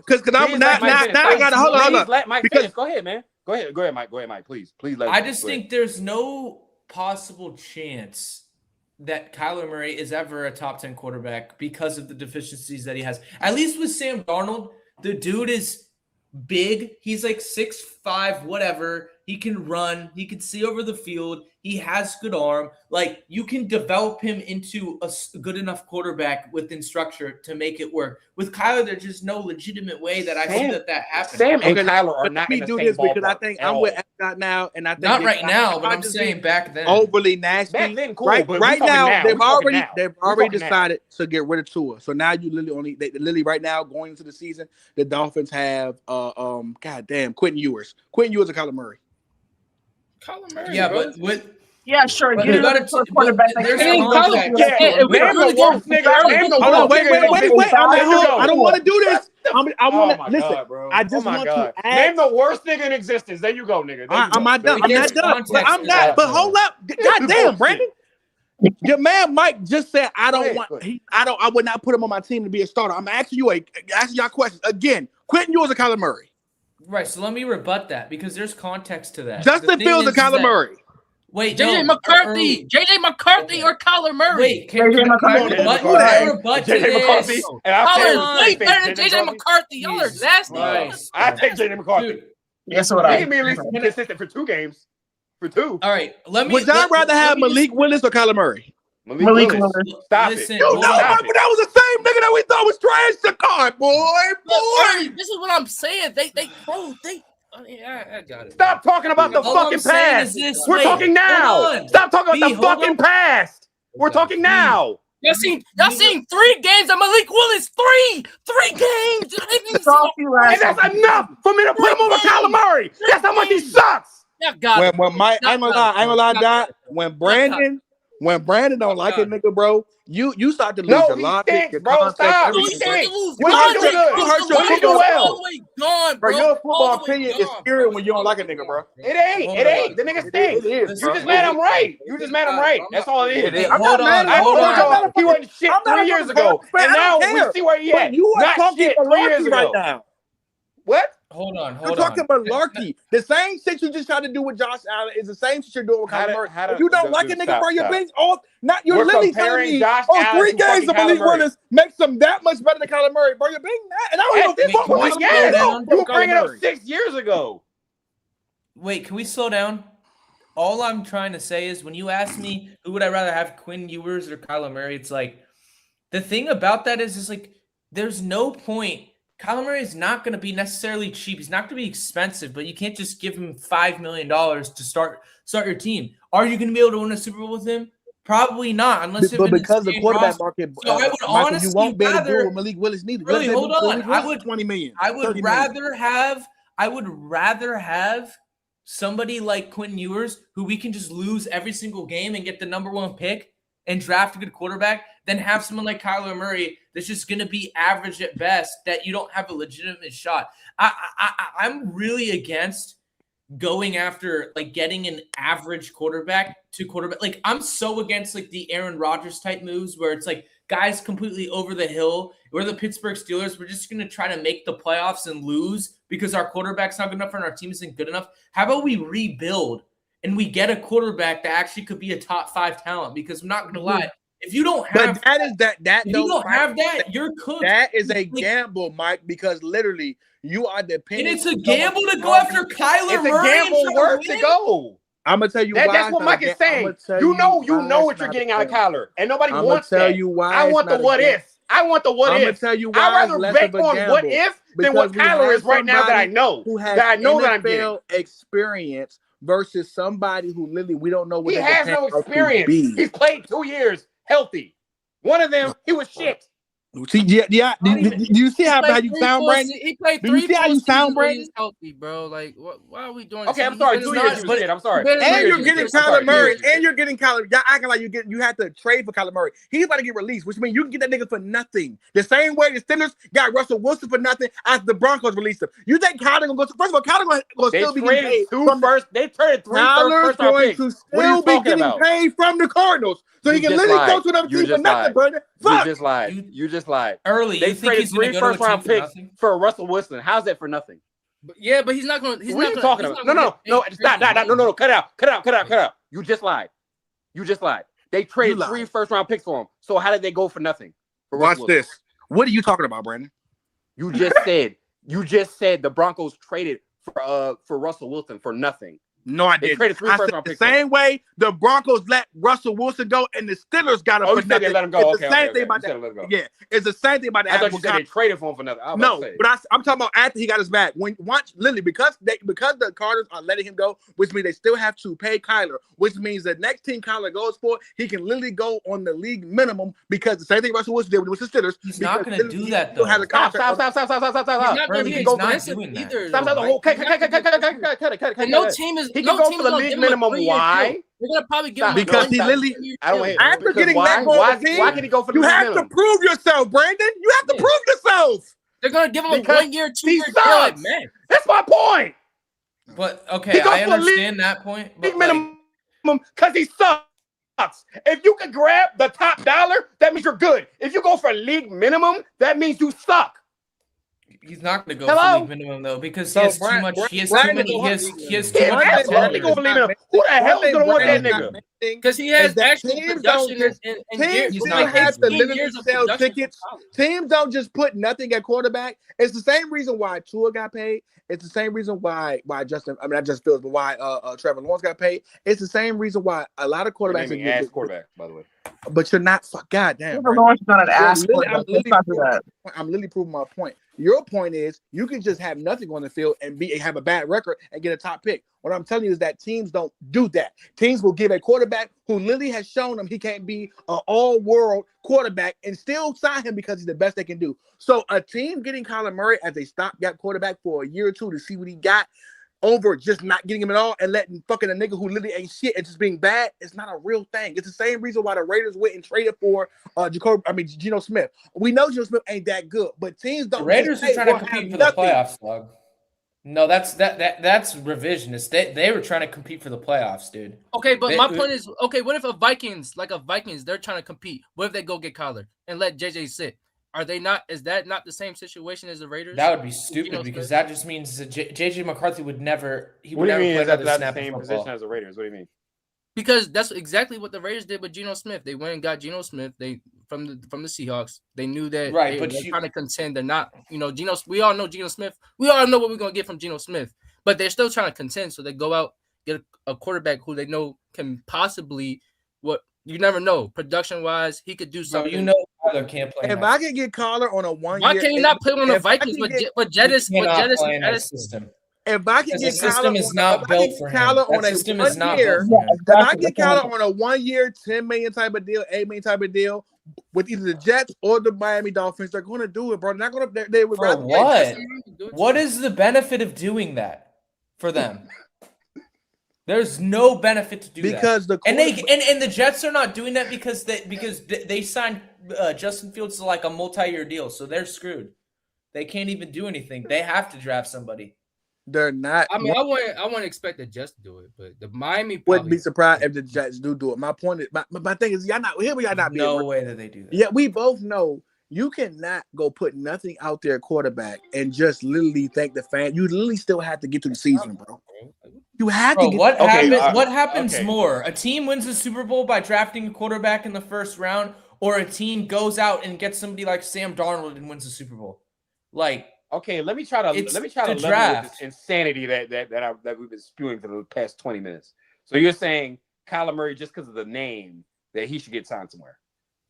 Because I'm now I got to hold on. Please let Mike Because- finish. Go ahead, man. Go ahead, Mike. Go ahead, Mike. Please let. I just think there's no possible chance that Kyler Murray is ever a top 10 quarterback because of the deficiencies that he has. At least with Sam Darnold, the dude is big. He's like 6'5", whatever. He can run. He can see over the field. He has good arm. Like, you can develop him into a good enough quarterback within structure to make it work. With Kyler, there's just no legitimate way that I see that happens. Sam and Okay, Kyler are Let not me in the do same this because I ballpark think at I'm all. with Ascot now, and I think Not they- right now, but I I'm just saying think back then. overly nasty. Back then, cool, right but right we talking now, now. they've We talking already now. they've We already talking now. decided to get rid of Tua. So now you literally right now going into the season, the Dolphins have goddamn Quentin Ewers. Quentin Ewers or Kyler Murray. Kyler Murray, Yeah, bro. but with Yeah, sure. But Get you another gotta quarterback. but there's That context. can't Yeah, do it. name the worst nigga. Name the Hold on, worst wait. nigga. I'm There not you home. go. I don't want to do this. I want Oh to my listen. God, bro. I just oh my want God. to ask. Name the worst nigga in existence. There you go, nigga. There you I'm go. not done. But I'm there's not done. But context I'm to not. that, But though. hold up. God damn, Brandon. Your man Mike just said I Go don't ahead, want. go ahead. I would not put him on my team to be a starter. I'm asking y'all questions again. Quentin Ewers or Kyler Murray? Right, so let me rebut that because there's context to that. Justin The thing Fields or is Kyler that- Murray? Wait, JJ no, McCarthy, JJ McCarthy, or Kyler Murray. Wait, can JJ McCarthy. I rebut, Who that? can I rebut to JJ McCarthy. this? And I'll Kyler tell is you, way better than JJ McCarthy. Y'all are Jesus nasty. Christ. I take JJ McCarthy. Dude, Yes, what He I. can be at least consistent for 2 games. For 2. all right, let me. Would y'all rather have Malik Willis or Kyler Murray? Malik Willis. Willis. Stop Listen, it. You hold know, on. Stop but that was the same nigga that we thought was trash. The card, boy. Look, this is what I'm saying. I got it. Stop talking about the All I'm fucking saying past. is this, We're wait, talking now. hold on. Stop talking about B, the hold fucking on. past. We're talking now. Y'all seen 3 games of Malik Willis. 3 games. I didn't even That's all you And ask. that's enough for me to put him over Kyler Murray. That's how much he sucks. Y'all got it. When Mike, I ain't gonna lie, Doc. When Brandon don't like a nigga, bro, you start to lose No, your he logic, stinks, your bro. concept, Stop. everything. He stinks. You When hurt you your- do good, you hurt your when you ego. do well. All the way gone, Bro, bro. your All football the way opinion gone, is scary when you don't like a nigga, bro. It ain't. Hold It on. ain't. The nigga stinks. It is, You bro. just mad I'm right. You just mad I'm right. That's all it is. Hey, I'm hold not mad on, at I him. hold told on. y'all he wasn't shit I'm not 3 a years fucking ago. Cardinals fan. And I now don't we care. see where he But at. you are Not talking shit 3 years malarkey right ago. now. What? Hold on, You're hold talking on. malarkey. The same shit you just tried to do with Josh Allen is the same shit you're doing with How Kyler did- Murray. how did- If you don't like a dude, nigga, stop, bro, your stop. bench off. Not you're We're literally telling comparing me, Josh oh, Allen 3 to games fucking of Malik Kyler Murray. Willis makes them that much better than Kyler Murray, bro. You're being mad, and I don't At even this fuck with point, Kyler yes. Murray. I You don't were fuck with bringing Kyler up Murray. 6 years ago. Wait, can we slow down? All I'm trying to say is when you ask me who would I rather have, Quinn Ewers or Kyler Murray, it's like the thing about that is like there's no point. Kyler Murray is not going to be necessarily cheap. He's not going to be expensive, but you can't just give him $5 million to start your team. Are you going to be able to win a Super Bowl with him? Probably not, unless But because the same quarterback roster. market, So I would Michael, you honestly won't be able to do rather- what Malik Willis needed. Really, Let's say hold on. Malik Willis I would- 20 million. I 30 would million. rather have somebody like Quentin Ewers who we can just lose every single game and get the number 1 pick and draft a good quarterback than have someone like Kyler Murray that's just going to be average at best that you don't have a legitimate shot. I'm really against going after like getting an average quarterback to quarterback. Like I'm so against like the Aaron Rodgers type moves where it's like guys completely over the hill. We're the Pittsburgh Steelers. We're just going to try to make the playoffs and lose because our quarterback's not good enough and our team isn't good enough. How about we rebuild and we get a quarterback that actually could be a top 5 talent? Because I'm not going to lie, if you don't have But that is that if you though, don't Mike, have that, you're cooked. that is a Like, gamble, Mike, because literally you are and depending. it's a on gamble to someone go after Kyler It's a Murray. and gamble try worth to to win? go. I'm gonna tell you why. That's what Mike is saying. You know what you're getting out of Kyler, and nobody wants that. I'm gonna tell you why. I want the what if. I want the what if. I'm gonna tell you why. I'd rather bet on what if than what Kyler is right now that I know. Who has that I know NFL that I'm getting experience versus somebody who literally we don't know what he has no experience. He's played 2 years healthy. One of them, he was shit. See, yeah. Do you see how you sound, Brandon? He played Do you see how you sound, Brandon? Healthy, bro. Like, why are we doing? Okay, I'm sorry. 2 years, you was shit. I'm sorry. And you're getting Kyler Murray, and you're getting Kyler. Y'all acting like you have to trade for Kyler Murray. He's about to get released, which means you can get that nigga for nothing. The same way the Steelers got Russell Wilson for nothing after the Broncos released him. You think Kyler gonna go? First of all, Kyler gonna still be getting paid. They traded 3 Kyler's going to still be getting paid from the Cardinals, so he can literally go to another team for nothing, Brandon. You just lied. You just lied. Early, they traded 3 first-round picks for Russell Wilson. How's that for nothing? But he's not going. What are you talking about? No, stop. No, cut out. You just lied. They traded 3 first-round picks for him. So how did they go for nothing? Watch this. What are you talking about, Brandon? You just said the Broncos traded for Russell Wilson for nothing. No, I didn't. They traded 3 first-round picks. The same way the Broncos let Russell Wilson go and the Steelers got him for nothing. They let him go. It's the same thing about that. Yeah, it's the same thing about that. I thought you said they traded for him for nothing. No, but I'm talking about after he got his bag. Literally because the Cardinals are letting him go, which means they still have to pay Kyler, which means the next team Kyler goes for, he can literally go on the league minimum because the same thing Russell Wilson did with the Steelers. He's not going to do that though. Stop. He can go for either. Stop. No team is. He can go for the league minimum. Why? They're gonna probably give him because he literally. I don't hate after getting that goal, why can he go for the you league have minimum? to prove yourself, Brandon. You have to prove yourself. They're gonna give him a 1 year, 2 year deal. Like, man, that's my point. But okay, I understand that point. League minimum because he sucks. If you can grab the top dollar, that means you're good. If you go for league minimum, that means you suck. He's not going to go for league minimum though because he has too much. He has too many. He has too much. Who the hell is going to want that nigga? Because he has actual production and teams still have to literally sell tickets. Teams don't just put nothing at quarterback. It's the same reason why Tua got paid. It's the same reason why Justin. I mean, not just Fields, but why Trevor Lawrence got paid. It's the same reason why a lot of quarterbacks. Ass quarterback, by the way. But you're not. Goddamn. Trevor Lawrence is not an ass quarterback. I'm literally proving my point. Your point is you can just have nothing on the field and have a bad record and get a top pick. What I'm telling you is that teams don't do that. Teams will give a quarterback who literally has shown them he can't be an all-world quarterback and still sign him because he's the best they can do. So a team getting Kyler Murray as a stopgap quarterback for a year or two to see what he got over just not getting him at all and letting fucking a nigga who literally ain't shit and just being bad, it's not a real thing. It's the same reason why the Raiders went and traded for Geno Smith. We know Geno Smith ain't that good, but teams don't. The Raiders are trying to compete for the playoffs, Slug. No, that's revisionist. They were trying to compete for the playoffs, dude. Okay, but my point is, what if a Vikings, they're trying to compete? What if they go get Kyler and let JJ sit? Are they not? Is that not the same situation as the Raiders? That would be stupid because that just means that JJ McCarthy would never. He would never play another snap. The same position as the Raiders. What do you mean? Because that's exactly what the Raiders did with Geno Smith. They went and got Geno Smith. They from the Seahawks. They knew that right, they're trying to contend. They're not, Geno. We all know Geno Smith. We all know what we're gonna get from Geno Smith. But they're still trying to contend. So they go out, get a quarterback who they know can possibly you never know. Production wise, he could do something. So Kyler can't play. If I could get Kyler on a 1 year, why can he not play on the Vikings? But Jettis system. If I can get system is not built for him. That system is not built for him. If I get Kyler on a 1 year, $10 million type of deal, $8 million type of deal with either the Jets or the Miami Dolphins, they're going to do it, bro. They're not going to. They would for what? What is the benefit of doing that for them? There's no benefit to do because that. And the Jets are not doing that because they signed Justin Fields to like a multi-year deal, so they're screwed. They can't even do anything. They have to draft somebody. They're not. I mean, I wouldn't expect the Jets to do it, but the Miami wouldn't be surprised if the Jets do it. My point is, my thing is, y'all not no way that they do that. Yeah, we both know you cannot go put nothing out there quarterback and just literally think the fan. You literally still have to get through the season, bro. You have to. What happens more? A team wins the Super Bowl by drafting a quarterback in the first round, or a team goes out and gets somebody like Sam Darnold and wins the Super Bowl? Like. Okay, let me try to level with this insanity that we've been spewing for the past 20 minutes. So you're saying Kyler Murray just because of the name that he should get signed somewhere?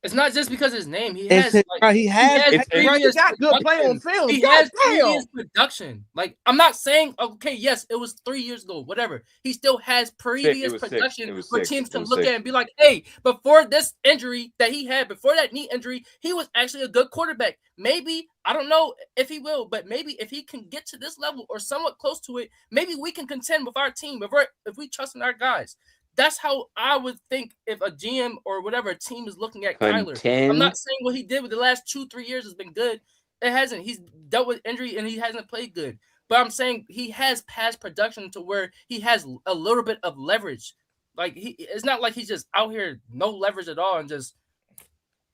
It's not just because of his name. He It's has his, like, bro, he has it's- previous he got good play on production. film. He God has damn. previous production. Like, I'm not saying, okay, yes, it was 3 years ago, whatever. He still has previous was six. production It was where six. teams It can was look six. at and be like, hey, before this injury that he had, before that knee injury, he was actually a good quarterback. Maybe, I don't know if he will, but maybe if he can get to this level or somewhat close to it, maybe we can contend with our team if we trust in our guys. That's how I would think if a GM or whatever team is looking at Kyler. I'm not saying what he did with the last 2-3 years has been good. It hasn't. He's dealt with injury and he hasn't played good. But I'm saying he has past production to where he has a little bit of leverage. Like it's not like he's just out here no leverage at all and just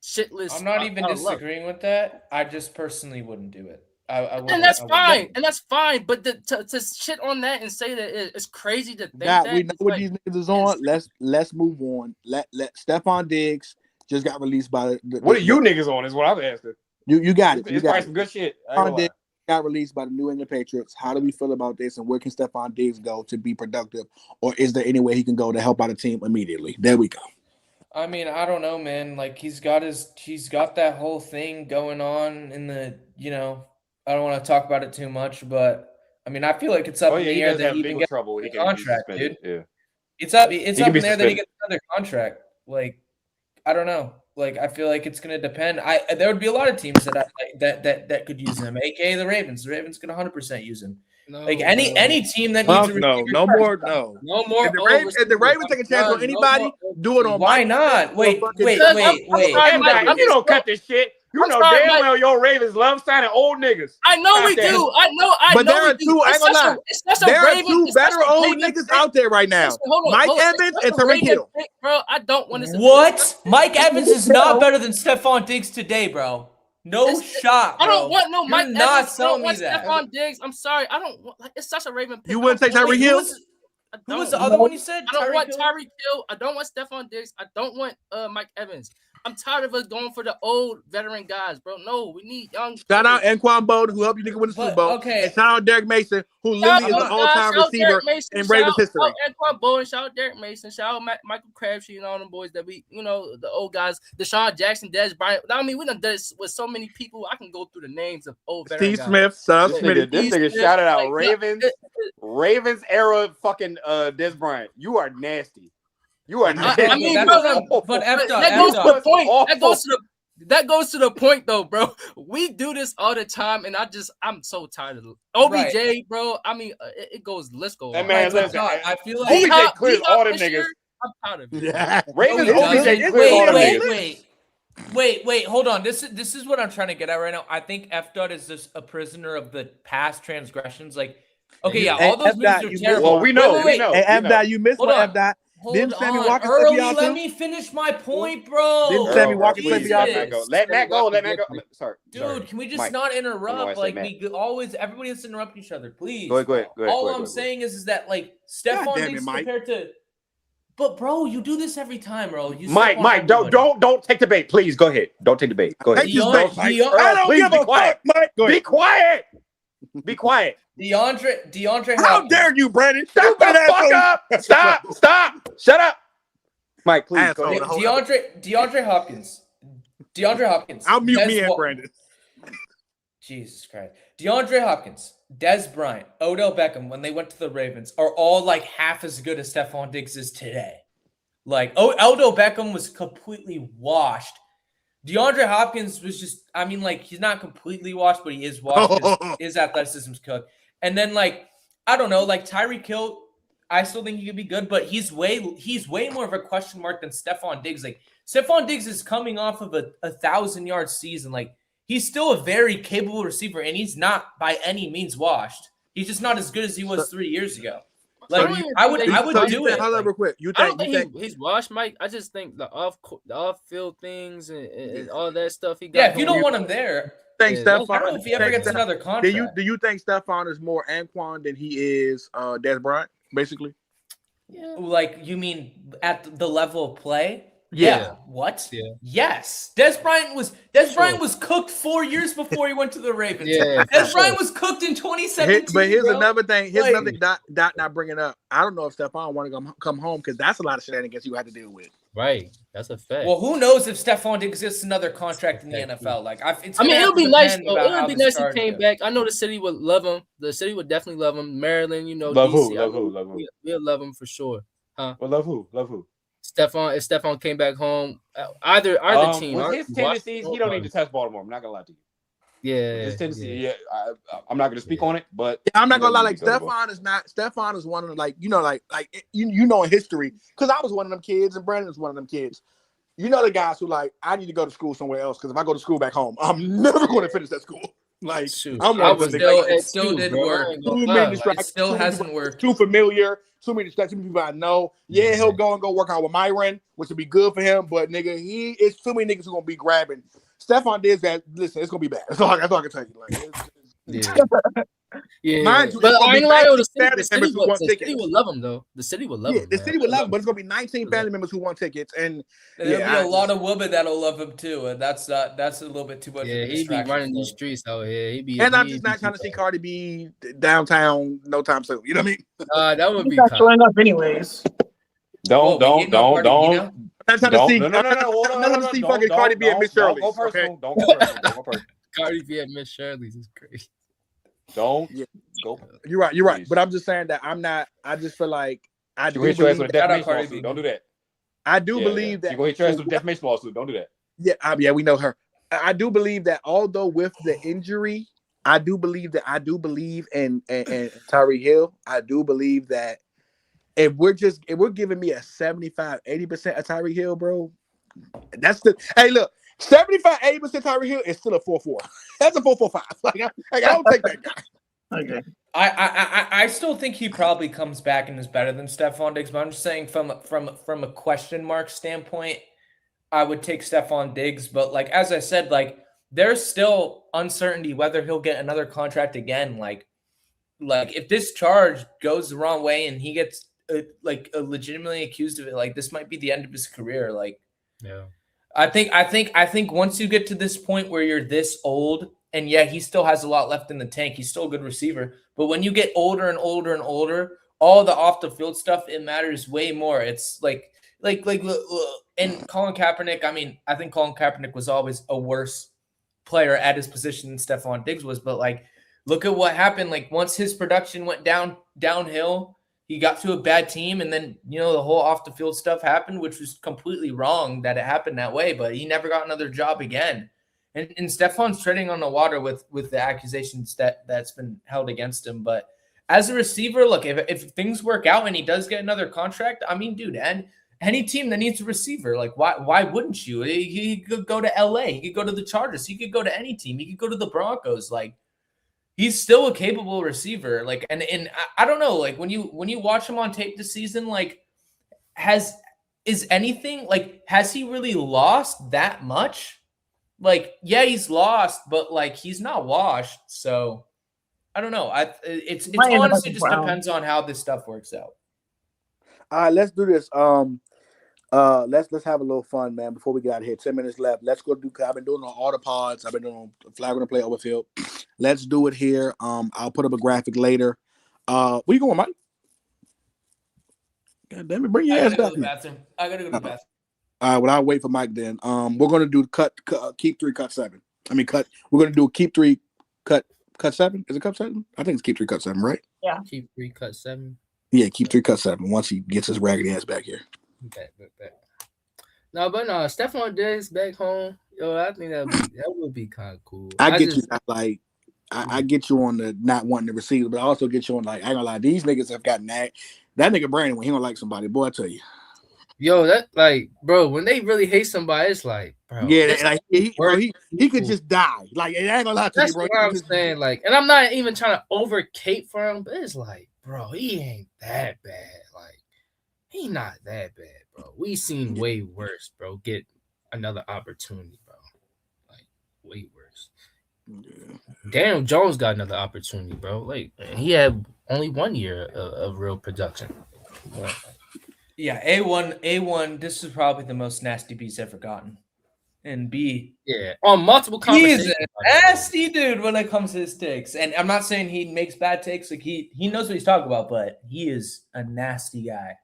shitless. I'm not even out of luck. disagreeing with that. I just personally wouldn't do it. I wouldn't, And that's I wouldn't. fine. And that's fine. But to shit on that and say that it's crazy to think God, that. we know it's what like, these niggas is on. Let's move on. Let Stephon Diggs just got released by the What are you niggas on? Is what I'm asking. You got it. You It's got probably it. some good shit. I ain't gonna Stephon lie. Diggs got released by the New England Patriots. How do we feel about this, and where can Stephon Diggs go to be productive, or is there any way he can go to help out a team immediately? There we go. I mean, I don't know, man. Like he's got that whole thing going on in the, I don't want to talk about it too much, but I mean, I feel like it's up in the he air does that have he even legal gets trouble. He a can be contract, suspended. dude. Yeah. It's up can in be there that he suspended. gets another contract. Like, I don't know. Like, I feel like it's gonna depend. There would be a lot of teams that could use him, aka the Ravens. The Ravens could 100% use him. no, Like bro. any team that needs a receiver. No more. If the Ravens take a chance on anybody, do it on Why Mike. not? Wait. I'm not, you don't cut this shit. You I'm know sorry, damn Mike. well your Ravens love signing old niggas. I know we Goddamn. do. I know. But know there we are do. two. I ain't gonna lie. It's such a There are Ravens- two it's such better a old Ravens niggas pick. out there right now. Listen, hold on, Mike hold on. Evans It's and such a Tyreek Ravens Hill. pick, bro. I don't want to. What? Mike Evans is not better than Stephon Diggs today, bro. No shot, bro. I don't want no You're Mike not Evans. I don't telling me want that. Stephon Diggs. I'm sorry. I don't want. Like, it's such a Raven pick. You wouldn't take I don't Tyreek want- Hill? Who was the other one you said? I don't want Hill? Tyreek Hill. I don't want Stephon Diggs. I don't want Mike Evans. I'm tired of us going for the old veteran guys, bro. No, we need young. Shout out Anquan Bolden, who helped you nigga win the Super Bowl. okay. And shout out Derek Mason, who literally is the all-time receiver in Ravens history. Shout out Anquan Bowen, shout out Derek Mason, shout out Michael Crabtree and all them boys that we, the old guys, Deshaun Jackson, Dez Bryant. I mean, we done done this with so many people. I can go through the names of old veteran Steve guys. Smith, son, This Smitty. nigga shouted out Like, Ravens era fucking Des Bryant. You are nasty. You are nasty. I mean, That's bro, but that F-Dot, goes to the point. Awful. That goes to the point, though, bro. We do this all the time, and I'm so tired of it. OBJ, Right. bro. I mean, it goes. Let's go. That on. man, But listen, I feel like OBJ clears all them this niggas. year, I'm tired of it. Yeah. Ravens No, he OBJ doesn't. clears all them Wait, niggas. wait, hold on. This is what I'm trying to get at right now. I think F-Dot is just a prisoner of the past transgressions. Like, okay, yeah, all those F-Dot, moves you are terrible. Well, we know. Wait, We know. Hey, we know. F-Dot, you missed Hold one, on. F-Dot. Hold Didn't Sammy on. Watkins play Early, beyond let too? me finish my point, bro. Didn't Sammy Watkins play Jesus. beyond Let go. Let Matt go. Let Matt go. Sorry. Dude, can we just Mike. not I know I interrupt? said Like Matt. we always, everybody has to interrupt each other, please. Go ahead. All I'm saying is that like Stephon God damn it, Diggs Mike. compared to, but bro, you do this every time, bro. You Mike, step on everybody. don't take the bait, please. Go ahead. Don't take the bait. Go ahead. Take this Deion- bait, Mike. Deion- I don't please give be a quiet. fuck, Mike. Go Be ahead. quiet. Be quiet. DeAndre How Hopkins. dare you, Brandon? Shut Stupid the fuck asshole. up. Stop. Shut up. Mike, please go Asshole. ahead. Hold on. DeAndre Hopkins. I'll mute Des me and Wa- Brandon. Jesus Christ. DeAndre Hopkins, Dez Bryant, Odell Beckham, when they went to the Ravens, are all like half as good as Stephon Diggs is today. Like, Odell Beckham was completely washed. DeAndre Hopkins was just, I mean, like, he's not completely washed, but he is washed. His athleticism's cooked. And then, like, I don't know, like Tyreek Hill, I still think he could be good, but he's way more of a question mark than Stephon Diggs. Like, Stephon Diggs is coming off of a 1,000-yard season. Like, he's still a very capable receiver, and he's not by any means washed. He's just not as good as he was 3 years ago. Like, I would do it. Hold on real quick. You I don't think think he's washed, Mike. I just think the off-field things and all that stuff he got. Yeah, if you don't going want on. him there, think Yeah. Stephon? I don't know if he ever gets another contract. Do you think Stephon is more Anquan than he is Des Bryant? Basically, Like, you mean at the level of play? Yeah. What? Yeah. Yes. Des Bryant was cooked 4 years before he went to the Ravens. Yeah, for Des Bryant sure. was cooked in 2017. But here's bro. another thing. Here's Like- another thing Dot not bringing up. I don't know if Stephon want to come home because that's a lot of shenanigans you have to deal with. Right. That's a fact. Well, who knows if Stephon Diggs gets another contract in the NFL? Like, I mean, it'll be nice. Though. It'll be nice if he came back. I know the city would love him. The city would definitely love him. Maryland, Love DC, who? Love who? Love who? We'll love him for sure. Well, love who? Love who? Stephon. If Stephon came back home, either team. With his tendencies, he don't need to touch Baltimore. I'm not gonna lie to you. Yeah. His tendency, I'm not gonna speak on it, but I'm not gonna lie. Like he doesn't need to go to Stephon is one of the, like you know in history because I was one of them kids and Brandon was one of them kids. You know the guys who like I need to go to school somewhere else because if I go to school back home, I'm never going to finish that school. Like Shoot. I'm I one was of the still, guys. it still didn't work. Too many distractions. It still too many hasn't people- worked. Too familiar. Too many distractions. Too many people I know. Yeah, he'll go and work out with Myron, which would be good for him. But nigga, it's too many niggas who gonna be grabbing. Stephon Diggs, that listen, it's gonna be bad. That's all I can tell you. Like, Yeah. Mind you, But it's gonna I be ain't gonna lie, 19 the family city members who want the city tickets. would love him though. The city would love him. the man. city would love him, but it's gonna be 19 family members who want tickets, and There'll Yeah, be a lot of women that'll love him too, and that's a little bit too much. Yeah, of a he'd be distraction running for these him. streets out here. and I'm just not trying to see Cardi B downtown no time soon. You know what I mean? That would He's be not kind. showing up anyways. Don't. I'm not trying to see. No. I'm not trying to see fucking Cardi B and Miss Shirley. Don't go Okay. personal. Don't go personal. Don't go personal. Cardi B and Miss Shirley's is crazy. Don't Yeah. go. You're right. You're right. Please. But I'm just saying that I'm not. I just feel like I do You hit your ass with a believe. Shout out defamation Cardi lawsuit. B. Don't do that. I do believe that. You go hit your ass with a defamation lawsuit. Don't do that. Yeah, we know her. I do believe that although with the injury, I do believe in Tyreek Hill. I do believe that if we're giving me a 75-80% of Tyreek Hill, bro, that's the hey look, 75-80% Tyreek Hill is still a 4-4. That's a 4-4-5. Like I don't take that guy. Okay. I still think he probably comes back and is better than Stephon Diggs, but I'm just saying from a question mark standpoint, I would take Stephon Diggs. But like as I said, like there's still uncertainty whether he'll get another contract again. Like if this charge goes the wrong way and he gets legitimately accused of it, like this might be the end of his career. Like Yeah. I think once you get to this point where you're this old, and yeah, he still has a lot left in the tank. He's still a good receiver. But when you get older and older and older, all the off the field stuff, it matters way more. It's and Colin Kaepernick, I mean, I think Colin Kaepernick was always a worse player at his position than Stephon Diggs was. But like, look at what happened. Like once his production went downhill, he got to a bad team, and then the whole off the field stuff happened, which was completely wrong that it happened that way. But he never got another job again. And Stephon's treading on the water with the accusations that's been held against him. But as a receiver, look, if things work out and he does get another contract, I mean, dude, and any team that needs a receiver, like why wouldn't you? He could go to LA, he could go to the Chargers, he could go to any team, he could go to the Broncos. Like he's still a capable receiver. Like and I don't know, like when you watch him on tape this season, like has he really lost that much? Like, yeah, he's lost, but like he's not washed. So I don't know. It's honestly just depends on how this stuff works out. All right, let's do this. Let's have a little fun, man. Before we get out of here, 10 minutes left. Let's go do. I've been doing on all the pods. I've been doing on Flag on the Play Overfield. Let's do it here. I'll put up a graphic later. Where you going, Mike? God damn it, bring your ass back. I gotta go to the bathroom. All right, well, I'll wait for Mike then. We're gonna do keep 3, cut 7. We're gonna do keep 3, cut 7. Is it cut 7? I think it's keep 3, cut 7, right? Yeah. Keep 3, cut 7. Yeah, keep 3, cut 7. Once he gets his raggedy ass back here. Bet. No, but Stephon Diggs back home. Yo, I think that would be kind of cool. I get you on the not wanting to receive, but I also get you on like I ain't gonna lie. These niggas have gotten that nigga Brandon when he don't like somebody. Boy, I tell you. Yo, that like, bro, when they really hate somebody, it's like, bro. Yeah, like he could just die. Like, I ain't gonna lie to That's you, bro. what I'm saying. Like, and I'm not even trying to overcape for him, but it's like, bro, he ain't that bad. Like, he not that bad, bro. We seen way worse, bro. Get another opportunity, bro. Like, way worse. Yeah. Daniel Jones got another opportunity, bro. Like, he had only 1 year of real production. Yeah, A1. This is probably the most nasty B's ever gotten. And B, Yeah, on multiple he is conversations. a nasty dude when it comes to his takes. And I'm not saying he makes bad takes. Like he knows what he's talking about, but he is a nasty guy.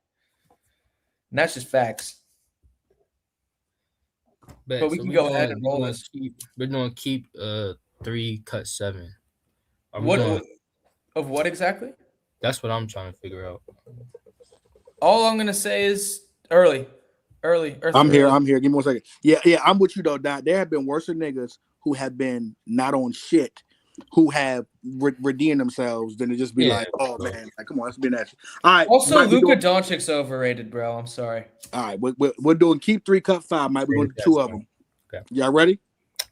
And that's just facts. But we can go ahead and roll this. We're doing keep 3 cut 7. Are we What doing- of what exactly? That's what I'm trying to figure out. All I'm gonna say is early. I'm here. Give me 1 second. Yeah, I'm with you though, Doc. There have been worse niggas who have been not on shit, who have redeemed themselves than to just be like, oh man, like come on, let's be nasty. All right. Also, Mike, Luka Doncic's overrated, bro. I'm sorry. all right, we're doing keep 3 cut 5. Mike, we're going to do 2 of them. Okay. Y'all ready?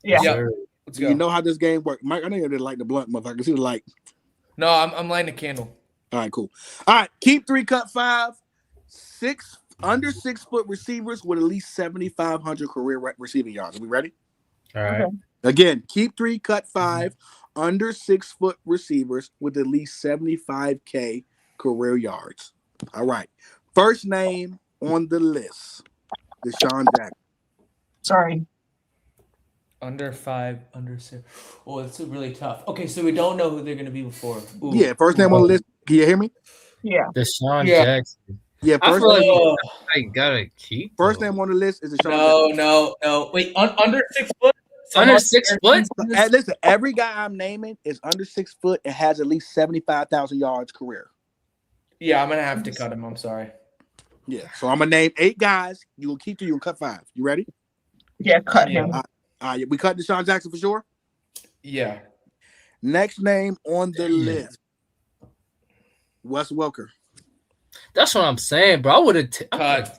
Yeah. Yeah. Let's go. You know how this game works, Mike. I know you didn't like the blunt, motherfucker. He was like, No, I'm lighting a candle. all right, cool. All right, keep 3 cut 5. Under 6 foot receivers with at least 7,500 career receiving yards. Are we ready? All right. Okay. Again, keep 3 cut 5. Under 6 foot receivers with at least 75K career yards. All right. First name on the list, Deshaun Jackson. Sorry. Under 5, under 6. Oh, it's really tough. Okay, so we don't know who they're gonna be before. Ooh. Yeah, first name on the list. Can you hear me? Yeah. Deshaun Yeah. Jackson. Yeah, I first feel like Oh, I gotta keep. first though. name on the list is Deshaun no. Wait, under 6 foot? Under 6 foot? Jackson. And listen, every guy I'm naming is under 6 foot and has at least 75,000 yards career. Yeah, I'm gonna have to cut him. I'm sorry. Yeah, so I'm gonna name 8 guys. You will keep 2. You will cut 5. You ready? Yeah, cut him. Yeah. We cut Deshaun Jackson for sure. Yeah. Next name on the list, Wes Welker. That's what I'm saying, bro. I would have Cut.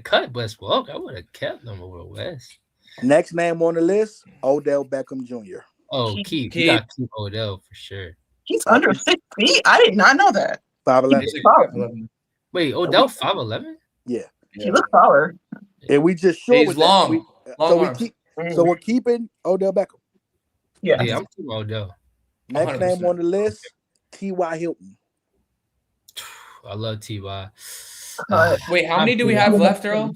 cut Wes Welker. I would have kept them over West. Next name on the list, Odell Beckham Jr. Oh, keep. You gotta keep Odell for sure. He's under 6 feet. I did not know that. 5'11". Wait, Odell 5'11"? Yeah, He looks taller. and we just short He's with long. that. Long We arms. keep. So we're keeping Odell Beckham. Yeah. Yeah, I'm keeping Odell. Next 100%. name on the list, T.Y. Hilton. I love T.Y. Cut. Wait, how many do we have left, Earl?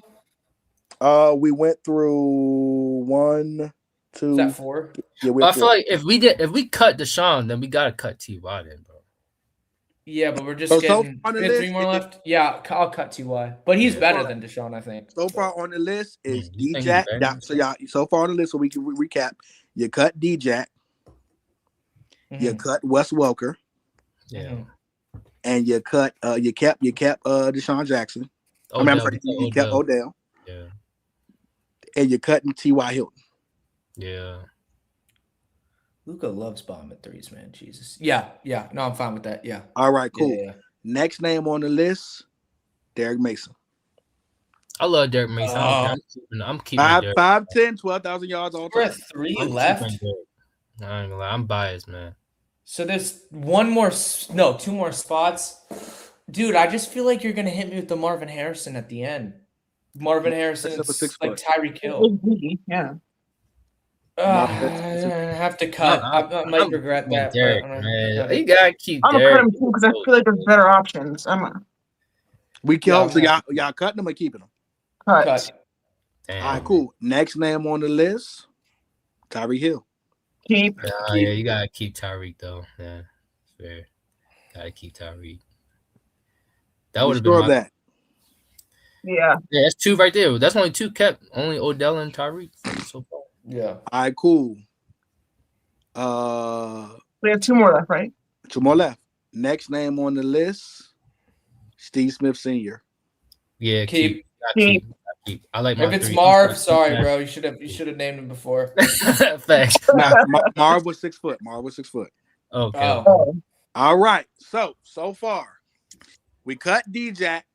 We went through 1, 2. Is that 4? Yeah, I feel like if we cut Deshaun, then we gotta cut T.Y. then, bro. Yeah, but we're just So getting on the we have 3 list, more left. Yeah, I'll cut Ty. But he's better than Deshaun, I think. so far on the list is You think D-Jack. he's better? So y'all, so far on the list, so we can recap. You cut D-Jack, you cut Wes Welker, Yeah. Mhm. and you cut you kept Deshaun Jackson. I mean, I'm sorry, you kept Odell, Yeah. and you cutting T.Y. Hilton. Yeah. Luka loves bombing threes, man. Jesus. Yeah. No, I'm fine with that. Yeah. All right, cool. Yeah. Next name on the list, Derek Mason. I love Derek Mason. I'm keeping 5'10", Derek. 12,000 yards all We're time. at 3 I'm left. keeping Derek. I ain't gonna lie. I'm biased, man. So there's 2 more spots. Dude, I just feel like you're gonna hit me with the Marvin Harrison at the end. Marvin Harrison Except for is 6 like foot. Tyreek Hill. Yeah. I have to cut. I might regret that. Derek, but I'm man. gonna You gotta keep I'm gonna Derek. cut him too because I feel like there's better options. I'm gonna We kill. Yeah, So y'all cutting them or keeping them? cut. cut. Damn. All right, cool. Next name on the list, Tyreek Hill. Keep. Yeah, you gotta keep Tyreek though. Yeah, fair. Gotta keep Tyreek. That would have been Sure my, of that. Yeah. Yeah, that's 2 right there. That's only 2 kept. Only Odell and Tyreek so far. Yeah. All right, cool. We have 2 more left, right? 2 more left. Next name on the list, Steve Smith Sr. Yeah, Keep. Gotta keep. I like my If it's 3. Marv, sorry, bro. You should have named him before. Facts. Nah, Marv was 6 foot. Marv was 6 foot. Okay. Oh. Oh. All right. So far, we cut D-Jack,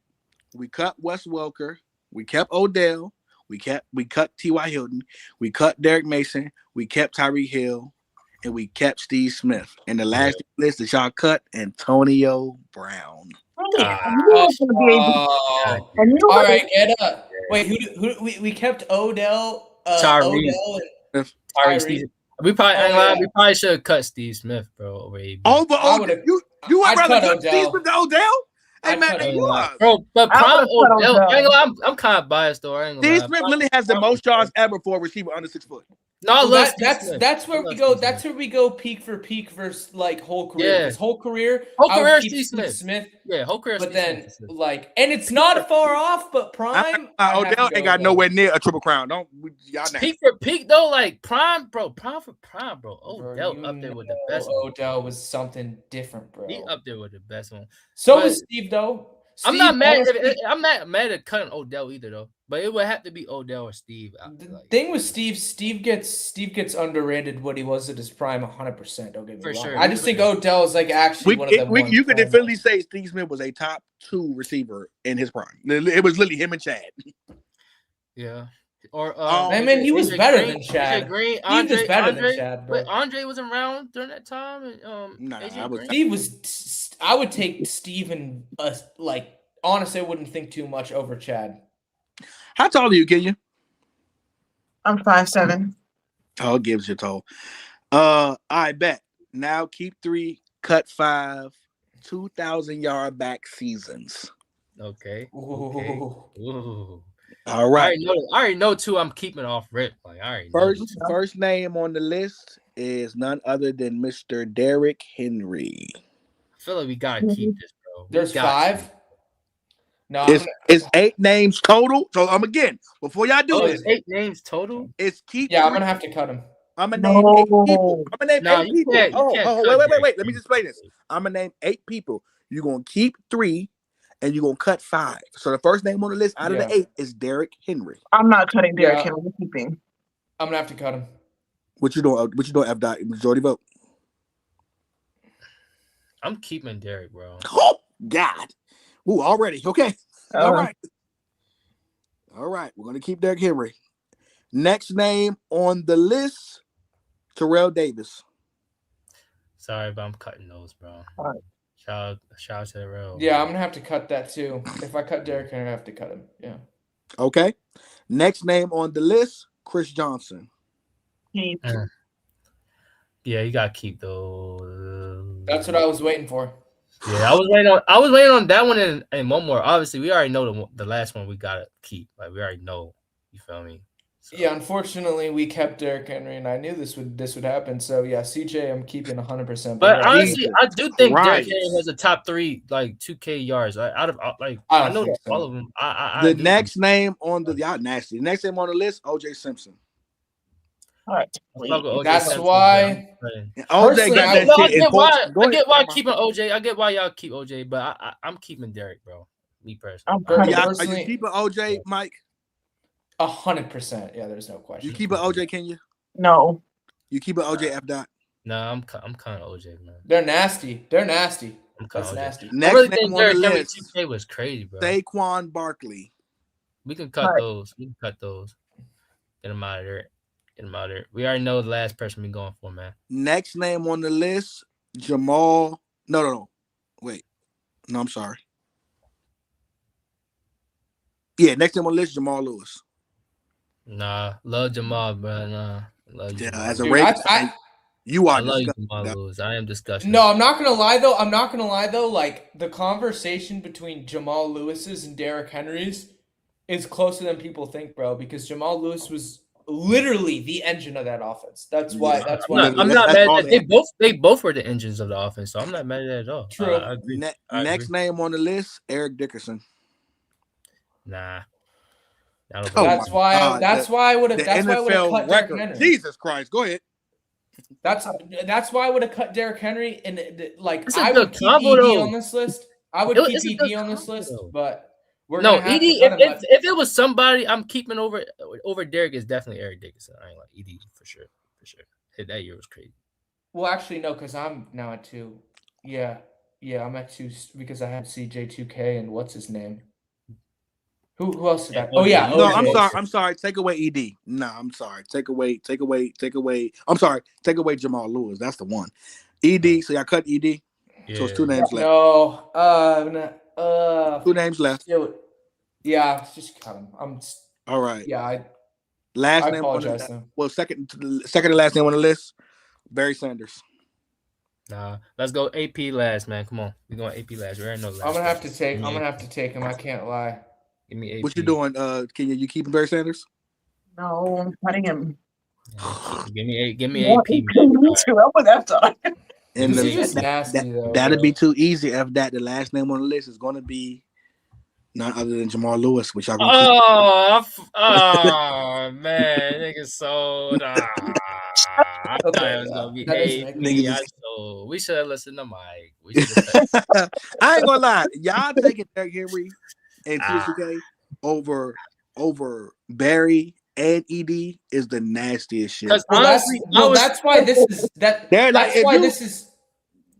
we cut Wes Welker, we kept Odell, we cut T.Y. Hilton, we cut Derek Mason, we kept Tyreek Hill, and we kept Steve Smith. And the last list that y'all cut, Antonio Brown. I knew it was gonna be Oh. I knew it All was- right, get up. Wait, who we kept Odell, Tyreek. Odell and Tyreek. Steve. We probably ain't lying, yeah. we probably should have cut Steve Smith, bro. Over AB. Oh, but I would've- you would I'd rather cut cut Steve Odell. Smith than Odell? Hey man, cut hey, him. you are. Bro, but I Prime would've cut Odell, Odell. I ain't gonna lie, I'm kind of biased though. I ain't gonna Steve lie. Smith literally has the most yards ever for a receiver under 6 foot. No, I Well, love Steve Smith. that's where I we love go. Steve That's Smith. where we go peak for peak versus like whole career. Yeah. Because whole career, Whole I would career keep Steve Steve Smith. Smith. Yeah, whole career But Steve then, Smith. like, and it's not far off, but prime. I'd have Odell to ain't go got Odell. nowhere near a triple crown. Y'all nasty. Peak for peak though, like prime, bro. Prime for prime, bro. Bro, Odell you up there with the know best one. Odell was something different, bro. He up there with the best one. So but- was Steve, though. I'm not Steve, mad. honestly, I'm not mad at cutting Odell either though. But it would have to be Odell or Steve. the thing with Steve gets underrated what he was at his prime 100%. Don't get me For wrong. sure, I just for think sure. Odell is like actually one of them. ones You could prime. definitely say Steve Smith was a top 2 receiver in his prime. It was literally him and Chad. Yeah. Or I mean, he was AJ better Green, than Chad. AJ Green, Steve is better than Andre, Chad, bro. Wait, Andre was around during that time. And, Nah, AJ I was- Green? Steve was. I would take Steve and like honestly, I wouldn't think too much over Chad. How tall are you, Kenya? I'm 5'7". Oh, gives you tall. I bet. Now keep 3, cut 5, 2,000-yard back seasons. Okay. Ooh. Okay. Ooh. All right. I already know two. I'm keeping off rip. Like I already know. First name on the list is none other than Mr. Derrick Henry. I feel like we gotta keep this, bro. There's We gotta 5. No, I'm It's 8 names total. So again, before y'all do Oh, this, it's 8 names total. it's keep. yeah, I'm 3. gonna have to cut him. I'm gonna name 8 people. I'm gonna name No, 8 you people. can't- you Oh, can't oh, cut wait. Derrick Let me just explain this. I'm gonna name 8 people. You're gonna keep 3, and you're gonna cut 5. So the first name on the list out of Yeah. the 8 is Derrick Henry. I'm not cutting Derrick Yeah. Henry. I'm keeping. I'm gonna have to cut him. What you doing? F. Dot majority vote. I'm keeping Derrick, bro. Oh God. Ooh, already. Okay. Oh. All right. We're gonna keep Derrick Henry. Next name on the list, Terrell Davis. Sorry, but I'm cutting those, bro. All right. Shout out to the real. Yeah, I'm gonna have to cut that too. If I cut Derrick Henry, I have to cut him. Yeah. Okay. Next name on the list, Chris Johnson. Keep. Yeah, you gotta keep those. That's what I was waiting for. Yeah, I was waiting on that one and one more. Obviously, we already know the last one we gotta keep. Like we already know. You feel me? So, Yeah, unfortunately, we kept Derrick Henry, and I knew this would happen. So yeah, CJ, I'm keeping 100%. But yeah, honestly, I do think Derrick Christ. Henry has a top 3 like 2K yards. Out of like I I don't know think that so. all of them. The do next name on the y'all nasty. The next name on the list, OJ Simpson. All right. think- fuck with OJ That's Simpson, why- bro. And OJ Personally, got I- that No, I shit in get why. points. Go I ahead. get why keeping OJ. I get why y'all keep OJ, but I'm keeping Derrick, bro. Me personally. I'm Are cutting. you Personally- keeping OJ, Mike? 100%. Yeah, there's no question. You keeping OJ, Kenya? No. You keeping OJ F. Dot? No, I'm kind of OJ, man. They're nasty. They're nasty. I'm kind That's of OJ. nasty. I Next really name think on Derrick the Henry list, 2K was crazy, bro. Saquon Barkley. We can cut Right. those. We can cut those. Get them out of there. Get them out of there. We already know the last person we going for, man. Next name on the list, Jamal. No. Wait. No, I'm sorry. Yeah, next name on the list, Jamal Lewis. Nah, love Jamal, bro. Nah, love Yeah, Jamal. as a Dude, Ravens I- fan, you I are love you, disgusting. Jamal dog. Lewis. I am disgusting. No, I'm not gonna lie though. Like the conversation between Jamal Lewis's and Derrick Henry's is closer than people think, bro. Because Jamal Lewis was literally the engine of that offense. That's why. Yeah. That's I'm why. not, I'm That's not mad all at they that. They both were the engines of the offense, so I'm not mad at that at all. True. I agree. I Next agree. name on the list, Eric Dickerson. Nah. I don't Oh believe That's it. why. God, That's why I would have. The That's why I would have NFL cut Derrick record. Henry. Jesus Christ. Go ahead. That's why I would have cut Derrick Henry. And like It's a I good would keep combo, ED though. on this list. I would It's a keep good ED on this combo, list, though. but we're No, gonna have ED. to cut him, If it was somebody I'm keeping over Derrick, is definitely Eric Dickerson. I ain't like ED for sure. Hey, that year was crazy. Well, actually, no, because I'm now at 2. Yeah, I'm at 2 because I have CJ2K and what's his name? Who else did I? Oh yeah, No, OJ. I'm sorry. Take away ED. No, I'm sorry. Take away. I'm sorry. Take away Jamal Lewis. That's the one. ED. So y'all cut ED. So it's 2 names left. No, 2 names left. yeah, just cut him. All right. Yeah, I Last name on apologize. the Though. well, second to last name on the list, Barry Sanders. Nah, let's go AP last, man. Come on, we going AP last. We already know last. I'm gonna have to place. take. Give me I'm gonna AP. have to take him. I can't lie. Give me AP. What you doing, Kenya? You keeping Barry Sanders? No, I'm cutting him. Yeah. Give me More AP, AP man. me too. I would have done. And He's Yeah. nasty though. that'd bro. be too easy. After that, the last name on the list is going to be none other than Jamal Lewis, which y'all gonna keep. Oh man, nigga sold. I thought it was gonna be That doesn't AP. make Niggas I is- sold. We should have listened to Mike. We should have. I ain't gonna lie, y'all taking Derrick Henry and TSUK over Barry and ED is the nastiest shit. Because Well, honestly, that's why this is that. They're like, That's if why you- this is.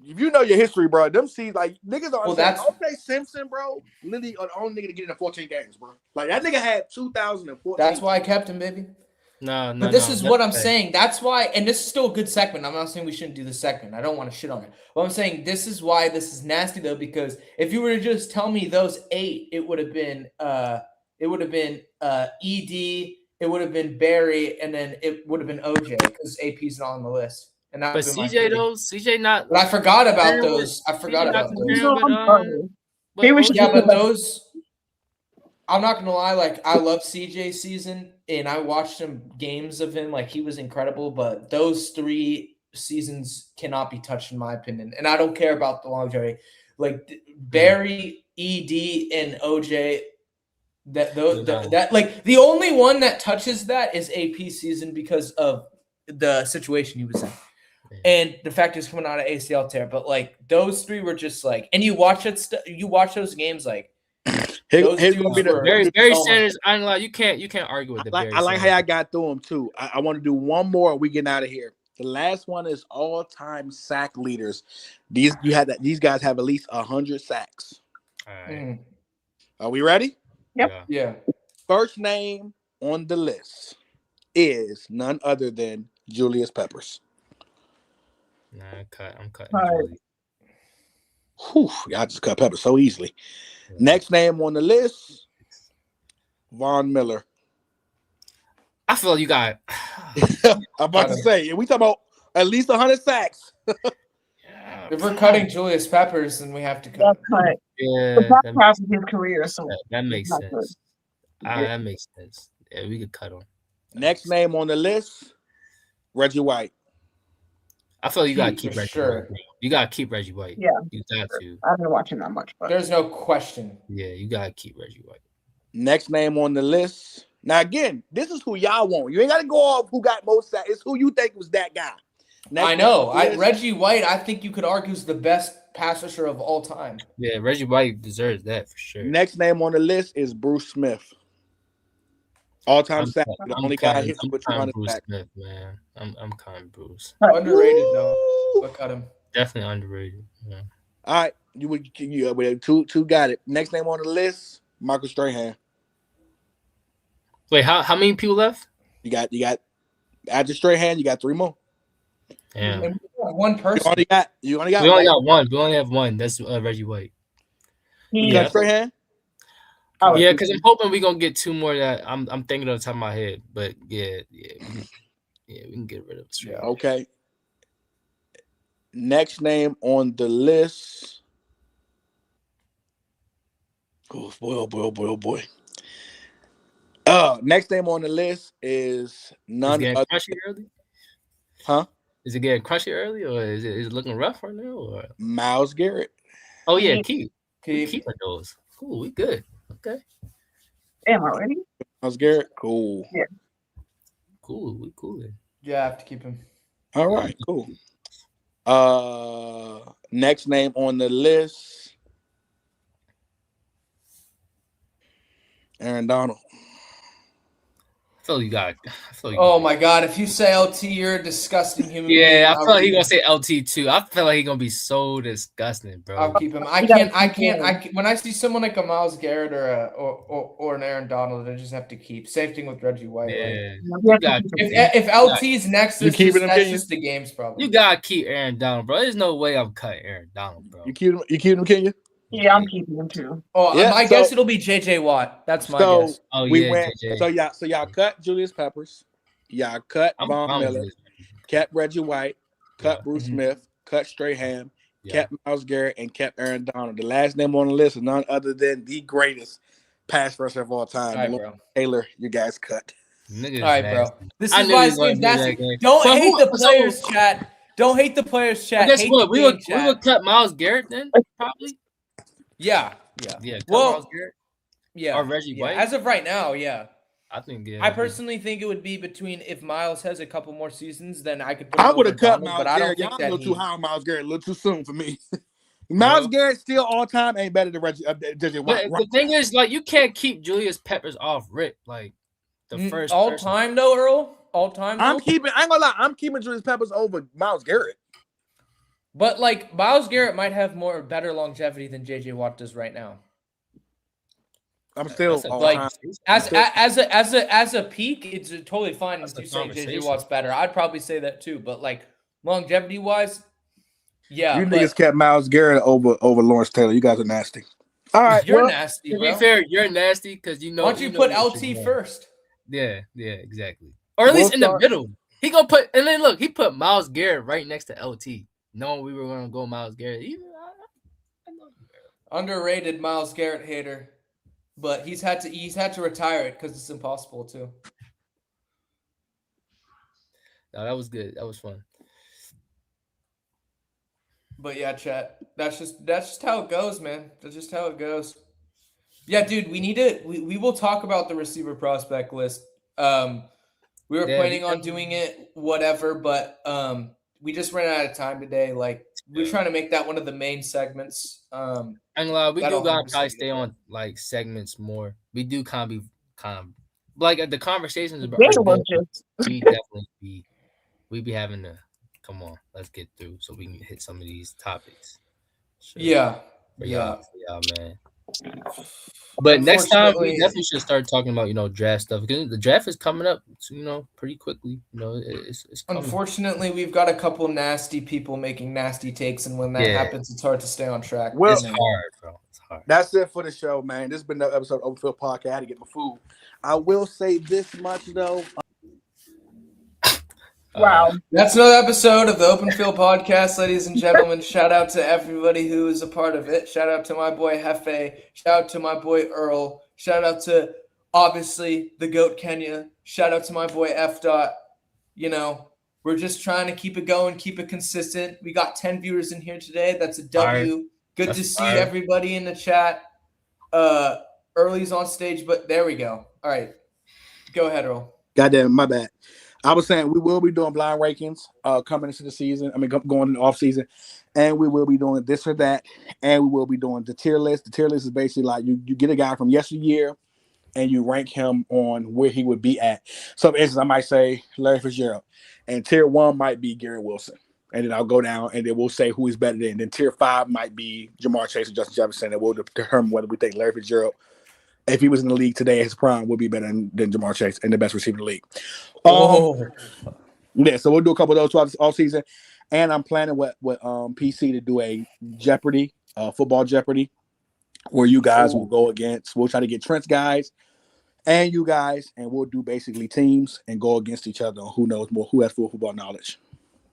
If you know your history, bro, them seeds like niggas are Well, saying that's- OJ Simpson, bro. Literally the only nigga to get in 14 games, bro. Like that nigga had 2014. That's why I kept him, baby. no. But this is what I'm that's saying. That's why, and this is still a good segment. I'm not saying we shouldn't do the segment. I don't want to shit on it. But I'm saying this is why this is nasty though, because if you were to just tell me those 8, it would have been ED, it would have been Barry, and then it would have been OJ because AP's not on the list. And that But would've been my CJ three. though, CJ not. But I forgot about Comparing with- those. I forgot CJ about not those. comparing No, I'm sorry. but Maybe we should Yeah, OJ but those. I'm not gonna lie. Like I love CJ's season, and I watched some games of him. Like he was incredible. But those 3 seasons cannot be touched, in my opinion. And I don't care about the longevity. Like Barry, ED, and OJ. That like the only one that touches that is AP season because of the situation he was in. And the fact he's coming out of ACL tear, but like those 3 were just like, and you watch it, you watch those games like. Those Here's dudes gonna be the were- Barry Oh my- Sanders. I ain't gonna lie, you can't argue with the Barry I like how Sanders. I got through them too. I want to do one more and we get out of here. The last one is all-time sack leaders. These guys have at least 100 sacks. All right. Mm, Are we ready? Yep. yeah. First name on the list is none other than Julius Peppers. Nah, I'm cutting. All right. Julie. Whew, y'all just cut Peppers so easily. Next name on the list, Von Miller. I feel you got. I'm about to say, we talking about at least 100 sacks. Yeah, If we're cutting Julius Peppers, then we have to cut. That's cut. yeah, The back that, half of his career, so that makes not good. sense. That makes sense. Yeah, we could cut him. Next name on the list, Reggie White. I feel you gotta For keep Reggie sure. White. Bro. You gotta keep Reggie White. Yeah. You got to. I've been watching that much. But There's no question. Yeah, you gotta keep Reggie White. Next name on the list. Now again, this is who y'all want. You ain't got to go off who got most sacks. It's who you think was that guy. Next I know. name on the list, Reggie White, I think you could argue is the best pass rusher of all time. Yeah, Reggie White deserves that for sure. Next name on the list is Bruce Smith. All-time sack. The only guy hit with cutting 200 Bruce sacks. Smith, man. I'm cutting Bruce. Underrated though. Woo! But cut him. Definitely underrated. Yeah. All right, you two got it. Next name on the list, Michael Strahan. Wait, how many people left? You got after Strahan, you got 3 more. Damn. And we have one You person. only got We only got one. We only have one. That's Reggie White. you Yeah. got Strahan. Oh, Yeah, because I'm hoping we're gonna get 2 more that I'm thinking of the top of my head. But yeah, we can get rid of it. Yeah. Okay. Next name on the list. Oh boy, oh boy, oh boy, oh boy. Next name on the list is Is it none getting other. crunchy early? Huh? Is it getting crunchy early, or is it looking rough right now? Or Miles Garrett. oh yeah, keep Keep. those. Cool, we good. Okay, damn already. Miles Garrett. Cool. cool, we cool. Then. Yeah, I have to keep him. All right, cool. Next name on the list, Aaron Donald. I feel you got. Oh my god, if you say LT, you're a disgusting human being. Yeah, I I'll feel like he keep gonna him. say LT too. I feel like he gonna be so disgusting, bro. I'll keep him. I You gotta can't. keep him. When I see someone like a Miles Garrett or an Aaron Donald, I just have to keep. Same thing with Reggie White. Like, Yeah, You got- if LT's next, You keeping him, that's Kenyon? just the game's problem. you gotta keep Aaron Donald, bro. There's no way I'm cutting Aaron Donald, bro. You keep him, Kenya? Yeah, I'm keeping him too. Oh, Yeah, my so- guess it'll be JJ Watt. That's my So guess. Oh we yeah, went. JJ. So y'all cut Julius Peppers. Y'all cut I'm Von fine with Miller. this. Cut Reggie White. Cut Yeah. Bruce Mhm. Smith. cut Strahan, Yeah. kept Myles Garrett, and kept Aaron Donald. The last name on the list is none other than the greatest pass rusher of all time. All right, Lawrence bro. Taylor, you guys cut. Niggas All right, bro. nasty. This I is knew why he his was name's gonna do that nasty. game. Don't But hate who- the so- players, chat. Don't hate the players, chat. I guess hate what the we game, would cut Miles Garrett then probably. Yeah. Yeah. Cut Well, Miles Garrett Yeah. or Reggie yeah. White. As of right now, yeah. I think. Yeah. I personally think it would be between if Miles has a couple more seasons, then I could put I him would over have cut Donald, Myles but I don't Garrett. think Y'all a that little too he. high on Myles Garrett, a little too soon for me. Myles Garrett still all time ain't better than Reggie. JJ Watt. But the thing is, like, you can't keep Julius Peppers off rip. Like the first all person. time though, Earl. All time. I Though? ain't gonna lie, I'm keeping Julius Peppers over Myles Garrett. But like Myles Garrett might have better longevity than JJ Watt does right now. I'm still That's a- all like, time. As a peak, it's totally fine That's if you a say JJ conversation. Watt's better. I'd probably say that too. But like longevity wise, yeah. You but niggas kept Myles Garrett over Lawrence Taylor. You guys are nasty. All right, you're well, nasty, To bro. be fair, you're nasty because you know. Why don't you know put what you're LT doing. first? Yeah, exactly. Or at We'll least in the start- middle. He gonna put and then look, he put Miles Garrett right next to LT, knowing we were gonna go Miles Garrett. I know. Underrated Miles Garrett hater, but he's had to retire it because it's impossible to. No, that was good. That was fun. But yeah, chat. That's just how it goes, man. That's just how it goes. Yeah, dude. We will talk about the receiver prospect list. We were Yeah, planning we on definitely- doing it, whatever, but we just ran out of time today. Like we're trying to make that one of the main segments. I'm gonna lie, we That'll do gotta 100% probably get stay there. on like segments more. We do kind of like the conversations about They are were good. just We definitely we be having to come on, let's get through so we can hit some of these topics. Sure. Yeah, for yeah. y'all, man. But next time we Unfortunately- definitely should start talking about draft stuff because the draft is coming up, pretty quickly. It's coming. Unfortunately, we've got a couple nasty people making nasty takes, and when that Yeah. happens, it's hard to stay on track. Well- It's hard, bro. It's hard. That's it for the show, man. This has been another episode of Overfield Podcast. I had to get my food. I will say this much though. wow. That's another episode of the Open Field Podcast, ladies and gentlemen. Shout out to everybody who is a part of it. Shout out to my boy Hefe. Shout out to my boy Earl. Shout out to obviously the GOAT Kenya. Shout out to my boy F. Dot. We're just trying to keep it going, keep it consistent. We got 10 viewers in here today. That's a W. Good That's to see fire. everybody in the chat. Early's on stage, but there we go. All right. Go ahead, Earl. Goddamn, my bad. I was saying we will be doing blind rankings coming into the season. I mean, going into off season, and we will be doing this or that, and we will be doing the tier list. The tier list is basically like you get a guy from yesteryear, and you rank him on where he would be at. So, for instance, I might say Larry Fitzgerald, and tier 1 might be Garrett Wilson, and then I'll go down, and then we'll say who is better than. And then tier 5 might be Jamar Chase or Justin Jefferson, and we'll determine whether we think Larry Fitzgerald, if he was in the league today at his prime, would be better than Jamar Chase and the best receiver in the league. Yeah, so we'll do a couple of those throughout all season, and I'm planning with PC to do a Jeopardy, football Jeopardy, where you guys will go against. We'll try to get Trent's guys and you guys, and we'll do basically teams and go against each other on who knows more, who has full football knowledge.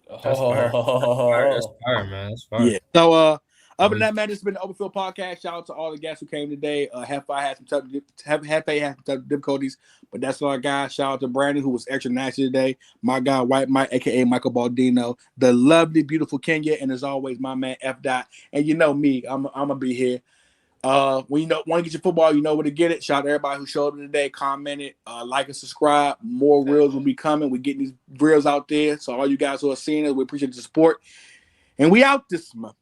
That's fire. That's fire, man. That's fire. Yeah. So other than that, man, this has been the Open Field Podcast. Shout out to all the guests who came today. Hefe had some difficulties, but that's our guy. Shout out to Brandon, who was extra nasty today. My guy, White Mike, aka Michael Baldino, the lovely, beautiful Kenya, and as always, my man F. Dot. And you know me, I'm gonna be here. When you want to get your football, you know where to get it. Shout out to everybody who showed up today, commented, like and subscribe. More reels will be coming. We're getting these reels out there. So all you guys who are seeing it, we appreciate the support. And we out this month.